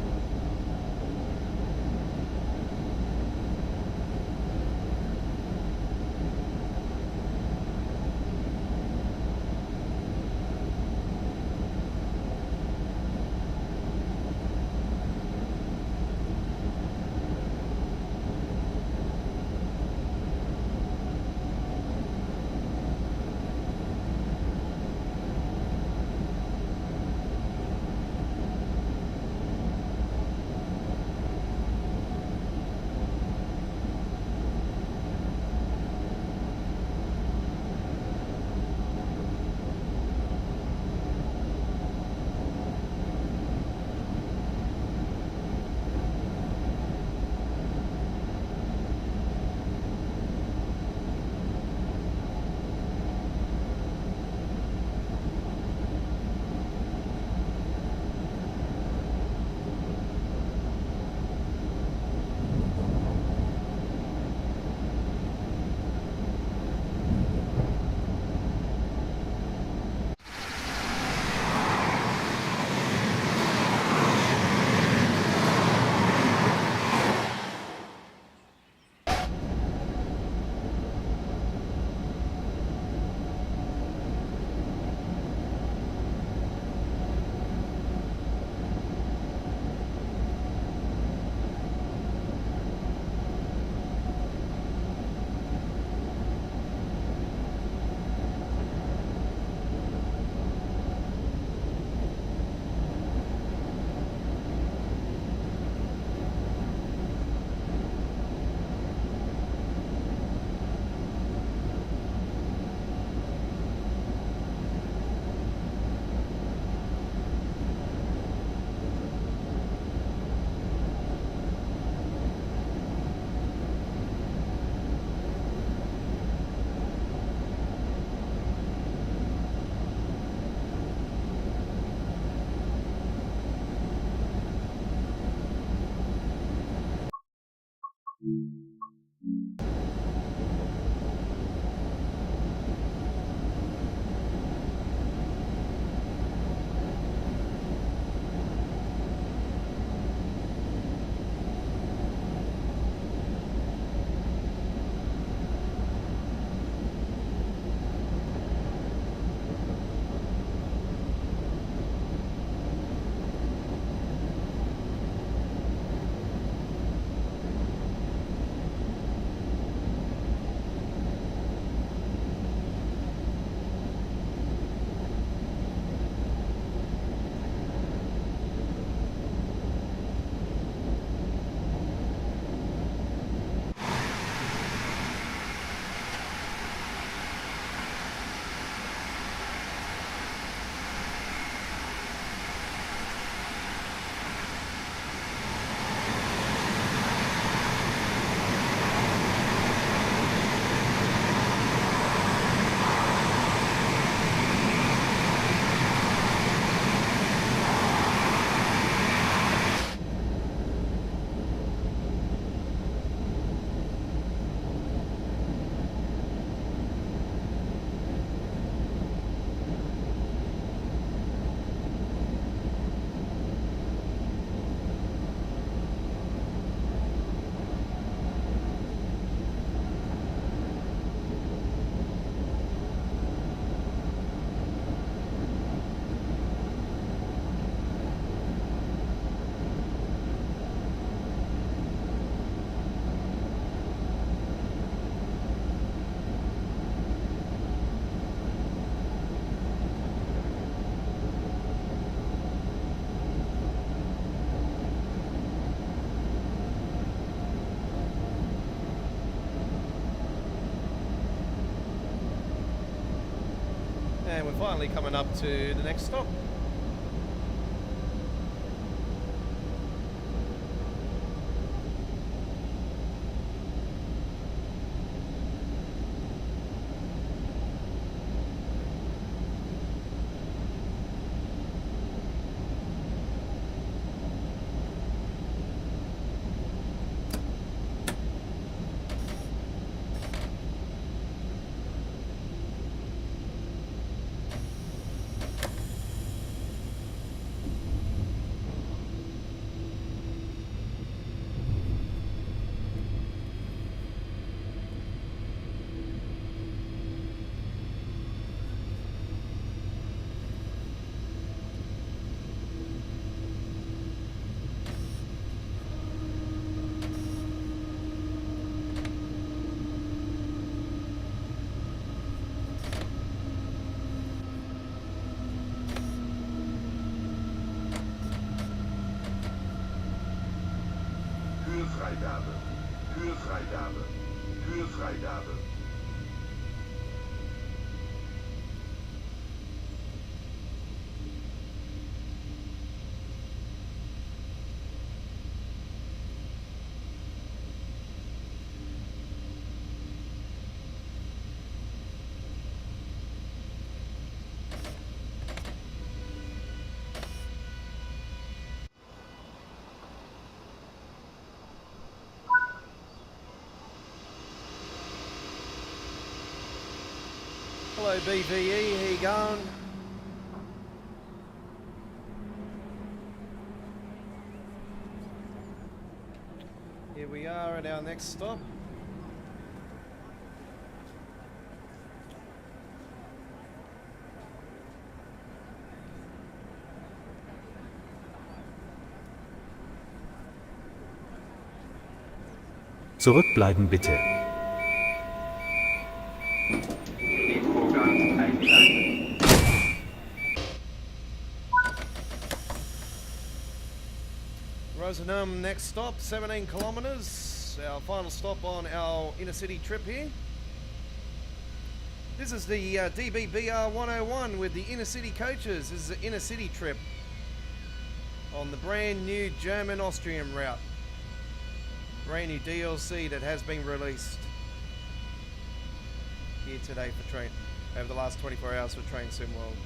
And we're finally coming up to the next stop. Türfreigabe. Türfreigabe. Türfreigabe. Hello BVE, how you going? Here we are at our next stop. Zurückbleiben bitte. Vorgang einschalten. Rosenheim, next stop, 17 kilometres. Our final stop on our inner city trip here. This is the DBBR 101 with the inner city coaches. This is an inner city trip on the brand new German-Austrian route. Brand new DLC that has been released here today for train over the last 24 hours for Train Sim World.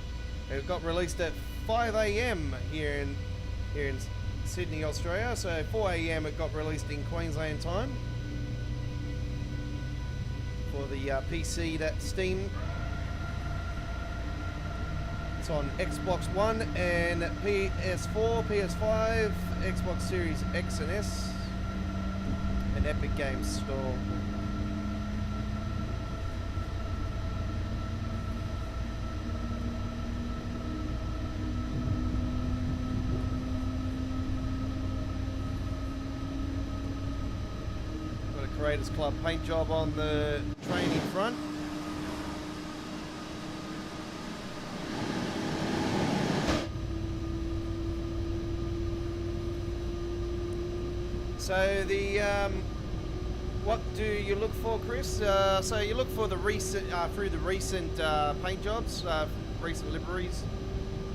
It got released at 5 a.m. here in Sydney, Australia. So 4 a.m. it got released in Queensland time for the PC, that Steam. It's on Xbox One and PS4, PS5, Xbox Series X and S, and Epic Games Store. Got a Creators Club paint job on the train in front. So the what do you look for, Chris? So you look for the recent through the recent paint jobs, recent liveries,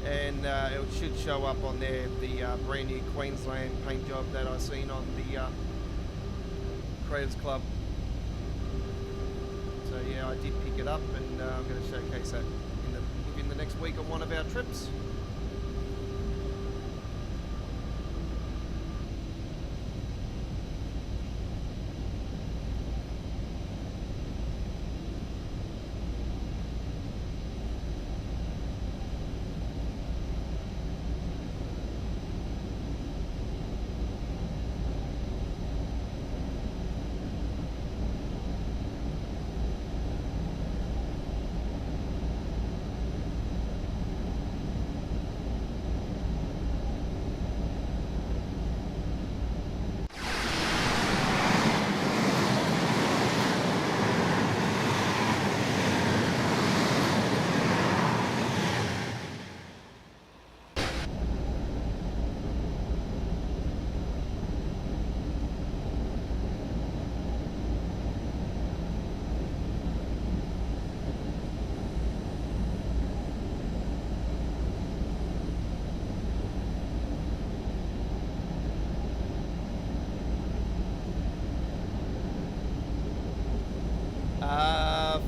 and it should show up on there the brand new Queensland paint job that I seen on the Creators Club. So yeah, I did pick it up, and I'm going to showcase that within the next week on one of our trips.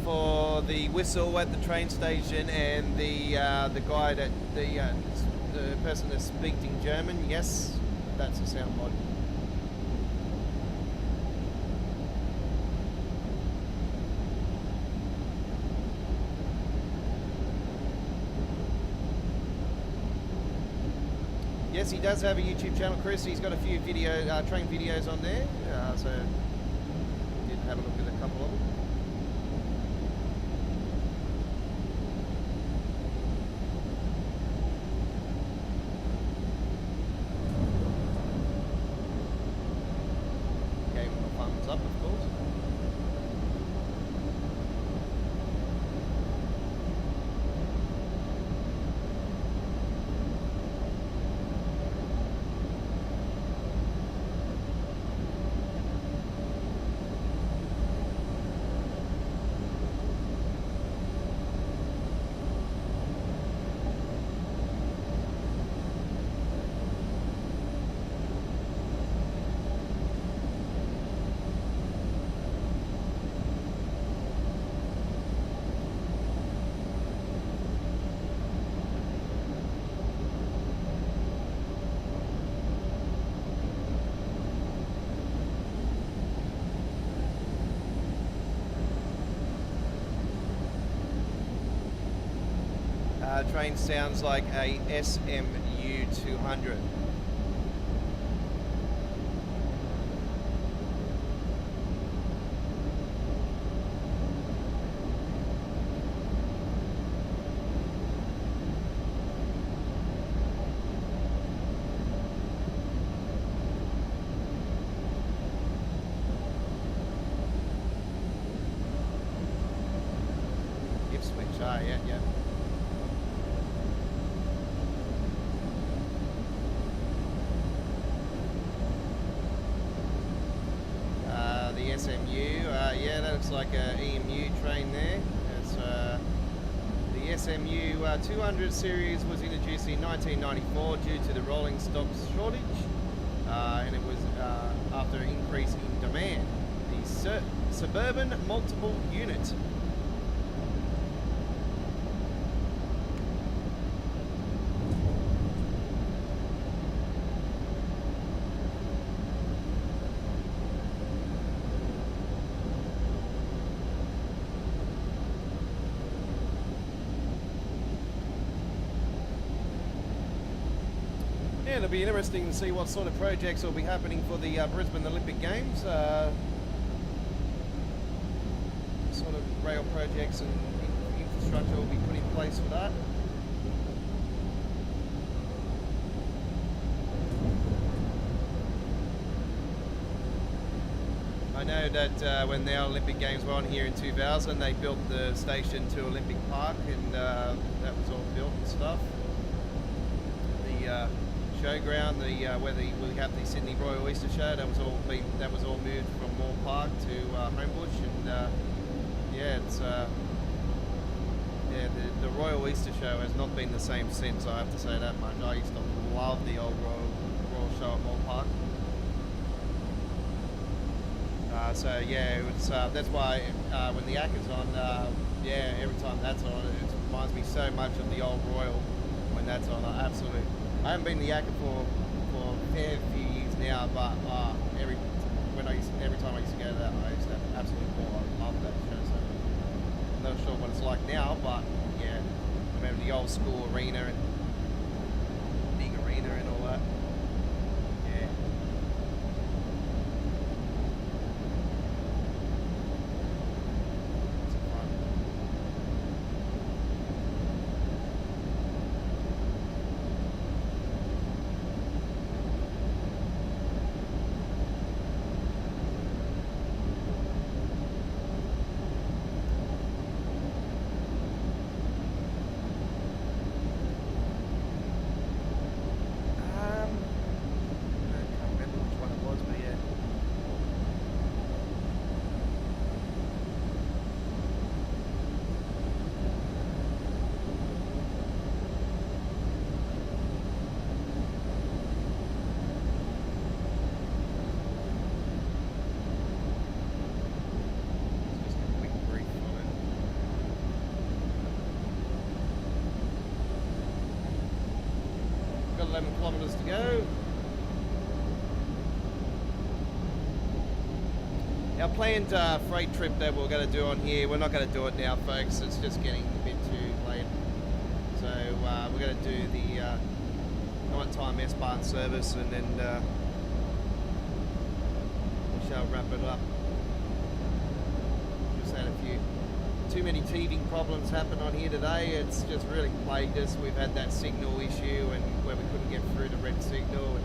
For the whistle at the train station and the guy that the person that's speaking German, yes, that's a sound mod. Yes, he does have a YouTube channel, Chris. He's got a few train videos on there, so did have a look at a couple of them. Gave him a thumbs up, of course. Train sounds like a SMU 200. Yeah. The SMU, yeah, that looks like a EMU train there. It's the SMU 200 series was introduced in 1994 due to the rolling stock shortage, and it was after an increase in demand. The suburban multiple unit. Yeah, it'll be interesting to see what sort of projects will be happening for the Brisbane Olympic Games. Sort of rail projects and infrastructure will be put in place for that. I know that when the Olympic Games were on here in 2000, they built the station to Olympic Park, and that was all built and stuff. The showground, where we have the Sydney Royal Easter Show, that was all moved from Moore Park to Homebush, and yeah, it's the Royal Easter Show has not been the same since. I have to say that much. I used to love the old Royal Show at Moore Park. So yeah, it was, that's why when the Yak is on, yeah, every time that's on, it reminds me so much of the old Royal when that's on. I haven't been the Yak for a fair few years now, but every time I used to go to that, I used to have absolutely ball. I love that show. So I'm not sure what it's like now, but yeah, I remember the old school arena and big arena and all that. Yeah. Got 11 kilometres to go. Our planned freight trip that we're going to do on here, we're not going to do it now, folks. It's just getting a bit too late. So we're going to do the nighttime S-Bahn service, and then we shall wrap it up. Just had a few too many teething problems happen on here today. It's just really plagued us. We've had that signal issue and where we couldn't get through the red signal, and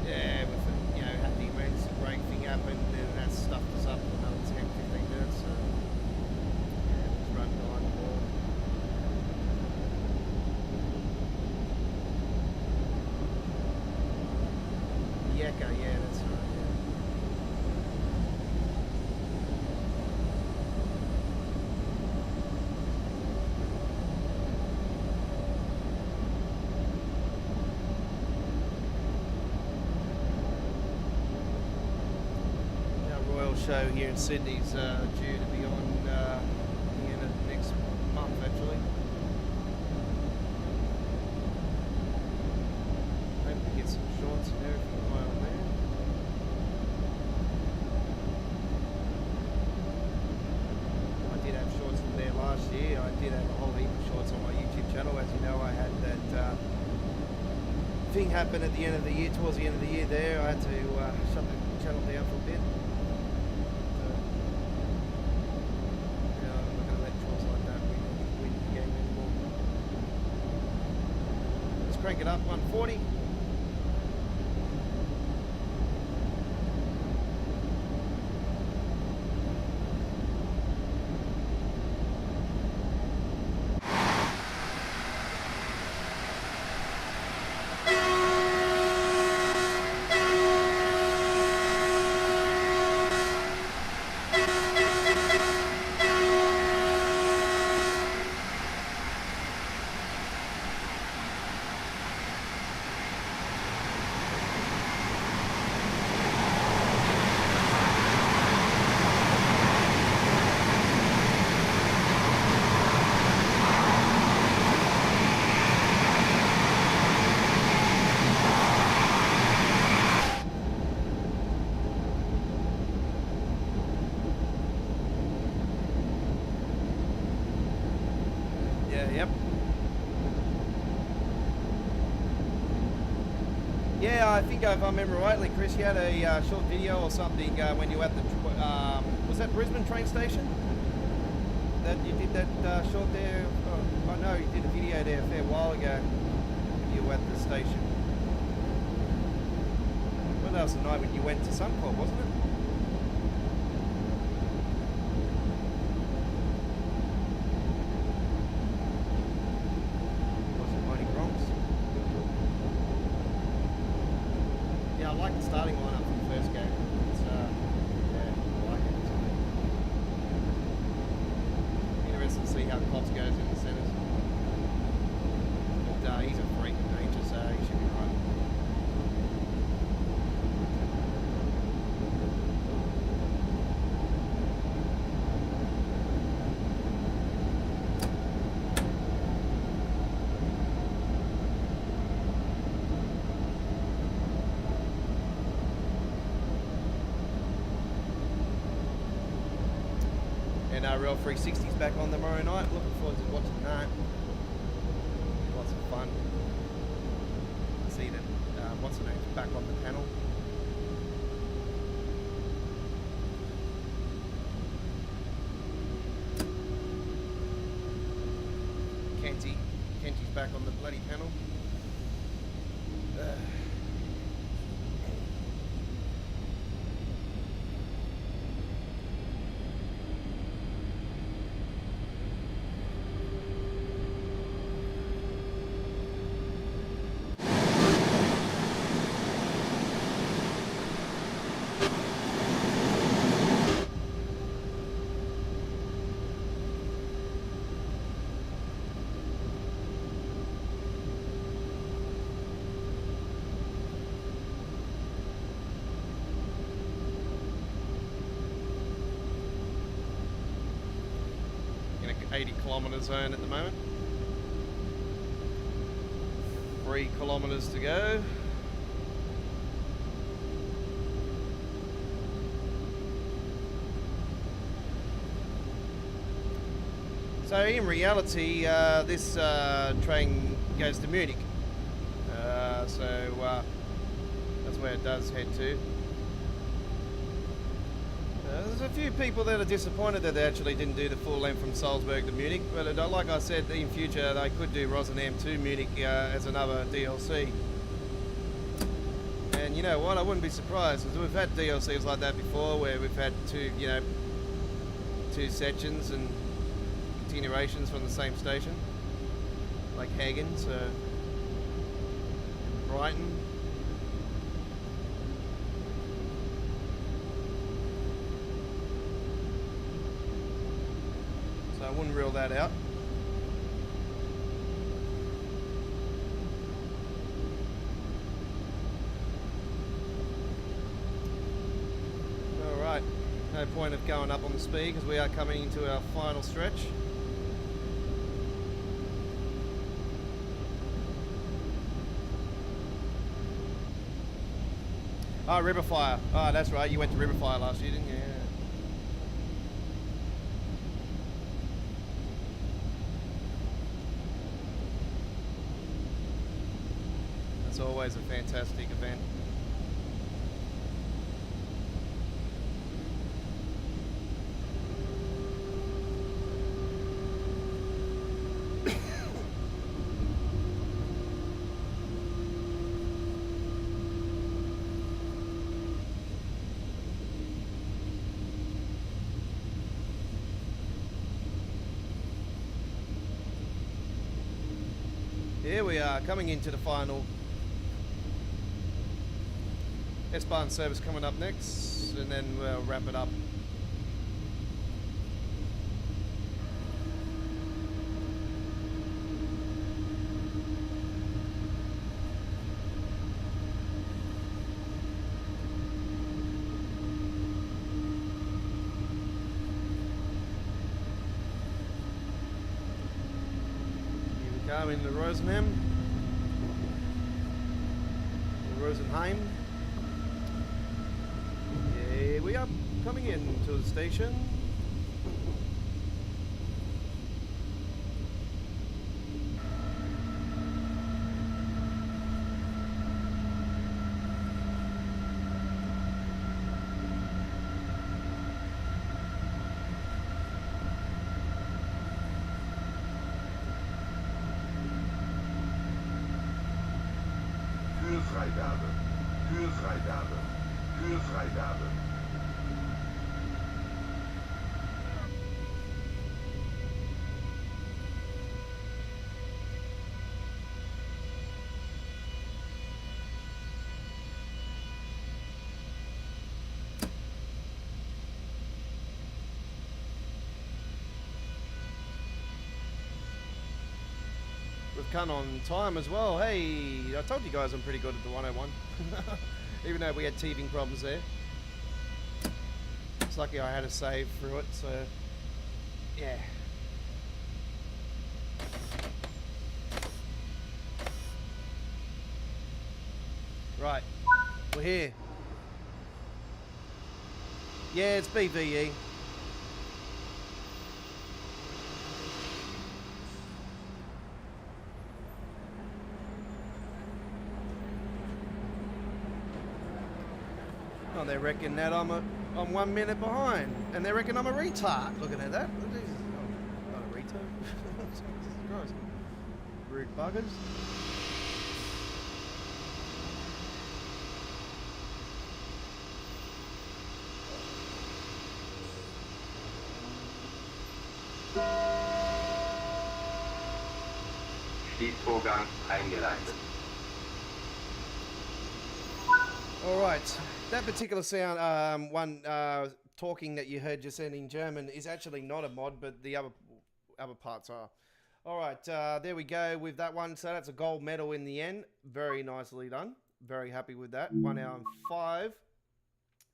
yeah, with, you know, had the emergency brake thing happen, and that stuffed us up for another 10-15 minutes. So yeah, just run behind the ball. Yeka, yeah, that's right. Yeah. Show here in Sydney's due to be on the end of next month, actually. Hope to get some shorts and everything while there. I did have shorts from there last year. I did have a whole heap of shorts on my YouTube thing happened at the end of the year, towards the end of the year there. I had to shut the channel down for a bit. So, yeah, I'm not going to let trolls like that win the game anymore. Let's crank it up, 140. Yep. Yeah, I think if I remember rightly, Chris, you had a short video or something when you were at the, was that Brisbane train station? That you did that short there? Oh, I know you did a video there a fair while ago when you were at the station. Well, that was the night when you went to Suncorp, wasn't it? I like the starting lineup from the first game. It's, yeah, I like it. It's interesting to see how Cops goes in the centres. But he's a freak of nature, so he should be right. And Real 360's back on tomorrow night. Looking forward to watching that. Lots of fun. See that what's her name's back on the panel. Kenty's back on the bloody panel. In a 80-kilometre zone at the moment. 3 kilometres to go. So in reality, this train goes to Munich. So that's where it does head to. There's a few people that are disappointed that they actually didn't do the full length from Salzburg to Munich, but like I said, in future they could do Rosenheim to Munich as another DLC. And you know what, I wouldn't be surprised, because we've had DLCs like that before, where we've had two sections and continuations from the same station, like Hagen, so Brighton. So I wouldn't rule that out. Alright, no point of going up on the speed because we are coming into our final stretch. Oh, Riverfire. Oh, that's right. You went to Riverfire last year, didn't you? Yeah. That's It's always a fantastic event. Here we are, coming into the final. S-Bahn service coming up next, and then we'll wrap it up. In the Rosenheim, Here we are, coming into the station. Türfreigabe, Türfreigabe, Türfreigabe. We've come on time as well. Hey, I told you guys I'm pretty good at the 101. Even though we had teething problems there. It's lucky I had a save through it, so yeah. Right, we're here. Yeah, it's BVE. Oh, they reckon that I'm 1 minute behind, and they reckon I'm a retard. Looking at that, Jesus, I'm not a retard. Jesus Christ, rude buggers. Schließvorgang eingeleitet. All right, that particular sound, talking that you heard just then in German is actually not a mod, but the other parts are. All right, there we go with that one. So that's a gold medal in the end. Very nicely done. Very happy with that. 1 hour and 5.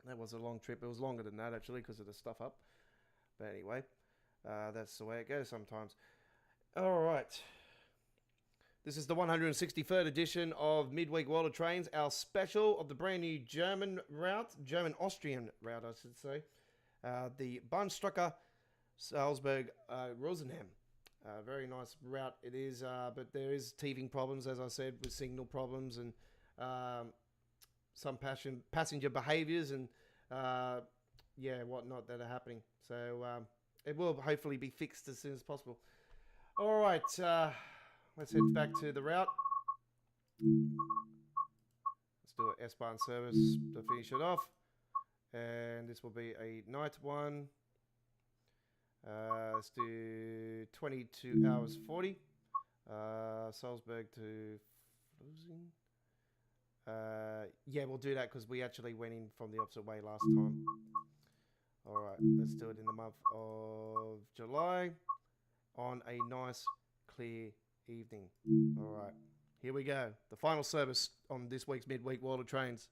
That was a long trip. It was longer than that actually because of the stuff up. But anyway, that's the way it goes sometimes. All right. This is the 163rd edition of Midweek World of Trains, our special of the brand new German Austrian route, I should say. The Bahnstrecke Salzburg-Rosenheim. Very nice route it is, but there is teething problems, as I said, with signal problems and some passenger behaviours and whatnot that are happening. So it will hopefully be fixed as soon as possible. All right. Let's head back to the route. Let's do an S-Bahn service to finish it off. And this will be a night one. Let's do 22 hours 40. Salzburg to Flusing. Yeah, we'll do that because we actually went in from the opposite way last time. All right, let's do it in the month of July on a nice, clear evening. All right, here we go. The final service on this week's Midweek World of Trains.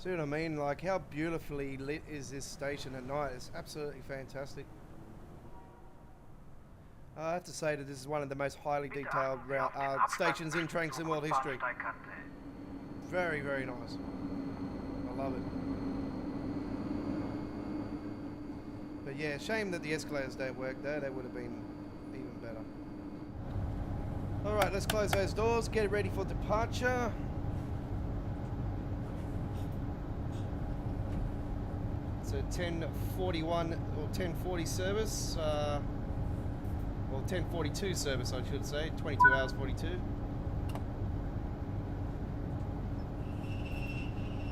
See what I mean? Like, how beautifully lit is this station at night? It's absolutely fantastic. I have to say that this is one of the most highly detailed stations in Train World history. Very, very nice. I love it. But yeah, shame that the escalators don't work though. They would have been even better. Alright, let's close those doors. Get ready for departure. It's a 10:41 or 10:40 service. Well, 10:42 service, I should say. 22 hours 42.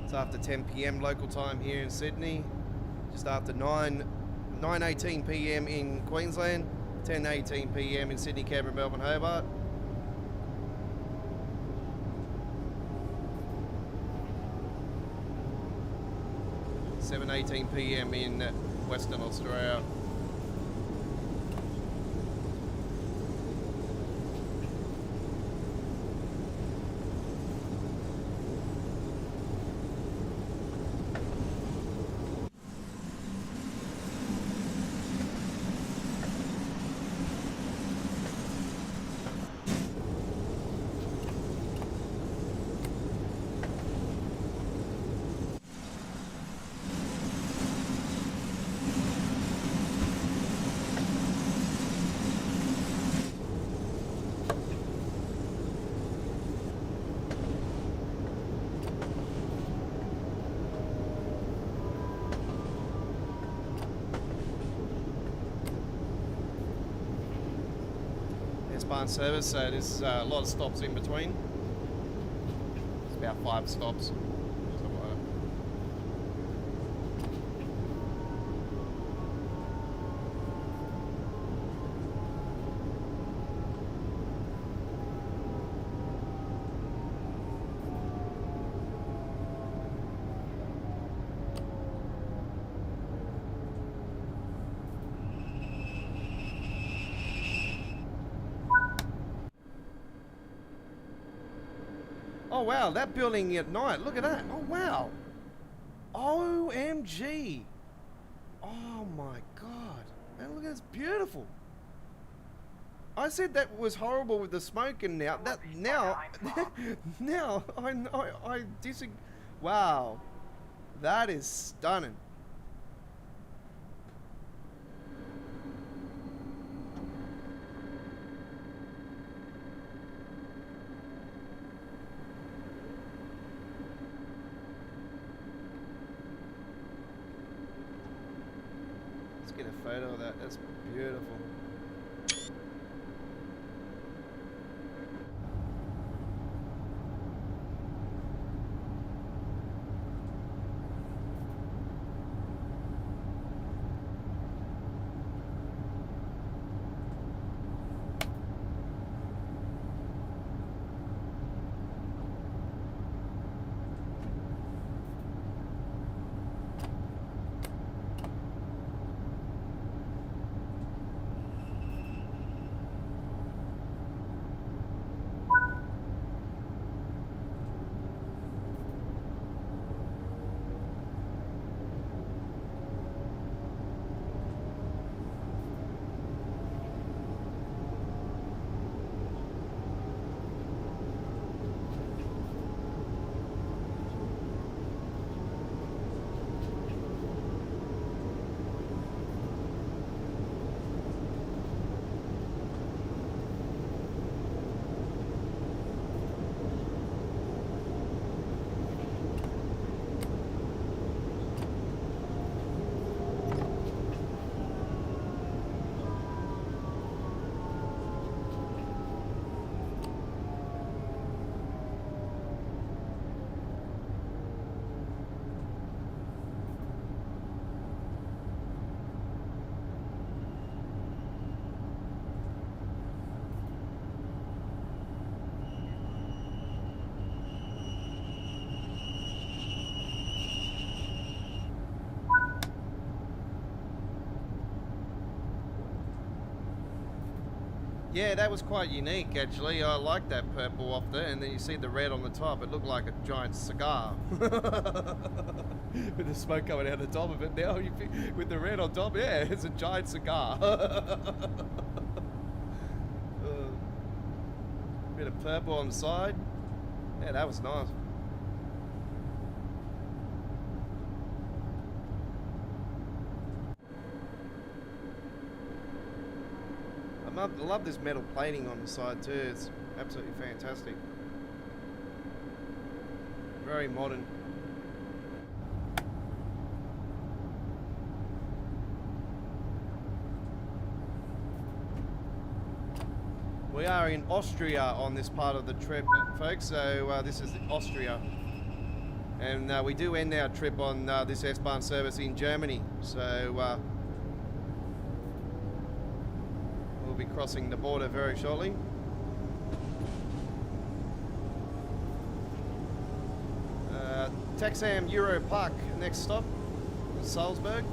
It's after 10 p.m. local time here in Sydney. Just after 9:18 p.m. in Queensland. 10:18 p.m. in Sydney, Canberra, Melbourne, Hobart. 7:18 p.m. in Western Australia. S-Bahn service, so there's a lot of stops in between. It's about 5 stops. Something like that. Oh wow, that building at night, look at that. Oh wow. OMG. Oh my god. Man, look at this, beautiful. I said that was horrible with the smoke, and now now I disagree. Wow. That is stunning. Get a photo of that. That's beautiful. Yeah, that was quite unique, actually. I like that purple off there, and then you see the red on the top. It looked like a giant cigar. With the smoke coming out the top of it now, with the red on top, yeah, it's a giant cigar. Bit of purple on the side. Yeah, that was nice. I love this metal plating on the side too. It's absolutely fantastic. Very modern. We are in Austria on this part of the trip, folks. So this is Austria. And we do end our trip on this S-Bahn service in Germany. So we'll be crossing the border very shortly. Texam Euro Park, next stop, Salzburg.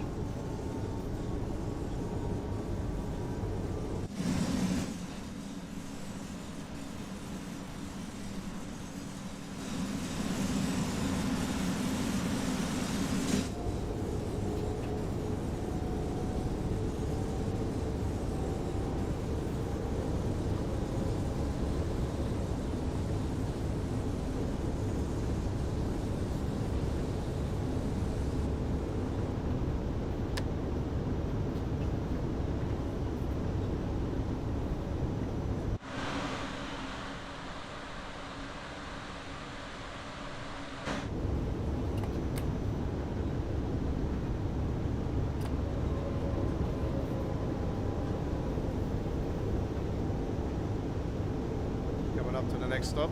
Up to the next stop.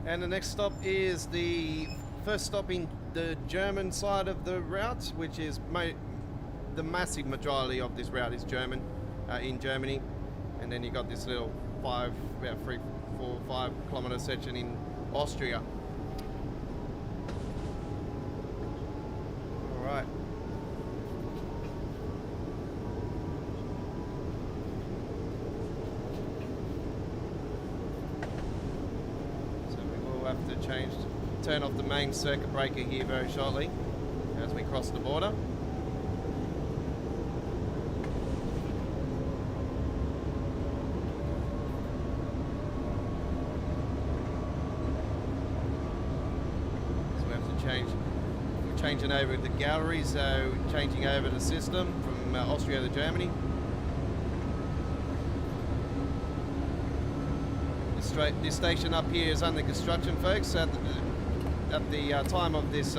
And the next stop is the first stop in the German side of the route, which is the massive majority of this route is German, in Germany. And then you got this little about 3, 4, 5 kilometer section in Austria. All right. Have to turn off the main circuit breaker here very shortly as we cross the border. So we have to changing over the gallery, so changing over the system from Austria to Germany. this station up here is under construction, folks. At the time of this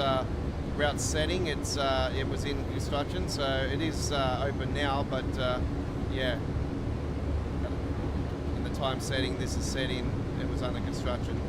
route setting, it was in construction, so it is open now. But yeah, in the time setting, this is set in. It was under construction.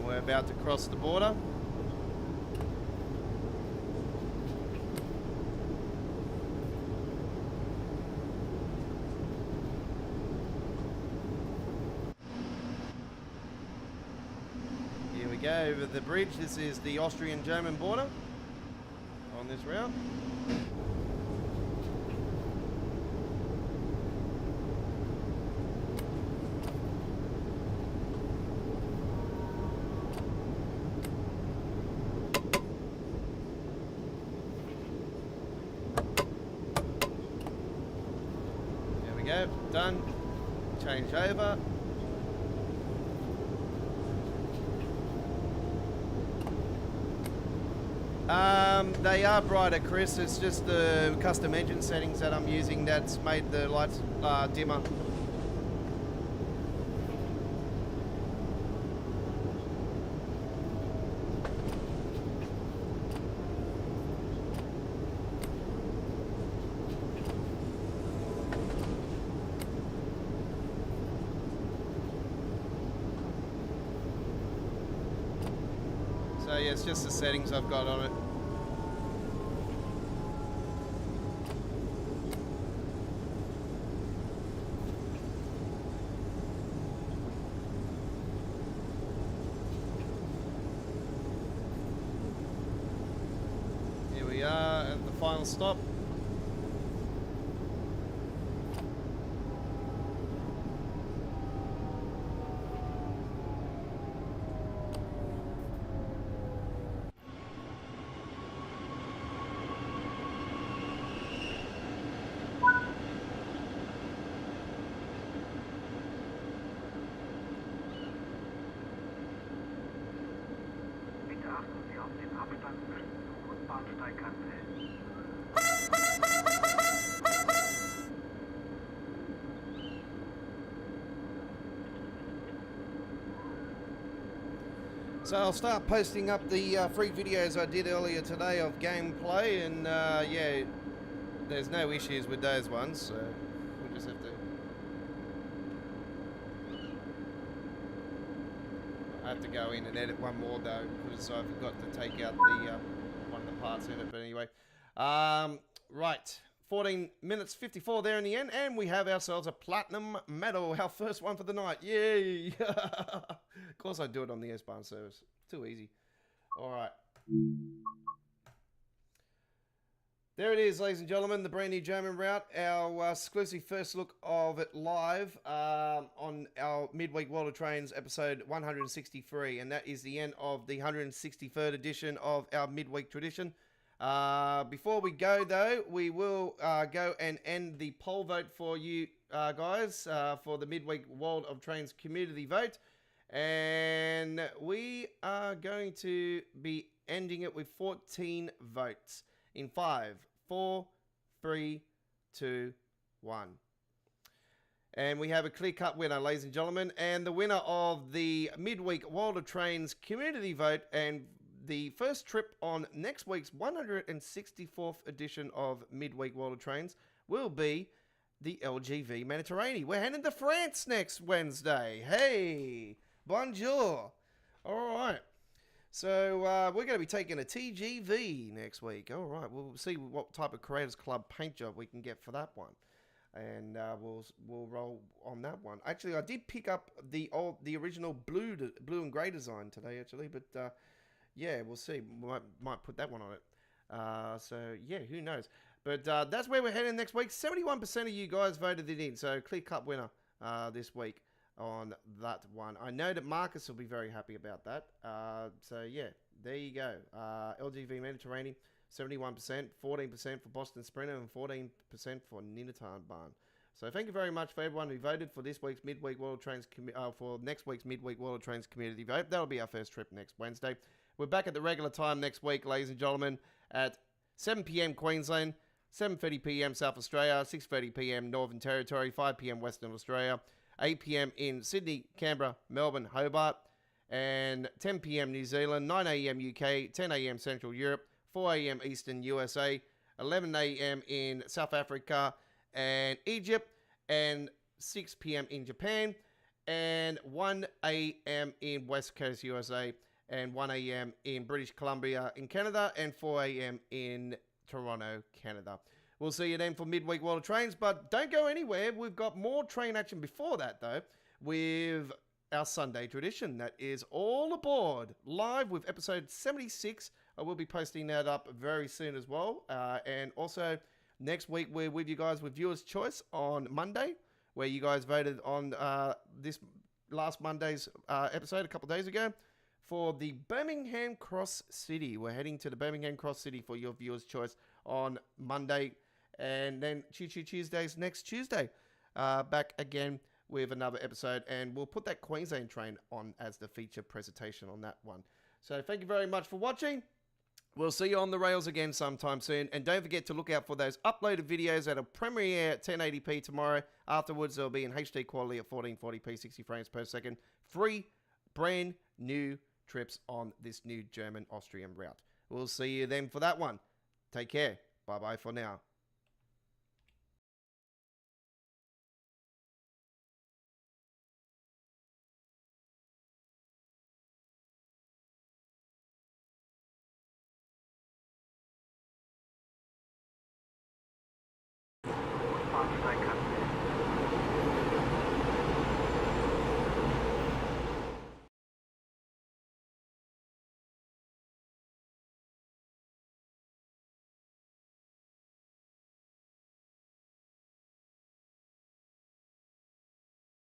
We're about to cross the border. Here we go, over the bridge. This is the Austrian-German border on this route. Go, done, change over. They are brighter, Chris. It's just the custom engine settings that I'm using that's made the lights dimmer. So yeah, it's just the settings I've got on it. Here we are at the final stop. So I'll start posting up the free videos I did earlier today of gameplay, and yeah, there's no issues with those ones, so we'll just have to... I have to go in and edit one more though, because I forgot to take out the one of the parts in it, but anyway. Right, 14 minutes 54 there in the end, and we have ourselves a platinum medal, our first one for the night. Yay! Of course I do it on the S-Bahn service. Too easy. All right. There it is, ladies and gentlemen, the brand new German route. Our exclusive first look of it live on our midweek World of Trains episode 163, and that is the end of the 163rd edition of our midweek tradition. Before we go, though, we will go and end the poll vote for you guys for the midweek World of Trains community vote. And we are going to be ending it with 14 votes in 5, 4, 3, 2, 1. And we have a clear-cut winner, ladies and gentlemen. And the winner of the midweek World of Trains community vote and the first trip on next week's 164th edition of midweek World of Trains will be the LGV Mediterranean. We're heading to France next Wednesday. Hey! Bonjour. All right. So we're going to be taking a TGV next week. All right. We'll see what type of Creators Club paint job we can get for that one. and we'll roll on that one. Actually, I did pick up the original blue and grey design today, actually, but yeah, we'll see. Might put that one on it. So yeah, who knows? But that's where we're heading next week. 71% of you guys voted it in, so clear cut winner this week on that one. I know that Marcus will be very happy about that. So yeah, there you go. LGV Mediterranean, 71%, 14% for Boston Sprinter, and 14% for Ninatan Barn. So thank you very much for everyone who voted for this week's Midweek World Trains for next week's Midweek World Trains community vote. That'll be our first trip next Wednesday. We're back at the regular time next week, ladies and gentlemen, at 7 p.m. Queensland, 7:30 p.m. South Australia, 6:30 p.m. Northern Territory, 5 p.m. Western Australia, 8 p.m. in Sydney, Canberra, Melbourne, Hobart, and 10 p.m. New Zealand, 9 a.m. UK, 10 a.m. Central Europe, 4 a.m. Eastern USA, 11 a.m. in South Africa and Egypt, and 6 p.m. in Japan, and 1 a.m. in West Coast USA, and 1 a.m. in British Columbia in Canada, and 4 a.m. in Toronto, Canada. We'll see you then for Midweek World of Trains, but don't go anywhere. We've got more train action before that, though, with our Sunday tradition. That is all aboard, live with episode 76. I will be posting that up very soon as well. And also, next week, we're with you guys with Viewer's Choice on Monday, where you guys voted on this last Monday's episode a couple of days ago for the Birmingham Cross City. We're heading to the Birmingham Cross City for your Viewer's Choice on Monday. And then Choo Choo Tuesdays next Tuesday. Back again with another episode. And we'll put that Queensland train on as the feature presentation on that one. So thank you very much for watching. We'll see you on the rails again sometime soon. And don't forget to look out for those uploaded videos that'll premiere at 1080p tomorrow. Afterwards, they'll be in HD quality at 1440p, 60 frames per second. 3 brand new trips on this new German-Austrian route. We'll see you then for that one. Take care. Bye-bye for now.